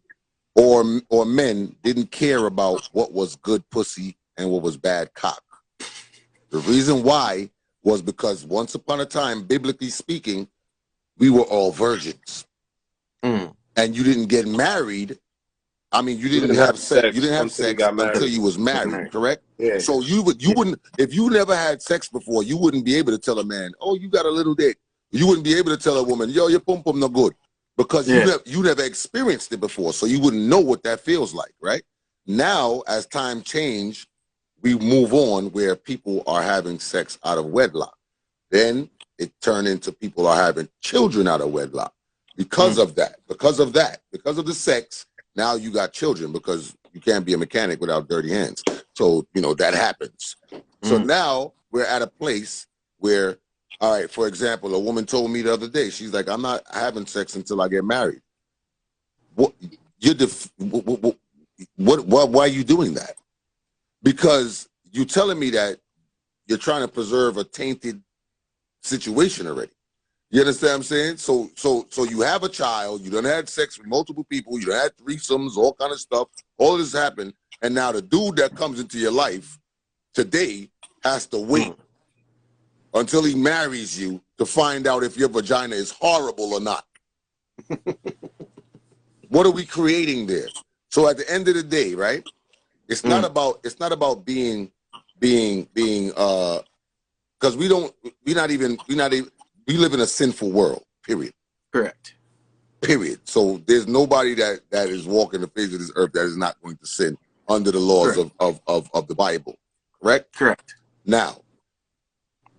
or men didn't care about what was good pussy and what was bad cock. The reason why was because once upon a time, biblically speaking, we were all virgins. And you didn't get married. I mean, you didn't have sex. You didn't have sex until you was married, correct? Yeah. So you wouldn't, if you never had sex before, you wouldn't be able to tell a man, oh, you got a little dick. You wouldn't be able to tell a woman, yo, your pum pum no good, because you never experienced it before, so you wouldn't know what that feels like, right? Now, as time changed, we move on where people are having sex out of wedlock. Then it turned into people are having children out of wedlock because of that, because of the sex. Now you got children because you can't be a mechanic without dirty hands. So, you know, that happens. So now we're at a place where, all right, for example, a woman told me the other day, she's like, I'm not having sex until I get married. What? Why are you doing that? Because you're telling me that you're trying to preserve a tainted situation already. You understand what I'm saying? So you have a child, you done had sex with multiple people, you done had threesomes, all kind of stuff, all of this happened, and now the dude that comes into your life today has to wait until he marries you to find out if your vagina is horrible or not. What are we creating there? So at the end of the day, right? It's not about being because we live in a sinful world, period. Correct. Period. So there's nobody that is walking the face of this earth that is not going to sin under the laws of the Bible. Correct? Correct. Now,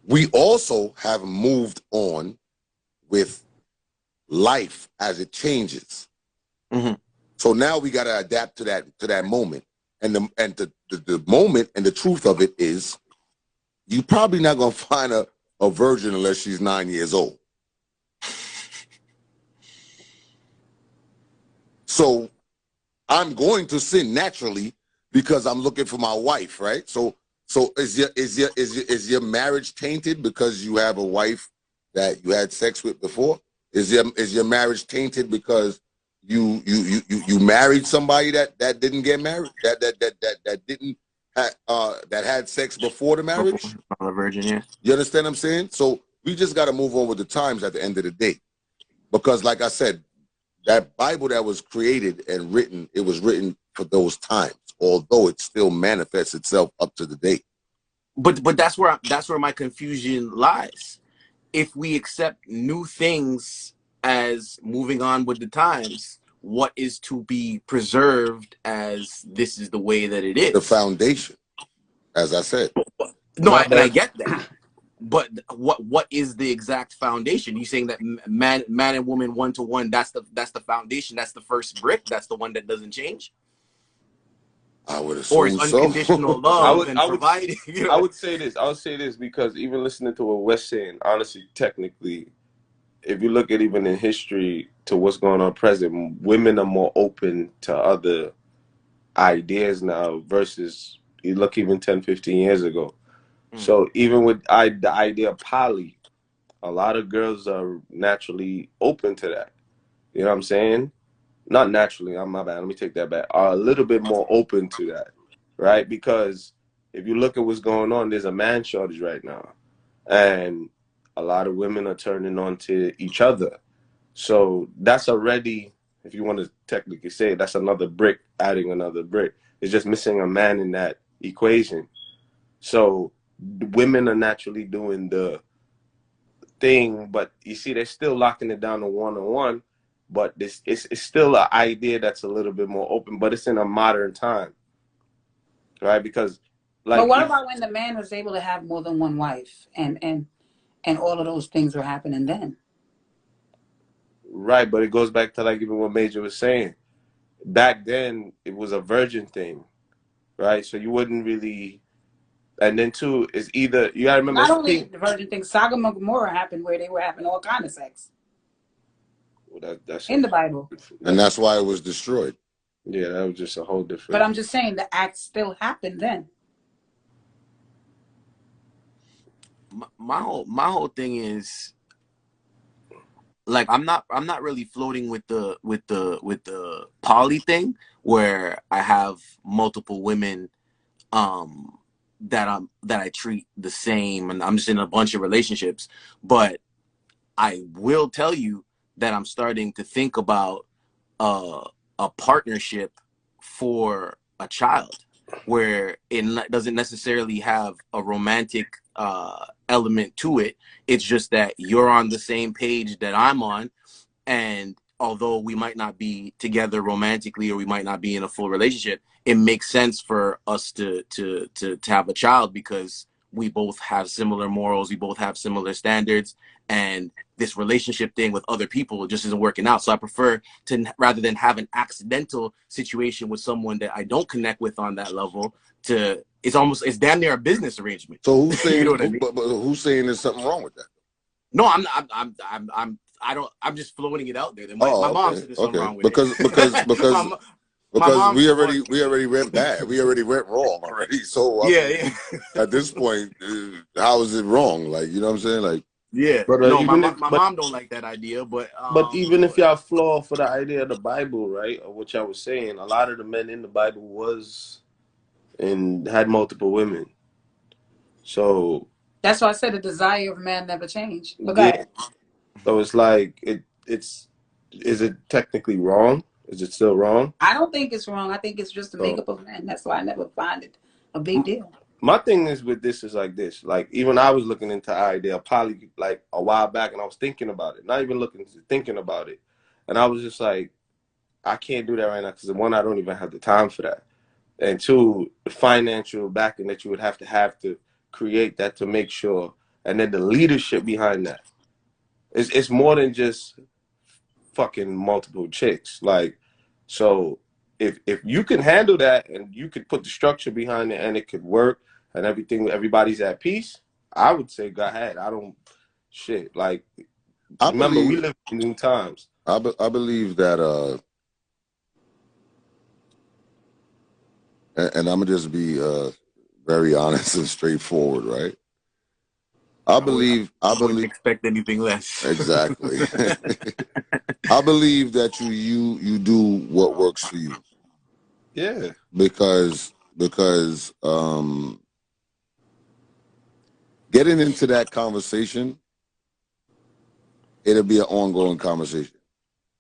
we also have moved on with life as it changes. So now we got to adapt to that moment. And the moment and the truth of it is you're probably not going to find a virgin unless she's 9 years old. So I'm going to sin naturally because I'm looking for my wife, right? So is your marriage tainted because you have a wife that you had sex with before? Is your marriage tainted because you married somebody that didn't get married, that had sex before the marriage? I'm a virgin, yeah. You understand what I'm saying? So we just got to move on with the times at the end of the day, because like I said, that Bible that was created and written, it was written for those times, although it still manifests itself up to the day. But that's where my confusion lies. If we accept new things as moving on with the times, what is to be preserved as this is the way that it is? The foundation, as I said. No, I get that. But what is the exact foundation? You saying that man and woman 1-to-1, that's the foundation, that's the first brick, that's the one that doesn't change? I would assume or is unconditional love and providing. You know? I would say this because even listening to what Wes saying, honestly, technically, if you look at even in history to what's going on present, women are more open to other ideas now versus you look even 10, 15 years ago. So even with the idea of poly, a lot of girls are naturally open to that. You know what I'm saying? Not naturally, my bad, let me take that back. Are a little bit more open to that, right? Because if you look at what's going on, there's a man shortage right now. And a lot of women are turning on to each other. So that's already, if you want to technically say it, that's another brick, adding another brick. It's just missing a man in that equation. So women are naturally doing the thing, but you see, they're still locking it down to one-on-one. But it's still an idea that's a little bit more open, but it's in a modern time, right? Because, like, but what about when the man was able to have more than one wife, and all of those things were happening then? Right, but it goes back to like even what Major was saying. Back then, it was a virgin thing, right? So you wouldn't really. And then too is either you gotta remember. Not only the virgin thing, Sodom and Gomorrah happened where they were having all kind of sex. Well, that's in the Bible. And that's why it was destroyed. Yeah, that was just a whole But different. I'm just saying the act still happened then. My whole thing is like I'm not really floating with the poly thing where I have multiple women that I treat the same, and I'm just in a bunch of relationships. But I will tell you that I'm starting to think about a partnership for a child where it doesn't necessarily have a romantic element to it. It's just that you're on the same page that I'm on, and although we might not be together romantically or we might not be in a full relationship, it makes sense for us to have a child because we both have similar morals, we both have similar standards, and this relationship thing with other people just isn't working out. So I prefer to, rather than have an accidental situation with someone that I don't connect with on that level, to it's damn near a business arrangement. So who's saying? You know what I mean? But who's saying there's something wrong with that? No, I'm just floating it out there. My mom said there's something wrong with because it. because we already went bad. We already went wrong already. So yeah. At this point, how is it wrong? Like, you know what I'm saying? Like, Yeah. But No, my mom don't like that idea. But even if y'all fall for the idea of the Bible, right, or what y'all was saying, a lot of the men in the Bible was and had multiple women. So that's why I said the desire of man never changed. But yeah. So it's like is it technically wrong? Is it still wrong? I don't think it's wrong. I think it's just the makeup of man. That's why I never find it a big deal. My thing is with this is like this. Like, even I was looking into the idea of poly like a while back, and I was thinking about it. Not even thinking about it. And I was just like, I can't do that right now because, one, I don't even have the time for that. And two, the financial backing that you would have to create that to make sure. And then the leadership behind that. It's more than just fucking multiple chicks. Like, so if you can handle that and you could put the structure behind it and it could work and everybody's at peace, I would say go ahead. I don't shit. Like, remember, we live in new times. I believe that and I'm gonna just be very honest and straightforward, right? I wouldn't expect anything less. Exactly. I believe that you do what works for you. Yeah. Because getting into that conversation, it'll be an ongoing conversation,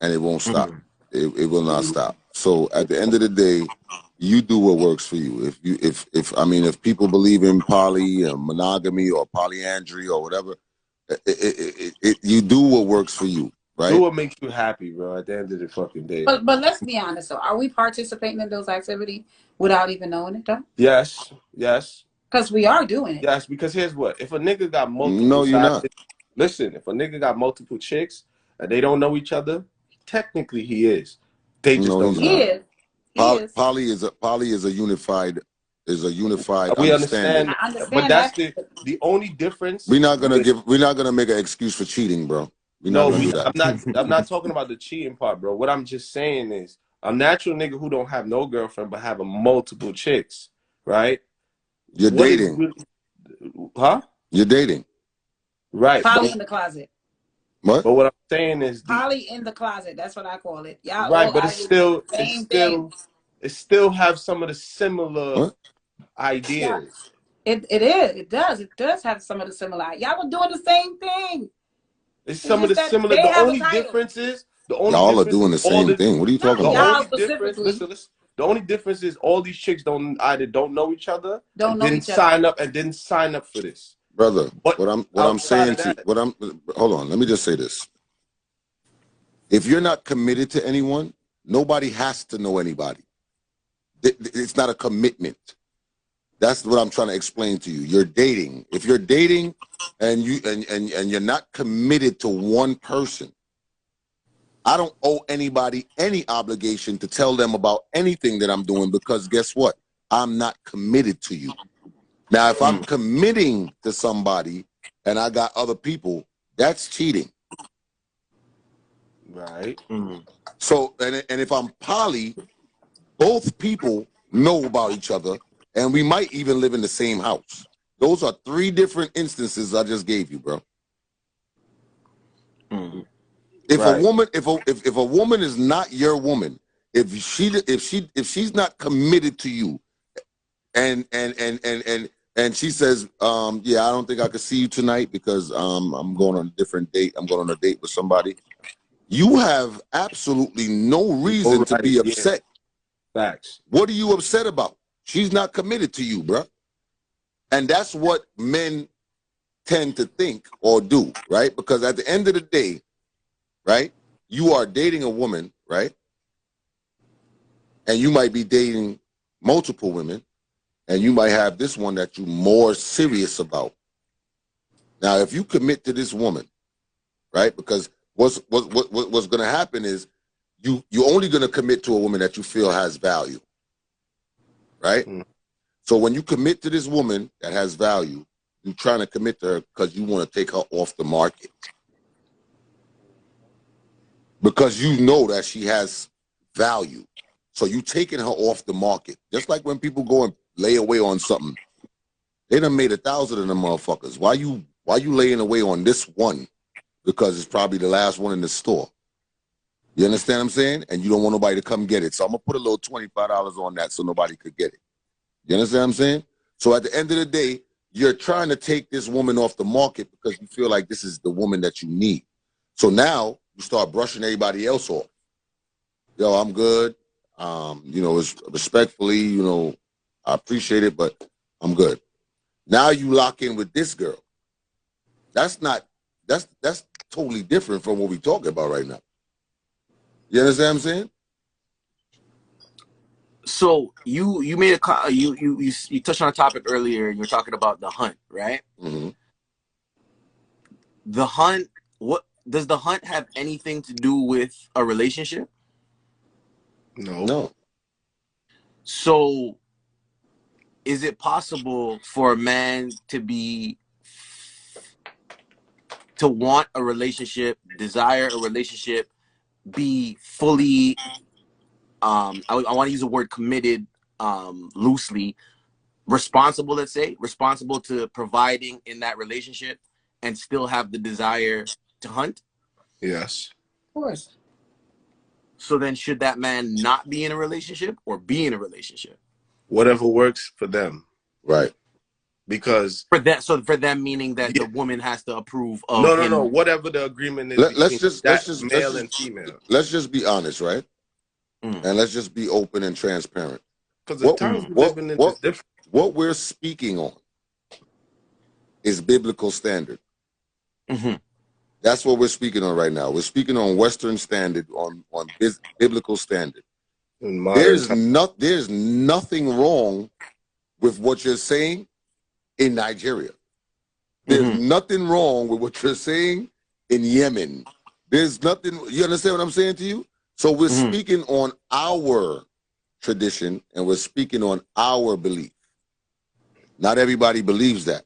and it won't stop. It will not stop. So at the end of the day, you do what works for you. If people believe in poly or monogamy or polyandry or whatever, you do what works for you, right? Do what makes you happy, bro. At the end of the fucking day. But let's be honest, though. Are we participating in those activities without even knowing it, though? Yes. Because we are doing it. Yes, because here's what: if a nigga got multiple, no, you're not. Listen, if a nigga got multiple chicks and they don't know each other, technically he is. They just don't know. He is. Poly is a unified we understanding. I understand, but that's the only difference. We're not gonna make an excuse for cheating, bro. I'm not talking about the cheating part, bro. What I'm just saying is a natural nigga who don't have no girlfriend but have a multiple chicks, right? You're dating. Huh? You're dating. Right. Poly in the closet. What? But what I'm saying is poly in the closet. That's what I call it. Y'all right, but it still have some of the similar ideas. Yeah. It does have some of the similar. Y'all are doing the same thing. It's some of the similar. The only difference is y'all are doing the same thing. What are you talking about? Listen. The only difference is all these chicks either don't know each other, didn't sign up for this. Brother, what I'm saying hold on, let me just say this. If you're not committed to anyone, nobody has to know anybody. It's not a commitment. That's what I'm trying to explain to you. You're dating. If you're dating and you're not committed to one person, I don't owe anybody any obligation to tell them about anything that I'm doing, because guess what? I'm not committed to you. Now, if I'm committing to somebody and I got other people, that's cheating. Right. So, and if I'm poly both people know about each other, and we might even live in the same house. Those are 3 different instances I just gave you, bro. Mm-hmm. If Right. a woman, if a woman is not your woman, if she's not committed to you, and she says, yeah, I don't think I could see you tonight because I'm going on a different date. I'm going on a date with somebody. You have absolutely no reason to be upset. Facts. What are you upset about? She's not committed to you, bro. And that's what men tend to think or do, right? Because at the end of the day, right, you are dating a woman, right? And you might be dating multiple women, and you might have this one that you're more serious about. Now, if you commit to this woman, right, because what's going to happen is you're only going to commit to a woman that you feel has value, right? Mm. So when you commit to this woman that has value, you're trying to commit to her because you want to take her off the market. Because you know that she has value. So you taking her off the market. Just like when people go and lay away on something. They done made 1,000 of them motherfuckers. Why you laying away on this one? Because it's probably the last one in the store. You understand what I'm saying? And you don't want nobody to come get it. So I'm going to put a little $25 on that so nobody could get it. You understand what I'm saying? So at the end of the day, you're trying to take this woman off the market because you feel like this is the woman that you need. So now you start brushing everybody else off. Yo, I'm good. You know, it's respectfully, you know, I appreciate it, but I'm good. Now you lock in with this girl. That's totally different from what we're talking about right now. You understand what I'm saying? So you made you touched on a topic earlier. You were talking about the hunt, right? Mm-hmm. The hunt. What does the hunt have anything to do with a relationship? No. So, is it possible for a man to want a relationship, desire a relationship, be fully I want to use the word committed loosely, responsible, let's say, responsible to providing in that relationship and still have the desire to hunt? Yes. Of course. So then should that man not be in a relationship or be in a relationship? Whatever works for them. Right. Because for them meaning that the woman has to approve of no. Whatever the agreement is let's between just male and female. Let's just be honest, right? And let's just be open and transparent. Because the times we're living in is different. What we're speaking on is biblical standard. Mm-hmm. That's what we're speaking on right now. We're speaking on Western standard, on biblical standard. There's nothing wrong with what you're saying in Nigeria. There's nothing wrong with what you're saying in Yemen. There's nothing. You understand what I'm saying to you? So we're speaking on our tradition and we're speaking on our belief. Not everybody believes that.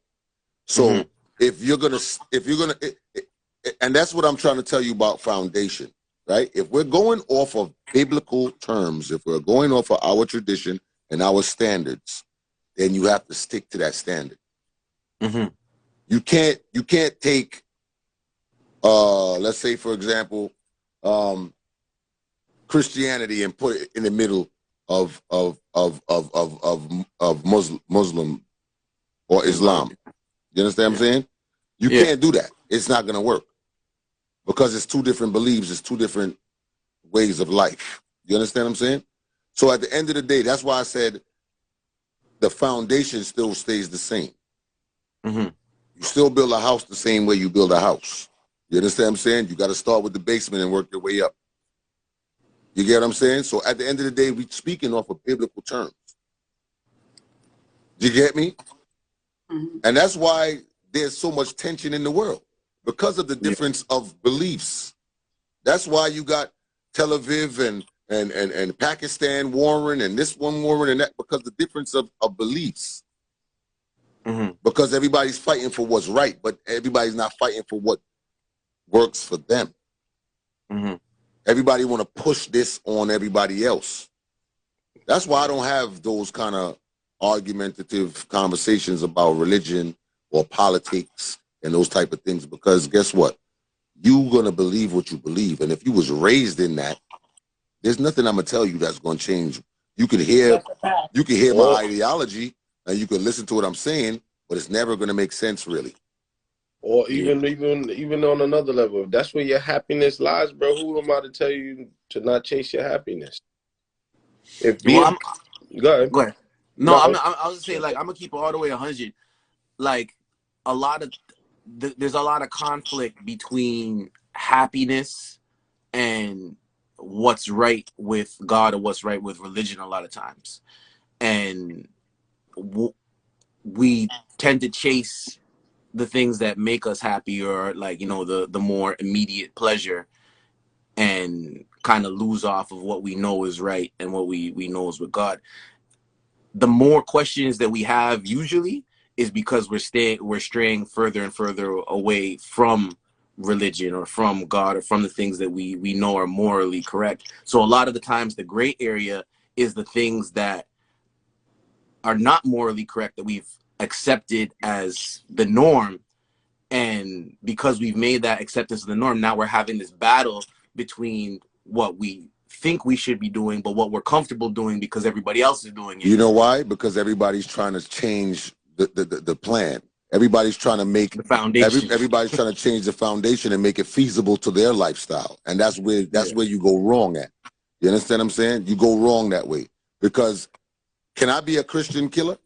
So if you're gonna, and that's what I'm trying to tell you about foundation, right? If we're going off of biblical terms, if we're going off of our tradition and our standards, then you have to stick to that standard. You can't take, let's say for example, Christianity and put it in the middle of Muslim or Islam. You understand what I'm saying? You can't do that. It's not going to work because it's 2 different beliefs. It's 2 different ways of life. You understand what I'm saying? So at the end of the day, that's why I said the foundation still stays the same. You still build a house the same way you build a house. You understand what I'm saying? You got to start with the basement and work your way up. You get what I'm saying? So at the end of the day, we're speaking off of biblical terms. Do you get me? And that's why there's so much tension in the world, because of the difference of beliefs. That's why you got Tel Aviv and Pakistan warring and this one warring and that, because the difference of beliefs. Because everybody's fighting for what's right, but everybody's not fighting for what works for them. Everybody want to push this on everybody else. That's why I don't have those kind of argumentative conversations about religion or politics and those type of things, because guess what? You're going to believe what you believe. And if you was raised in that, there's nothing I'm going to tell you that's going to change. You can hear my ideology and you can listen to what I'm saying, but it's never going to make sense really. Or even on another level, if that's where your happiness lies, bro, who am I to tell you to not chase your happiness? If being, go ahead. No, I was gonna say, like, I'm gonna keep it all the way 100. Like, there's a lot of conflict between happiness and what's right with God or what's right with religion a lot of times, and we tend to chase the things that make us happy, or like, you know, the more immediate pleasure, and kind of lose off of what we know is right and what we know is with God. The more questions that we have usually is because we're straying further and further away from religion or from God or from the things that we know are morally correct. So a lot of the times the gray area is the things that are not morally correct that we've accepted as the norm. And because we've made that acceptance of the norm, now we're having this battle between what we think we should be doing, but what we're comfortable doing because everybody else is doing it. You know why? Because everybody's trying to change the plan. Everybody's trying to make the foundation. Everybody's trying to change the foundation and make it feasible to their lifestyle. And that's where you go wrong at. You understand what I'm saying? You go wrong that way. Because can I be a Christian killer?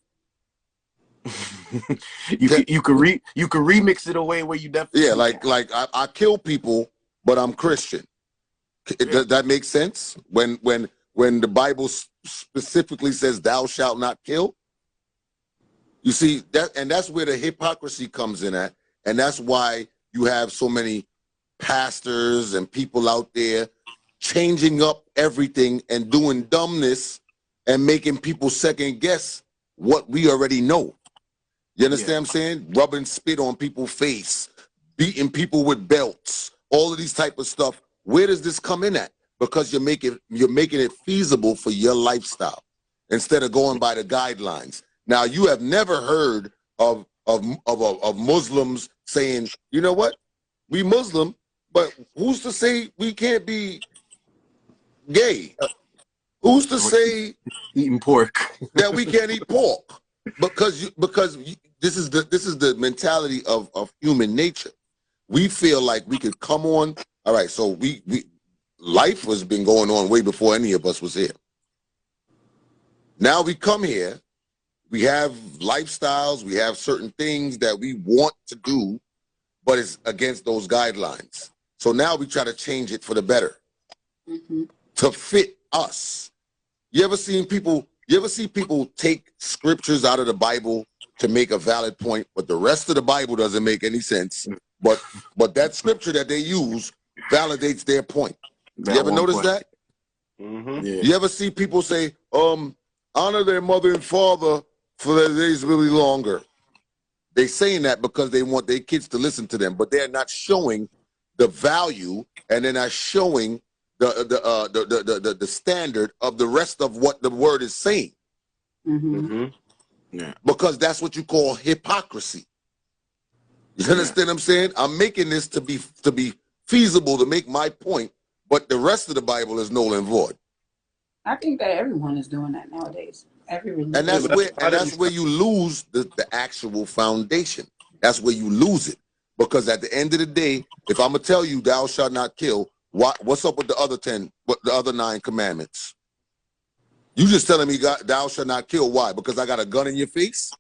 you could remix it away where you definitely like I kill people, but I'm Christian. Does that make sense? When the Bible specifically says thou shalt not kill? You see that, and that's where the hypocrisy comes in at, and that's why you have so many pastors and people out there changing up everything and doing dumbness and making people second guess what we already know. You understand what I'm saying? Rubbing spit on people's face, beating people with belts, all of these type of stuff. Where does this come in at? Because you're making it feasible for your lifestyle instead of going by the guidelines. Now, you have never heard of Muslims saying, you know what, we Muslim, but who's to say we can't be gay? Who's to say eating pork that we can't eat pork? Because this is the mentality of human nature. We feel like we could come on. All right, so life has been going on way before any of us was here. Now we come here, we have lifestyles, we have certain things that we want to do, but it's against those guidelines. So now we try to change it for the better, to fit us. You ever see people take scriptures out of the Bible to make a valid point, but the rest of the Bible doesn't make any sense? But that scripture that they use validates their point. You ever notice that? You ever see people say, honor their mother and father for their days really longer? They saying that because they want their kids to listen to them, but they're not showing the value, and they're not showing the standard of the rest of what the word is saying. Because that's what you call hypocrisy. You understand what I'm saying? I'm making this to be feasible to make my point, but the rest of the Bible is null and void. I think that everyone is doing that nowadays. Every religion. And that's where you lose the actual foundation. That's where you lose it. Because at the end of the day, if I'm gonna tell you thou shalt not kill, what's up with the other 10, the other 9 commandments? You just telling me thou shalt not kill. Why? Because I got a gun in your face?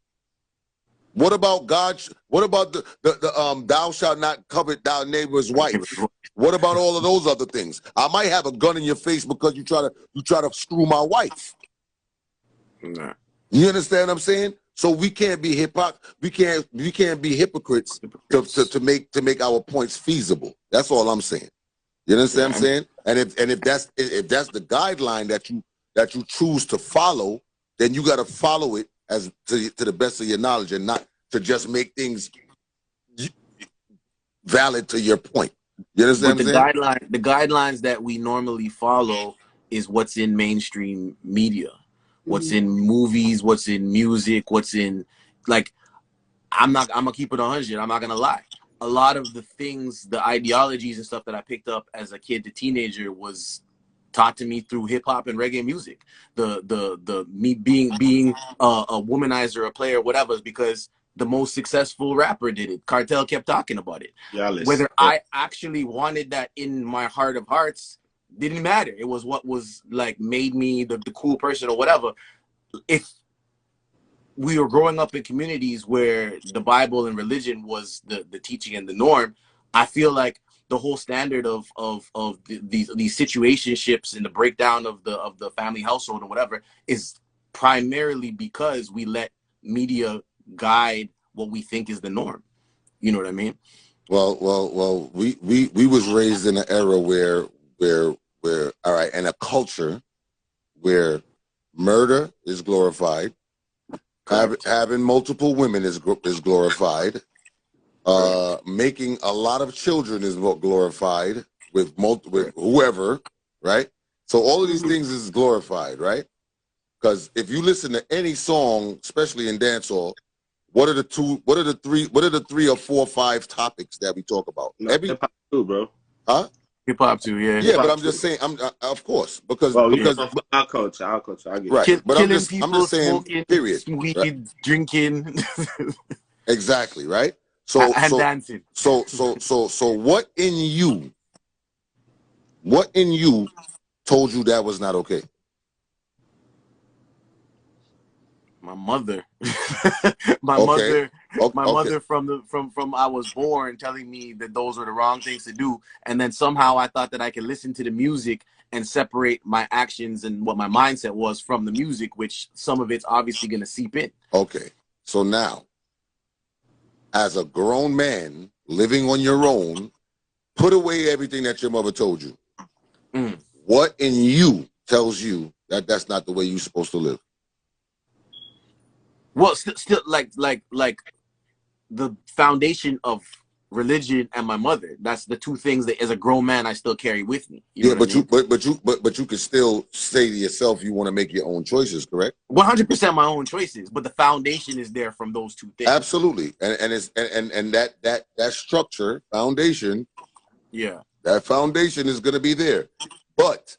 What about God? What about the thou shalt not covet thy neighbor's wife? What about all of those other things? I might have a gun in your face because you try to screw my wife. Nah. You understand what I'm saying? So we can't be we can't be hypocrites to make our points feasible. That's all I'm saying. You understand what I'm saying? And if that's the guideline that you choose to follow, then you got to follow it as to the best of your knowledge, and not to just make things valid to your point. You understand what I'm saying? The guidelines that we normally follow is what's in mainstream media, what's in movies, what's in music, what's in, like, I'm gonna keep it 100. I'm not gonna lie. A lot of the things, the ideologies and stuff that I picked up as a kid to teenager was taught to me through hip hop and reggae music. The me being a womanizer, a player, whatever, is because the most successful rapper did it. Cartel kept talking about it. Whether I actually wanted that in my heart of hearts didn't matter. It was what was like made me the cool person or whatever. If we were growing up in communities where the Bible and religion was the teaching and the norm, I feel like the whole standard of these situationships and the breakdown of the family household or whatever is primarily because we let media guide what we think is the norm. You know what I mean? Well, we was raised in an era where all right, and a culture where murder is glorified, having multiple women is glorified, making a lot of children is glorified with whoever, right? So all of these things is glorified, right? Because if you listen to any song, especially in dancehall, what are the three or four or five topics that we talk about? Hip hop too, bro. Huh? Hip hop too, yeah. Yeah, but I'm just saying, of course, because our culture, I get right. But I'm just saying, smoking, period. Weed, right? drinking. Exactly, right? So dancing. So what in you told you that was not okay? My mother. My mother from I was born telling me that those were the wrong things to do, and then somehow I thought that I could listen to the music and separate my actions and what my mindset was from the music, which some of it's obviously going to seep in. Okay, so now, as a grown man living on your own, put away everything that your mother told you. What in you tells you that that's not the way you're supposed to live? Well, still like the foundation of religion and my mother. That's the two things that as a grown man I still carry with me. You know but you can still say to yourself you want to make your own choices, correct? 100% my own choices, but the foundation is there from those two things. Absolutely, and it's and that structure foundation, yeah, that foundation is going to be there, but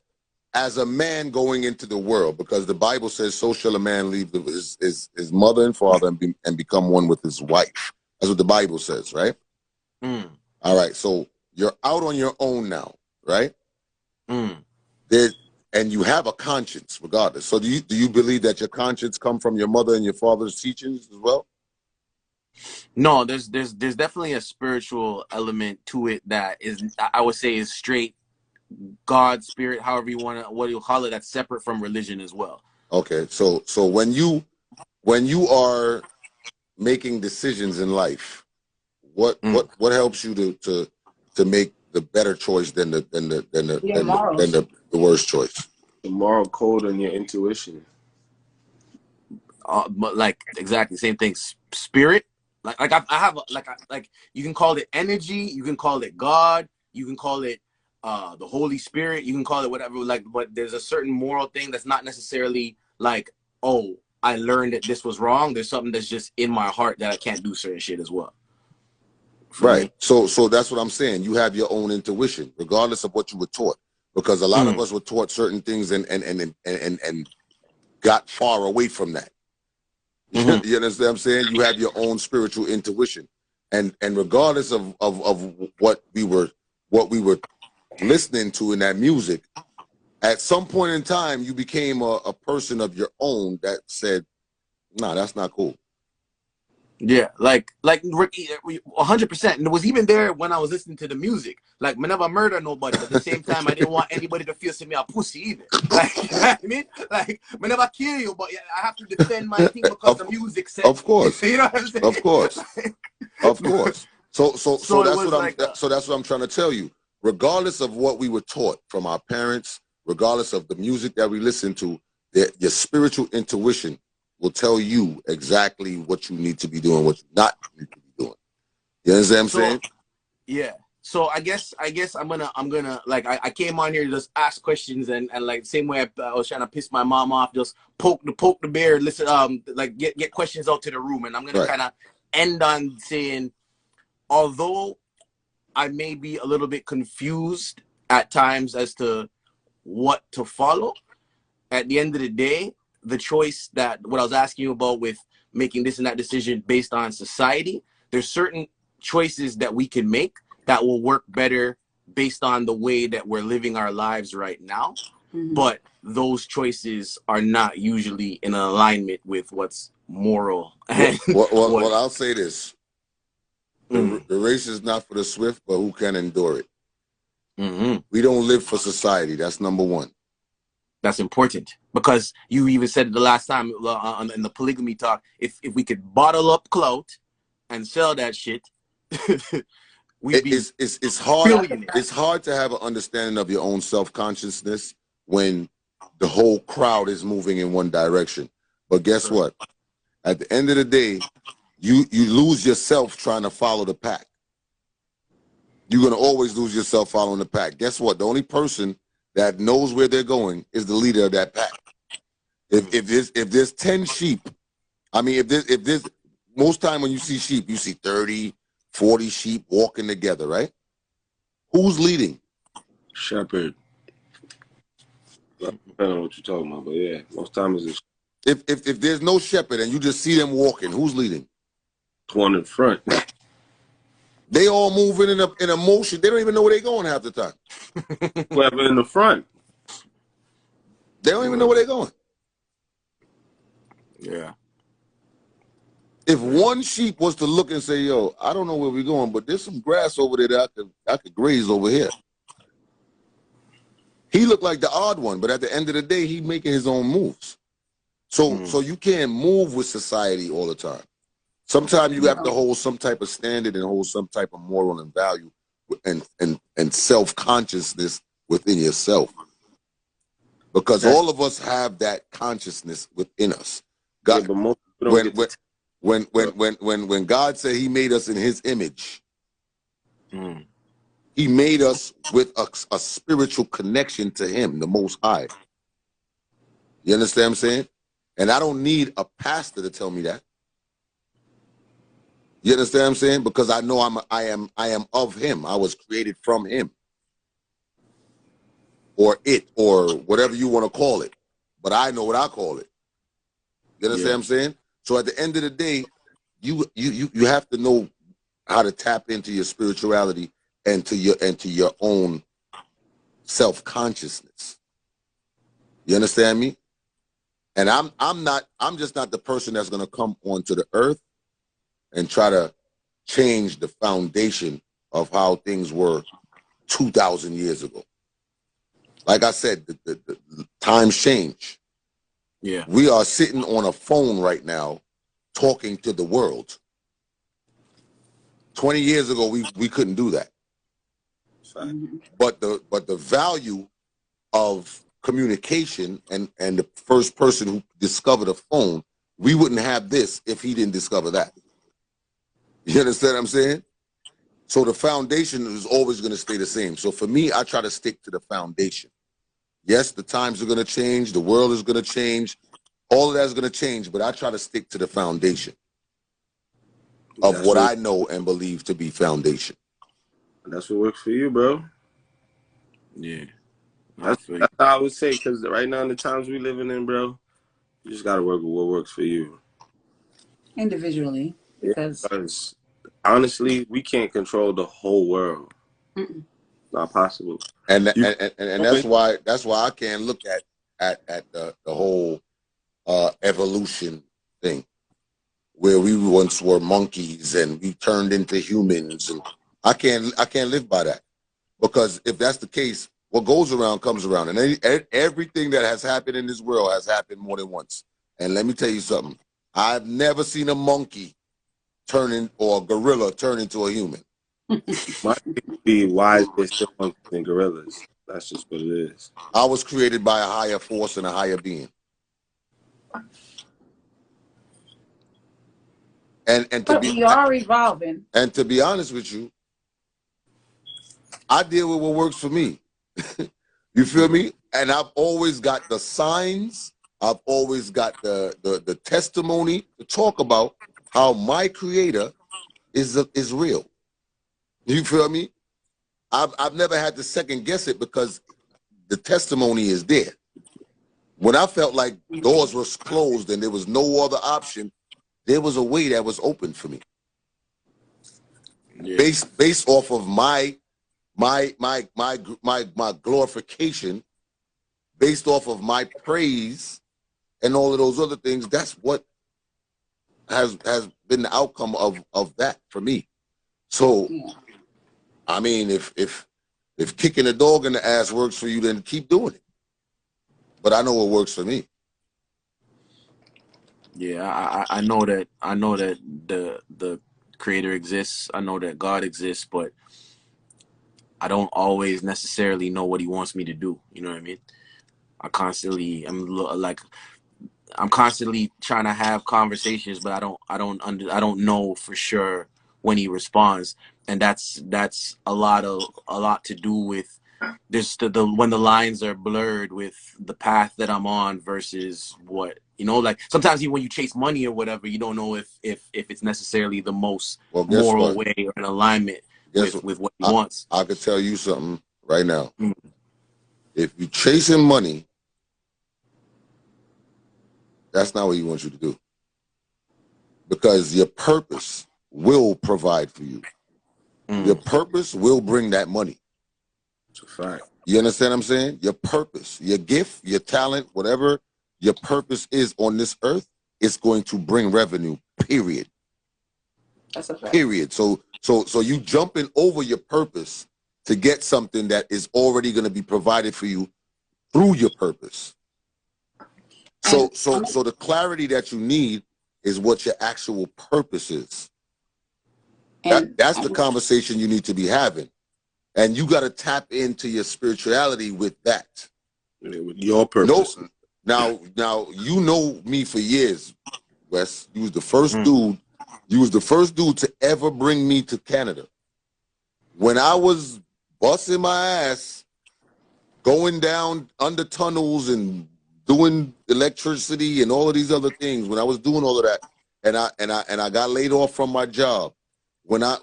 as a man going into the world, because the Bible says, so shall a man leave his mother and father and become one with his wife. That's what the Bible says, right? All right, so you're out on your own now, right? And you have a conscience regardless. So do you believe that your conscience come from your mother and your father's teachings as well? No, there's definitely a spiritual element to it that is, I would say, is straight God, spirit, however you want to, what you call it, that's separate from religion as well. Okay, so when you are making decisions in life, what helps you to make the better choice than the worst choice? The moral code and your intuition. Like exactly same thing. Spirit, like I have like you can call it energy, you can call it God, you can call it the Holy Spirit, you can call it whatever, like, but there's a certain moral thing that's not necessarily like, oh, I learned that this was wrong. There's something that's just in my heart that I can't do certain shit as well. Right. So that's what I'm saying. You have your own intuition, regardless of what you were taught, because a lot of us were taught certain things and got far away from that. You understand what I'm saying? You have your own spiritual intuition, and regardless of what we were listening to in that music, at some point in time, you became a person of your own that said, "Nah, that's not cool." Yeah, like 100%. And it was even there when I was listening to the music. Like, I never murder nobody, but at the same time, I didn't want anybody to feel me a pussy either. Like, you know what I mean? Like, I never kill you, but I have to defend my thing because the music said. Of course, you know what I'm saying? Of course, of course. So that's what I'm trying to tell you. Regardless of what we were taught from our parents, regardless of the music that we listen to, your spiritual intuition will tell you exactly what you need to be doing, what you not need to be doing. You understand what I'm saying? Yeah. So I guess I'm gonna like I came on here to just ask questions and like the same way I was trying to piss my mom off, just poke the bear, listen, like get questions out to the room, and I'm gonna kind of end on saying, although I may be a little bit confused at times as to what to follow, at the end of the day, the choice that what I was asking you about with making this and that decision based on society, there's certain choices that we can make that will work better based on the way that we're living our lives right now. But those choices are not usually in alignment with what's moral. Well, I'll say this. The race is not for the swift, but who can endure it. We don't live for society. That's number one. That's important, because you even said it the last time in the polygamy talk, if we could bottle up clout and sell that shit, it's hard to have an understanding of your own self-consciousness when the whole crowd is moving in one direction. But guess what? At the end of the day, you lose yourself trying to follow the pack. You're going to always lose yourself following the pack. Guess what? The only person that knows where they're going is the leader of that pack. If there's 10 sheep, I mean, if there's most time when you see sheep, you see 30, 40 sheep walking together, right? Who's leading? Shepherd. Depending on what you're talking about, but yeah, most times it's if there's no shepherd and you just see them walking, who's leading? one in front. They all moving in a motion. They don't even know where they're going half the time. Whoever in the front. They don't even know where they're going. Yeah. If one sheep was to look and say, yo, I don't know where we're going, but there's some grass over there that I could graze over here. He looked like the odd one, but at the end of the day, he making his own moves. So you can't move with society all the time. Sometimes you have to hold some type of standard and hold some type of moral and value and self-consciousness within yourself. Because all of us have that consciousness within us. God, when God said he made us in his image, he made us with a spiritual connection to him, the Most High. You understand what I'm saying? And I don't need a pastor to tell me that. You understand what I'm saying? Because I know I am of him. I was created from him. Or it, or whatever you want to call it. But I know what I call it. You understand what I'm saying? So at the end of the day, you have to know how to tap into your spirituality and to your own self-consciousness. You understand me? And I'm just not the person that's gonna come onto the earth and try to change the foundation of how things were 2,000 years ago. Like I said, the times change. Yeah. We are sitting on a phone right now talking to the world. 20 years ago, we couldn't do that. But the value of communication and the first person who discovered a phone, we wouldn't have this if he didn't discover that. You understand what I'm saying? So the foundation is always going to stay the same. So for me, I try to stick to the foundation. Yes, the times are going to change. The world is going to change. All of that is going to change, but I try to stick to the foundation of what I know and believe to be foundation. That's what works for you, bro. Yeah. That's how I would say, because right now in the times we living in, bro, you just got to work with what works for you. Individually, because honestly, we can't control the whole world. Not possible. And that's why I can't look at the whole evolution thing, where we once were monkeys and we turned into humans, and I can't live by that, because if that's the case, what goes around comes around, and everything that has happened in this world has happened more than once. And let me tell you something: I've never seen a monkey or a gorilla turn into a human. Might be wise, they're still monkeys and gorillas. That's just what it is. I was created by a higher force and a higher being. And we are evolving. And to be honest with you, I deal with what works for me. You feel me? And I've always got the signs. I've always got the testimony to talk about how my creator is real. You feel me? I've never had to second guess it because the testimony is there. When I felt like doors were closed and there was no other option, there was a way that was open for me. Yeah. Based off of my glorification, based off of my praise and all of those other things. That's what has been the outcome of that for me. So, I mean, if kicking a dog in the ass works for you, then keep doing it. But I know what works for me. Yeah, I know that the creator exists. I know that God exists, but I don't always necessarily know what he wants me to do. You know what I mean? I'm constantly trying to have conversations, but I don't know for sure when he responds, and that's a lot to do with just when the lines are blurred with the path that I'm on versus what, you know, like sometimes when you chase money or whatever, you don't know if it's necessarily the most moral way or in alignment with what he wants. I could tell you something right now. If you're chasing money, that's not what he wants you to do. Because your purpose will provide for you. Your purpose will bring that money. It's a fact. You understand what I'm saying? Your purpose, your gift, your talent, whatever your purpose is on this earth, it's going to bring revenue, period. That's a fact. Period. So you jumping over your purpose to get something that is already going to be provided for you through your purpose. So the clarity that you need is what your actual purpose is. That's the conversation you need to be having. And you got to tap into your spirituality with that. With your purpose. Now, you know me for years, Wes. You was the first dude. You was the first dude to ever bring me to Canada. When I was busting my ass, going down under tunnels and doing electricity and all of these other things, when I was doing all of that, and I got laid off from my job, when I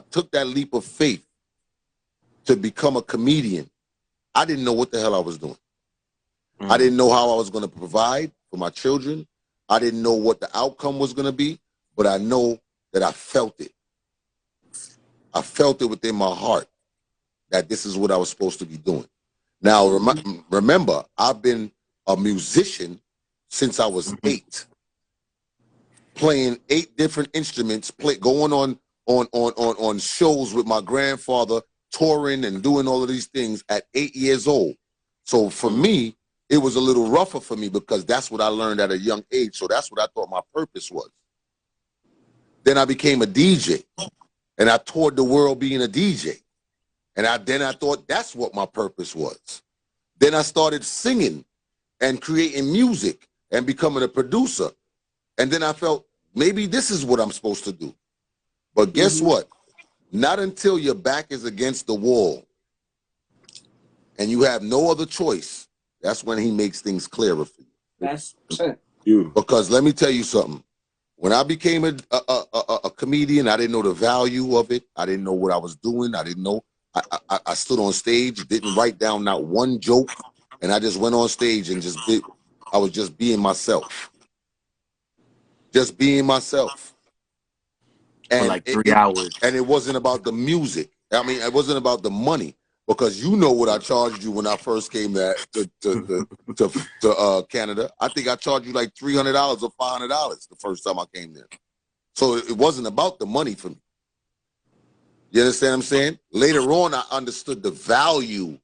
took that leap of faith to become a comedian, I didn't know what the hell I was doing. I didn't know how I was going to provide for my children. I didn't know what the outcome was going to be, but I know that I felt it. I felt it within my heart that this is what I was supposed to be doing. Now, remember, I've been a musician since I was 8, playing 8 different instruments, going on shows with my grandfather, touring and doing all of these things at 8 years old. So for me, it was a little rougher for me because that's what I learned at a young age. So that's what I thought my purpose was. Then I became a DJ, and I toured the world being a DJ. And then I thought that's what my purpose was. Then I started singing and creating music and becoming a producer. And then I felt maybe this is what I'm supposed to do. But guess what? Not until your back is against the wall and you have no other choice, that's when he makes things clearer for you. That's you. Because let me tell you something. When I became a comedian, I didn't know the value of it. I didn't know what I was doing. I didn't know. I stood on stage, didn't write down not one joke, and I just went on stage and I was just being myself. Just being myself. And for like 3 hours. And it wasn't about the music. I mean, it wasn't about the money, because you know what I charged you when I first came to Canada. I think I charged you like $300 or $500 the first time I came there. So it wasn't about the money for me. You understand what I'm saying? Later on, I understood the value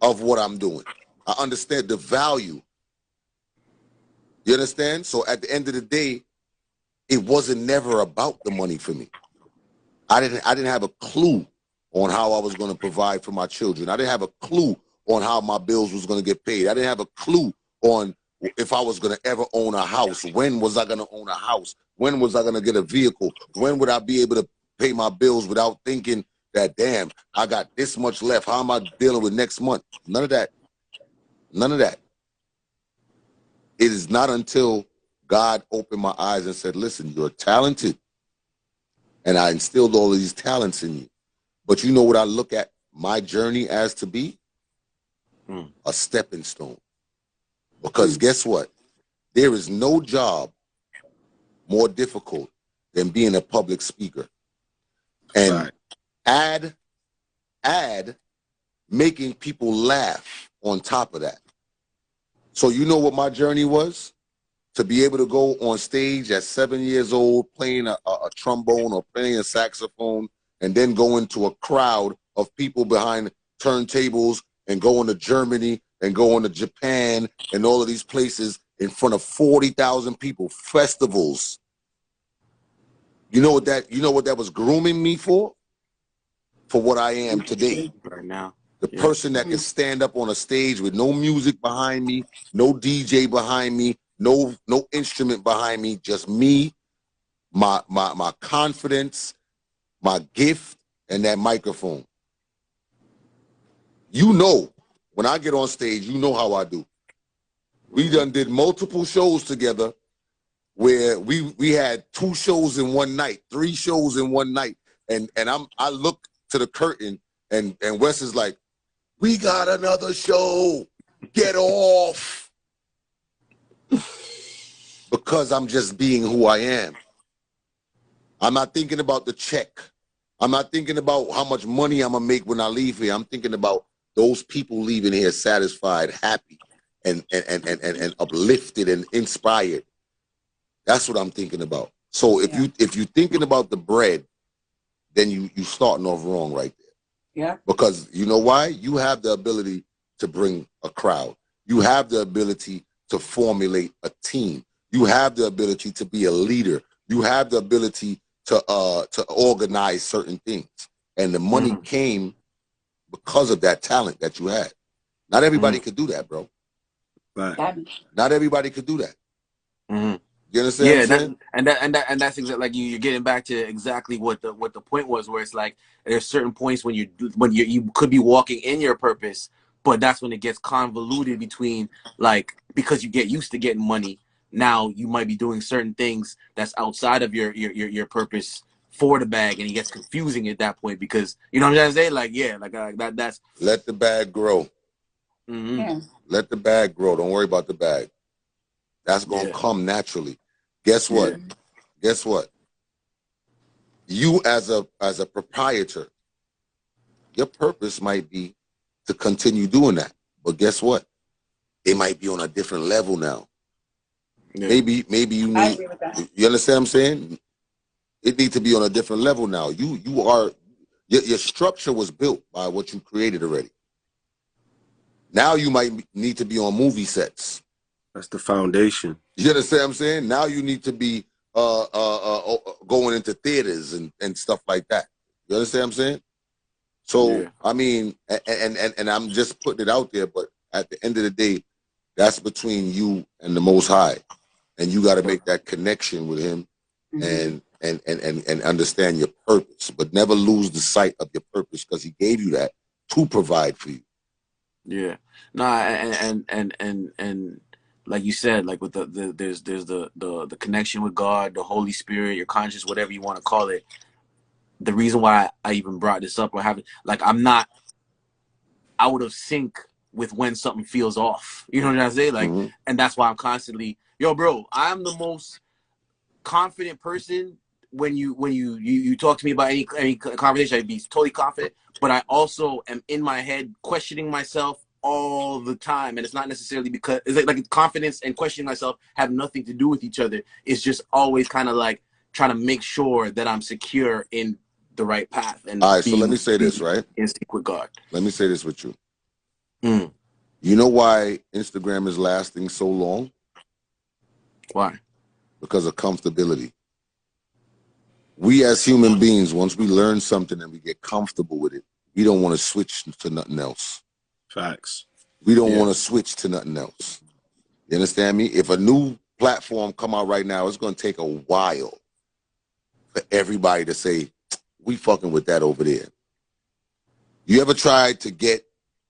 of what I'm doing. I understand the value. You understand? So at the end of the day, it wasn't never about the money for me. I didn't have a clue on how I was going to provide for my children. I didn't have a clue on how my bills was going to get paid. I didn't have a clue on if I was going to ever own a house. When was I going to own a house? When was I going to get a vehicle? When would I be able to pay my bills without thinking that, damn, I got this much left. How am I dealing with next month? None of that. None of that. It is not until God opened my eyes and said, listen, you're talented. And I instilled all of these talents in you. But you know what I look at my journey as to be? A stepping stone. Because guess what? There is no job more difficult than being a public speaker. And add making people laugh on top of that. So you know what my journey was? To be able to go on stage at 7 years old, playing a trombone or playing a saxophone, and then go into a crowd of people behind turntables and going to Germany and going to Japan and all of these places in front of 40,000 people, festivals. You know what that was grooming me for? For what I am today. Right now. The person that can stand up on a stage with no music behind me, no DJ behind me, no instrument behind me, just me, my confidence, my gift, and that microphone. You know, when I get on stage, you know how I do. We done did multiple shows together where we had 2 shows in one night, 3 shows in one night. And I look to the curtain and Wes is like, we got another show. Get off. Because I'm just being who I am. I'm not thinking about the check. I'm not thinking about how much money I'm going to make when I leave here. I'm thinking about those people leaving here satisfied, happy, and uplifted and inspired. That's what I'm thinking about. So if you're thinking about the bread, then you starting off wrong right there. Yeah. Because you know why? You have the ability to bring a crowd. You have the ability to formulate a team. You have the ability to be a leader. You have the ability to organize certain things. And the money came because of that talent that you had. Not everybody could do that, bro. Right. Not everybody could do that. You understand? Yeah, and that's exactly like you're getting back to exactly what the point was, where it's like there's certain points when you could be walking in your purpose, but that's when it gets convoluted between, like, because you get used to getting money. Now you might be doing certain things that's outside of your purpose for the bag, and it gets confusing at that point, because you know what I'm trying to say? Like, yeah, like that's let the bag grow. Let the bag grow. Don't worry about the bag. That's gonna come naturally. Guess what? Guess what? You as a proprietor, your purpose might be to continue doing that. But guess what? It might be on a different level now. Maybe you need, you understand what I'm saying? It needs to be on a different level now. Your structure was built by what you created already. Now you might need to be on movie sets. That's the foundation. You understand what I'm saying? Now you need to be going into theaters and stuff like that. You understand what I'm saying? So I mean, and I'm just putting it out there, but at the end of the day, that's between you and the Most High, and you got to make that connection with Him, and understand your purpose, but never lose the sight of your purpose, because He gave you that to provide for you. Yeah. No, and like you said, like with there's the connection with God, the Holy Spirit, your conscience, whatever you want to call it. The reason why I even brought this up, or have, like, I'm not out of sync with when something feels off. You know what I'm saying? Like, and that's why I'm constantly, yo, bro, I'm the most confident person. When you talk to me about any conversation, I'd be totally confident, but I also am in my head questioning myself all the time. And it's not necessarily because it's like confidence and questioning myself have nothing to do with each other. It's just always kind of like trying to make sure that I'm secure in the right path. And all right, so let me say this, right? In sync with God. Let me say this with you. You know why Instagram is lasting so long? Why? Because of comfortability. We as human beings, once we learn something and we get comfortable with it, we don't want to switch to nothing else. Facts. We don't want to switch to nothing else. You understand me? If a new platform come out right now, it's going to take a while for everybody to say, we fucking with that over there. You ever tried to get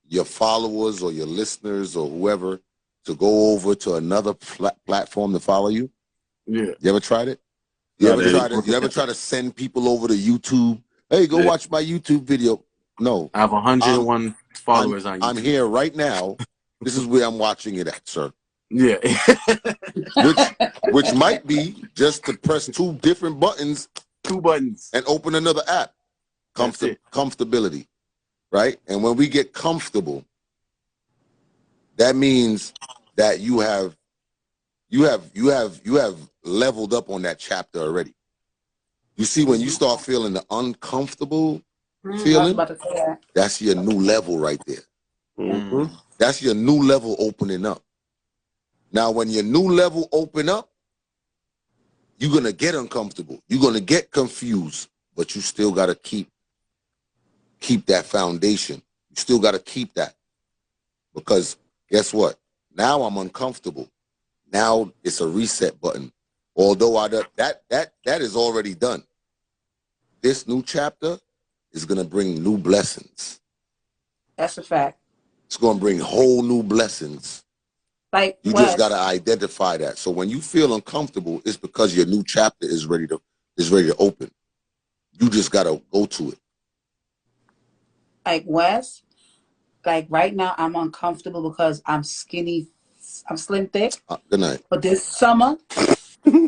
your followers or your listeners or whoever to go over to another platform to follow you? Yeah. You ever tried it? You ever try to send people over to YouTube? Hey, go watch my YouTube video. No. I have 101 followers on YouTube. I'm here right now. This is where I'm watching it at, sir. Yeah. which might be just to press two different buttons. Two buttons. And open another app. Comfortability. Right? And when we get comfortable, that means that you have leveled up on that chapter already. You see, when you start feeling the uncomfortable feeling, that's your new level right there. Mm-hmm. That's your new level opening up. Now, when your new level open up, you're going to get uncomfortable. You're going to get confused, but you still got to keep that foundation. You still got to keep that. Because guess what? Now I'm uncomfortable. Now it's a reset button. Although that is already done. This new chapter is going to bring new blessings. That's a fact. It's going to bring whole new blessings. Like you just got to identify that. So when you feel uncomfortable, it's because your new chapter is ready to open. You just got to go to it. Like Wes, like right now I'm uncomfortable because I'm skinny. I'm slim thick. Good night. But this summer,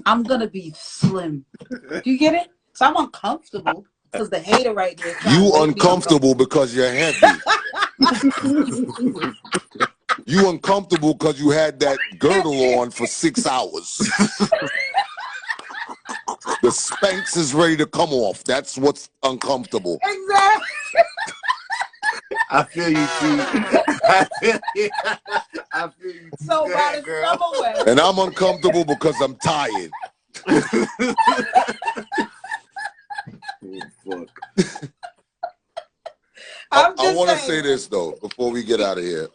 I'm going to be slim. Do you get it? So I'm uncomfortable because the hater right there. You uncomfortable because you're heavy. You uncomfortable because you had that girdle on for 6 hours. The Spanx is ready to come off. That's what's uncomfortable. Exactly. I feel you too. I feel you too. So by the summer weather. And I'm uncomfortable because I'm tired. Oh, fuck. I want to say this though before we get out of here.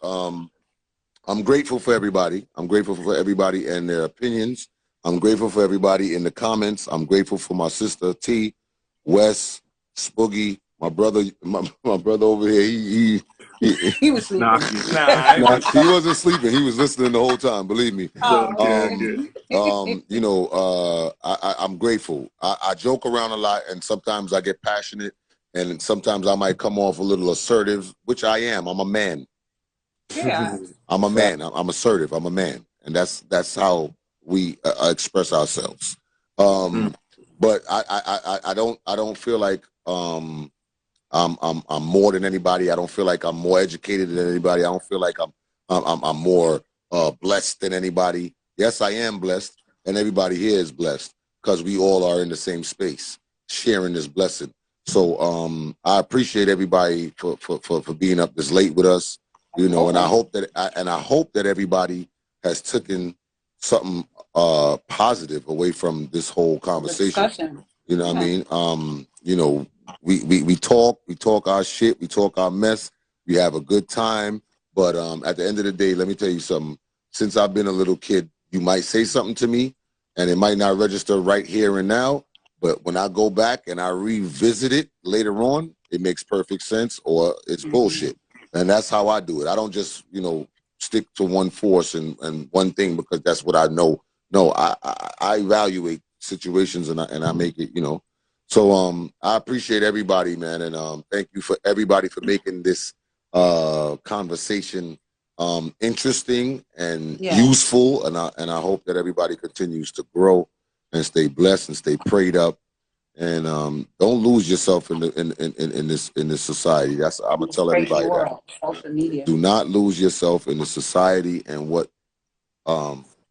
I'm grateful for everybody. I'm grateful for everybody and their opinions. I'm grateful for everybody in the comments. I'm grateful for my sister T, Wes, Spoogie, my brother over here. He was sleeping. Nah, he wasn't sleeping. He was listening the whole time. Believe me. You know, I'm grateful. I joke around a lot, and sometimes I get passionate, and sometimes I might come off a little assertive, which I am. I'm a man. Yeah. I'm a man. I'm assertive. I'm a man, and that's how we express ourselves. But I don't feel like I'm more than anybody. I don't feel like I'm more educated than anybody. I don't feel like I'm more blessed than anybody. Yes, I am blessed, and everybody here is blessed because we all are in the same space, sharing this blessing. So I appreciate everybody for being up this late with us. You know, and I hope that everybody has taken something positive away from this whole conversation. You know what I mean? You know, we talk our shit, we talk our mess, we have a good time. But at the end of the day, let me tell you something. Since I've been a little kid, you might say something to me, and it might not register right here and now. But when I go back and I revisit it later on, it makes perfect sense, or it's bullshit. And that's how I do it. I don't just, you know, stick to one force and one thing because that's what I know. No, I evaluate situations and I make it, you know. So I appreciate everybody, man, and thank you for everybody for making this conversation interesting and useful. And I hope that everybody continues to grow and stay blessed and stay prayed up. And don't lose yourself in this society. That's I'm gonna tell everybody that. Social media. Do not lose yourself in the society and what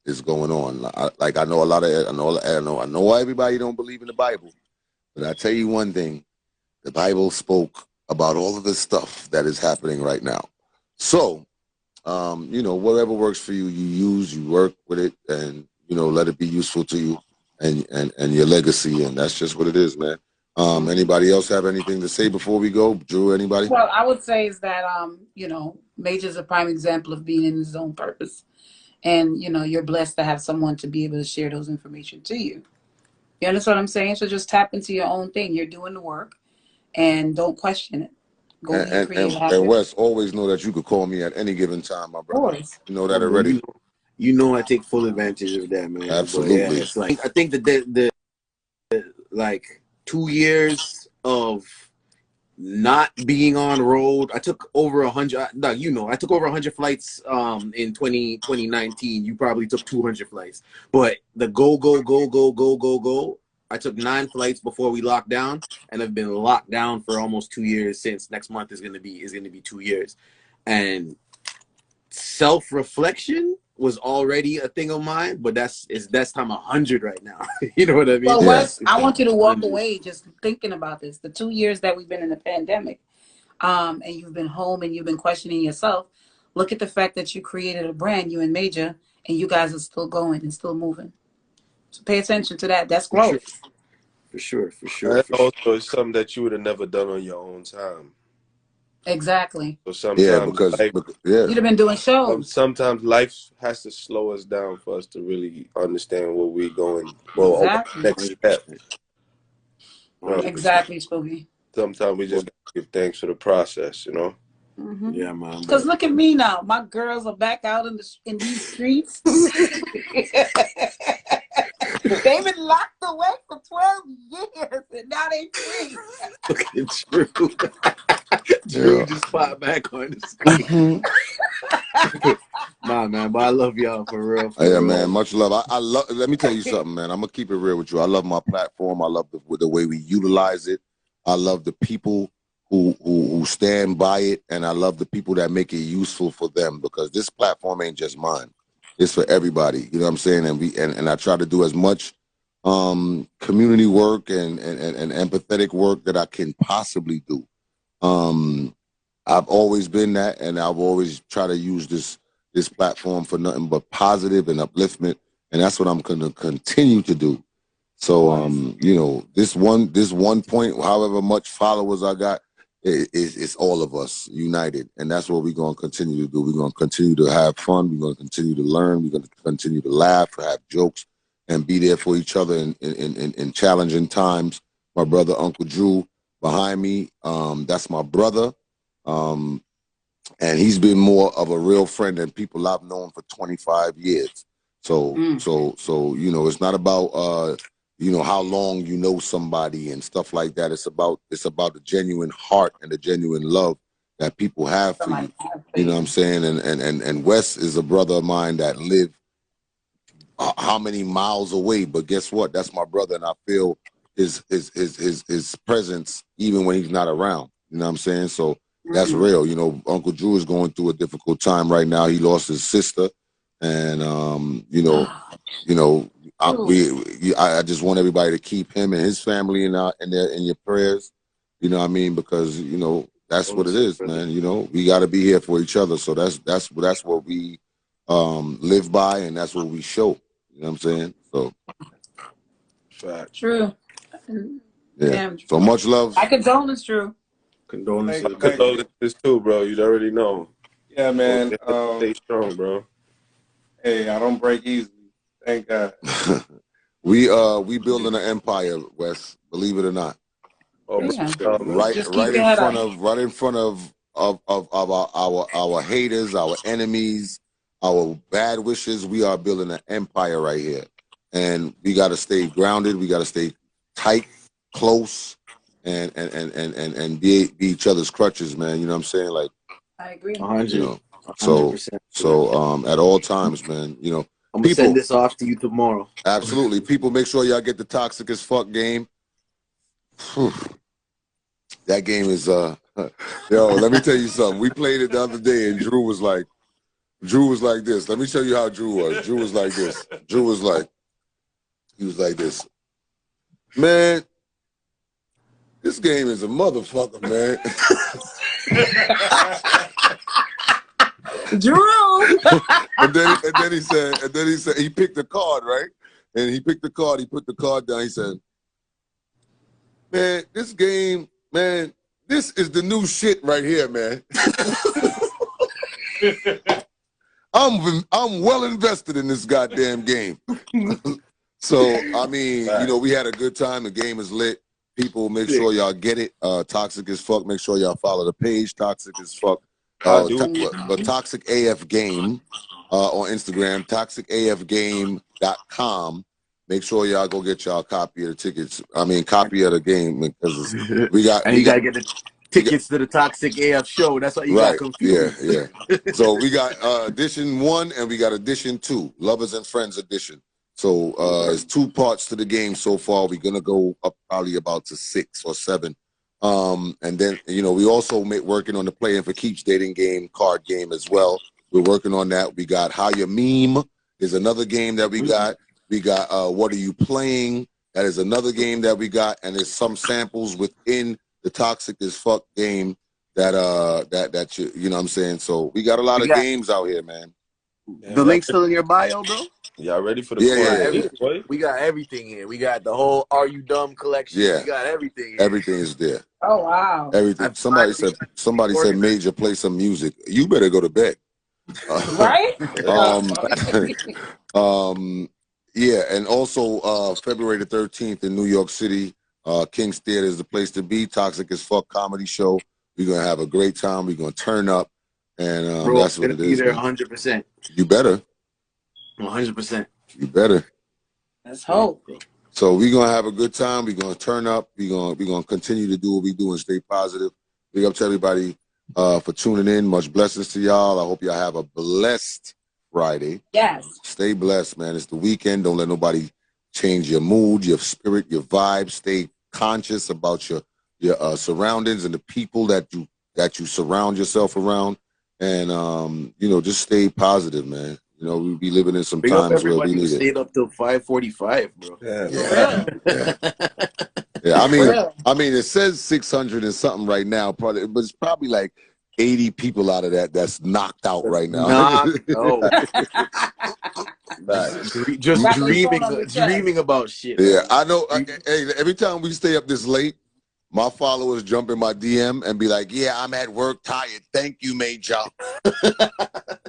is going on. Like I know I know everybody don't believe in the Bible, but I tell you one thing: the Bible spoke about all of the stuff that is happening right now. So, you know, whatever works for you, you work with it, and you know, let it be useful to you. And your legacy, and that's just what it is, man. Anybody else have anything to say before we go? Drew, anybody? Well, I would say is that you know, Major's a prime example of being in his own purpose, And, you know, you're blessed to have someone to be able to share those information to you. You understand what I'm saying? So just tap into your own thing. You're doing the work and don't question it. Go be a creative. And Wes, always know that you could call me at any given time, my brother. You know that already. You know I take full advantage of that, man. Absolutely. But yeah, it's like I think that the like 2 years of not being on road, I took over 100. No, you know, I took over 100 flights in 2019. You probably took 200 flights. But the go. I took 9 flights before we locked down, and I've been locked down for almost 2 years since. Next month is gonna be 2 years, and self-reflection was already a thing of mine, but that's time 100 right now. You know what I mean? Well, Wes, I want you to walk away just thinking about this. The 2 years that we've been in the pandemic, and you've been home and you've been questioning yourself. Look at the fact that you created a brand, you and Major, and you guys are still going and still moving. So pay attention to that. That's growth. For sure. That also is something that you would have never done on your own time. Exactly. So sometimes, because you'd have been doing shows. Sometimes life has to slow us down for us to really understand where we're going. Well, exactly. Next step. Exactly, Spooky. Sometimes we just give thanks for the process, you know. Mm-hmm. Yeah, man. Because look at me now. My girls are back out in these streets. They've been locked away for 12 years, and now they free. Fucking true. Drew just popped back on the screen. Nah, man, but I love y'all for real. Yeah, man, much love. I love. Let me tell you something, man. I'm gonna keep it real with you. I love my platform. I love the way we utilize it. I love the people who stand by it, and I love the people that make it useful for them, because this platform ain't just mine. It's for everybody. You know what I'm saying? And I try to do as much community work and empathetic work that I can possibly do. I've always been that, and I've always tried to use this platform for nothing but positive and upliftment, and that's what I'm going to continue to do. So, you know, this one point, however much followers I got, it's all of us united, and that's what we're going to continue to do. We're going to continue to have fun. We're going to continue to learn. We're going to continue to laugh, have jokes, and be there for each other in challenging times. My brother, Uncle Drew, behind me, that's my brother, and he's been more of a real friend than people I've known for 25 years. So you know, it's not about you know, how long you know somebody and stuff like that. It's about the genuine heart and the genuine love that people have for you. You know what I'm saying? And Wes is a brother of mine that lived how many miles away, but guess what? That's my brother, and I feel his presence even when he's not around. You know what I'm saying? So that's real. You know, Uncle Drew is going through a difficult time right now. He lost his sister, and you know, I just want everybody to keep him and his family in your prayers. You know what I mean? Because, you know, that's what it is, man. You know, we got to be here for each other. So that's what we live by, and that's what we show. You know what I'm saying? So, fact. True. Yeah. Damn. So much love. I condolence, True. Condolences too, bro. You already know. Yeah, man. Stay strong, bro. Hey, I don't break easily. Thank God. We building an empire, Wes. Believe it or not. Oh, Yeah. Right in front of our haters, our enemies, our bad wishes. We are building an empire right here, and we got to stay grounded. We got to stay tight, close, and be each other's crutches, man. You know what I'm saying? Like, I agree. 100. You know, 100%. so at all times, man. You know, I'm gonna send this off to you tomorrow. Absolutely, people, make sure y'all get the Toxic as Fuck game. Whew. That game is yo. Let me tell you something. We played it the other day, and Drew was like this. Let me tell you how Drew was. Drew was like this. He was like this. Man, this game is a motherfucker, man. Drew. and then he said he picked the card, right? And he picked the card. He put the card down. He said, "Man, this game, man, this is the new shit right here, man." I'm well invested in this goddamn game. So I mean, you know, we had a good time. The game is lit. People, make sure y'all get it. Toxic as fuck. Make sure y'all follow the page. Toxic as fuck. But Toxic AF Game on Instagram. ToxicAFGame.com. Make sure y'all go get y'all a copy of the tickets. I mean, copy of the game because we got. And you gotta get the tickets to the Toxic AF show. That's why you got confused. Yeah. So we got edition 1 and we got edition 2, Lovers and Friends edition. So it's 2 parts to the game so far. We're gonna go up probably about to 6 or 7. And then, you know, we also working on the Playing for Keeps dating game card game as well. We're working on that. We got How You Meme is another game that we got. We got What Are You Playing? That is another game that we got. And there's some samples within the Toxic as Fuck game that you know what I'm saying? So we got a lot of games out here, man. The link's still in your bio, bro? Y'all ready for the We got everything here. We got the whole Are You Dumb collection. Yeah. We got everything here. Everything is there. Oh wow. Everything. Somebody said Major play some music. You better go to bed. Right? Yeah, and also February the 13th in New York City, King's Theater is the place to be. Toxic as Fuck comedy show. We're gonna have a great time. We're gonna turn up, and bro, that's what it is. There 100%. You better. 100%. You better. Let's hope. So we're gonna have a good time. We're gonna turn up. We're gonna continue to do what we do and stay positive. Big up to everybody for tuning in. Much blessings to y'all. I hope y'all have a blessed Friday. Yes. Stay blessed, man. It's the weekend. Don't let nobody change your mood, your spirit, your vibe. Stay conscious about your surroundings and the people that you surround yourself around. And you know, just stay positive, man. You know, we be living in some times where we need stayed up till 5:45, bro. Yeah. I mean, it says 600 and something right now, probably, but it's probably like 80 people out of that's knocked out right now. Just dreaming about shit. Yeah, I know. Hey, every time we stay up this late, my followers jump in my DM and be like, "Yeah, I'm at work, tired. Thank you, Major.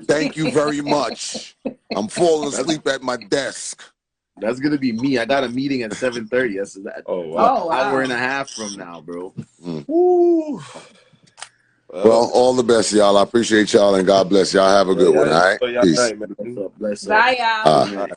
Thank you very much. I'm falling asleep at my desk." That's gonna be me. I got a meeting at 7:30. That's that. Oh, wow. Hour and a half from now, bro. Woo. Well, all the best, y'all. I appreciate y'all, and God bless y'all. Have a good one. All right. Peace. Bless up. Bye, y'all.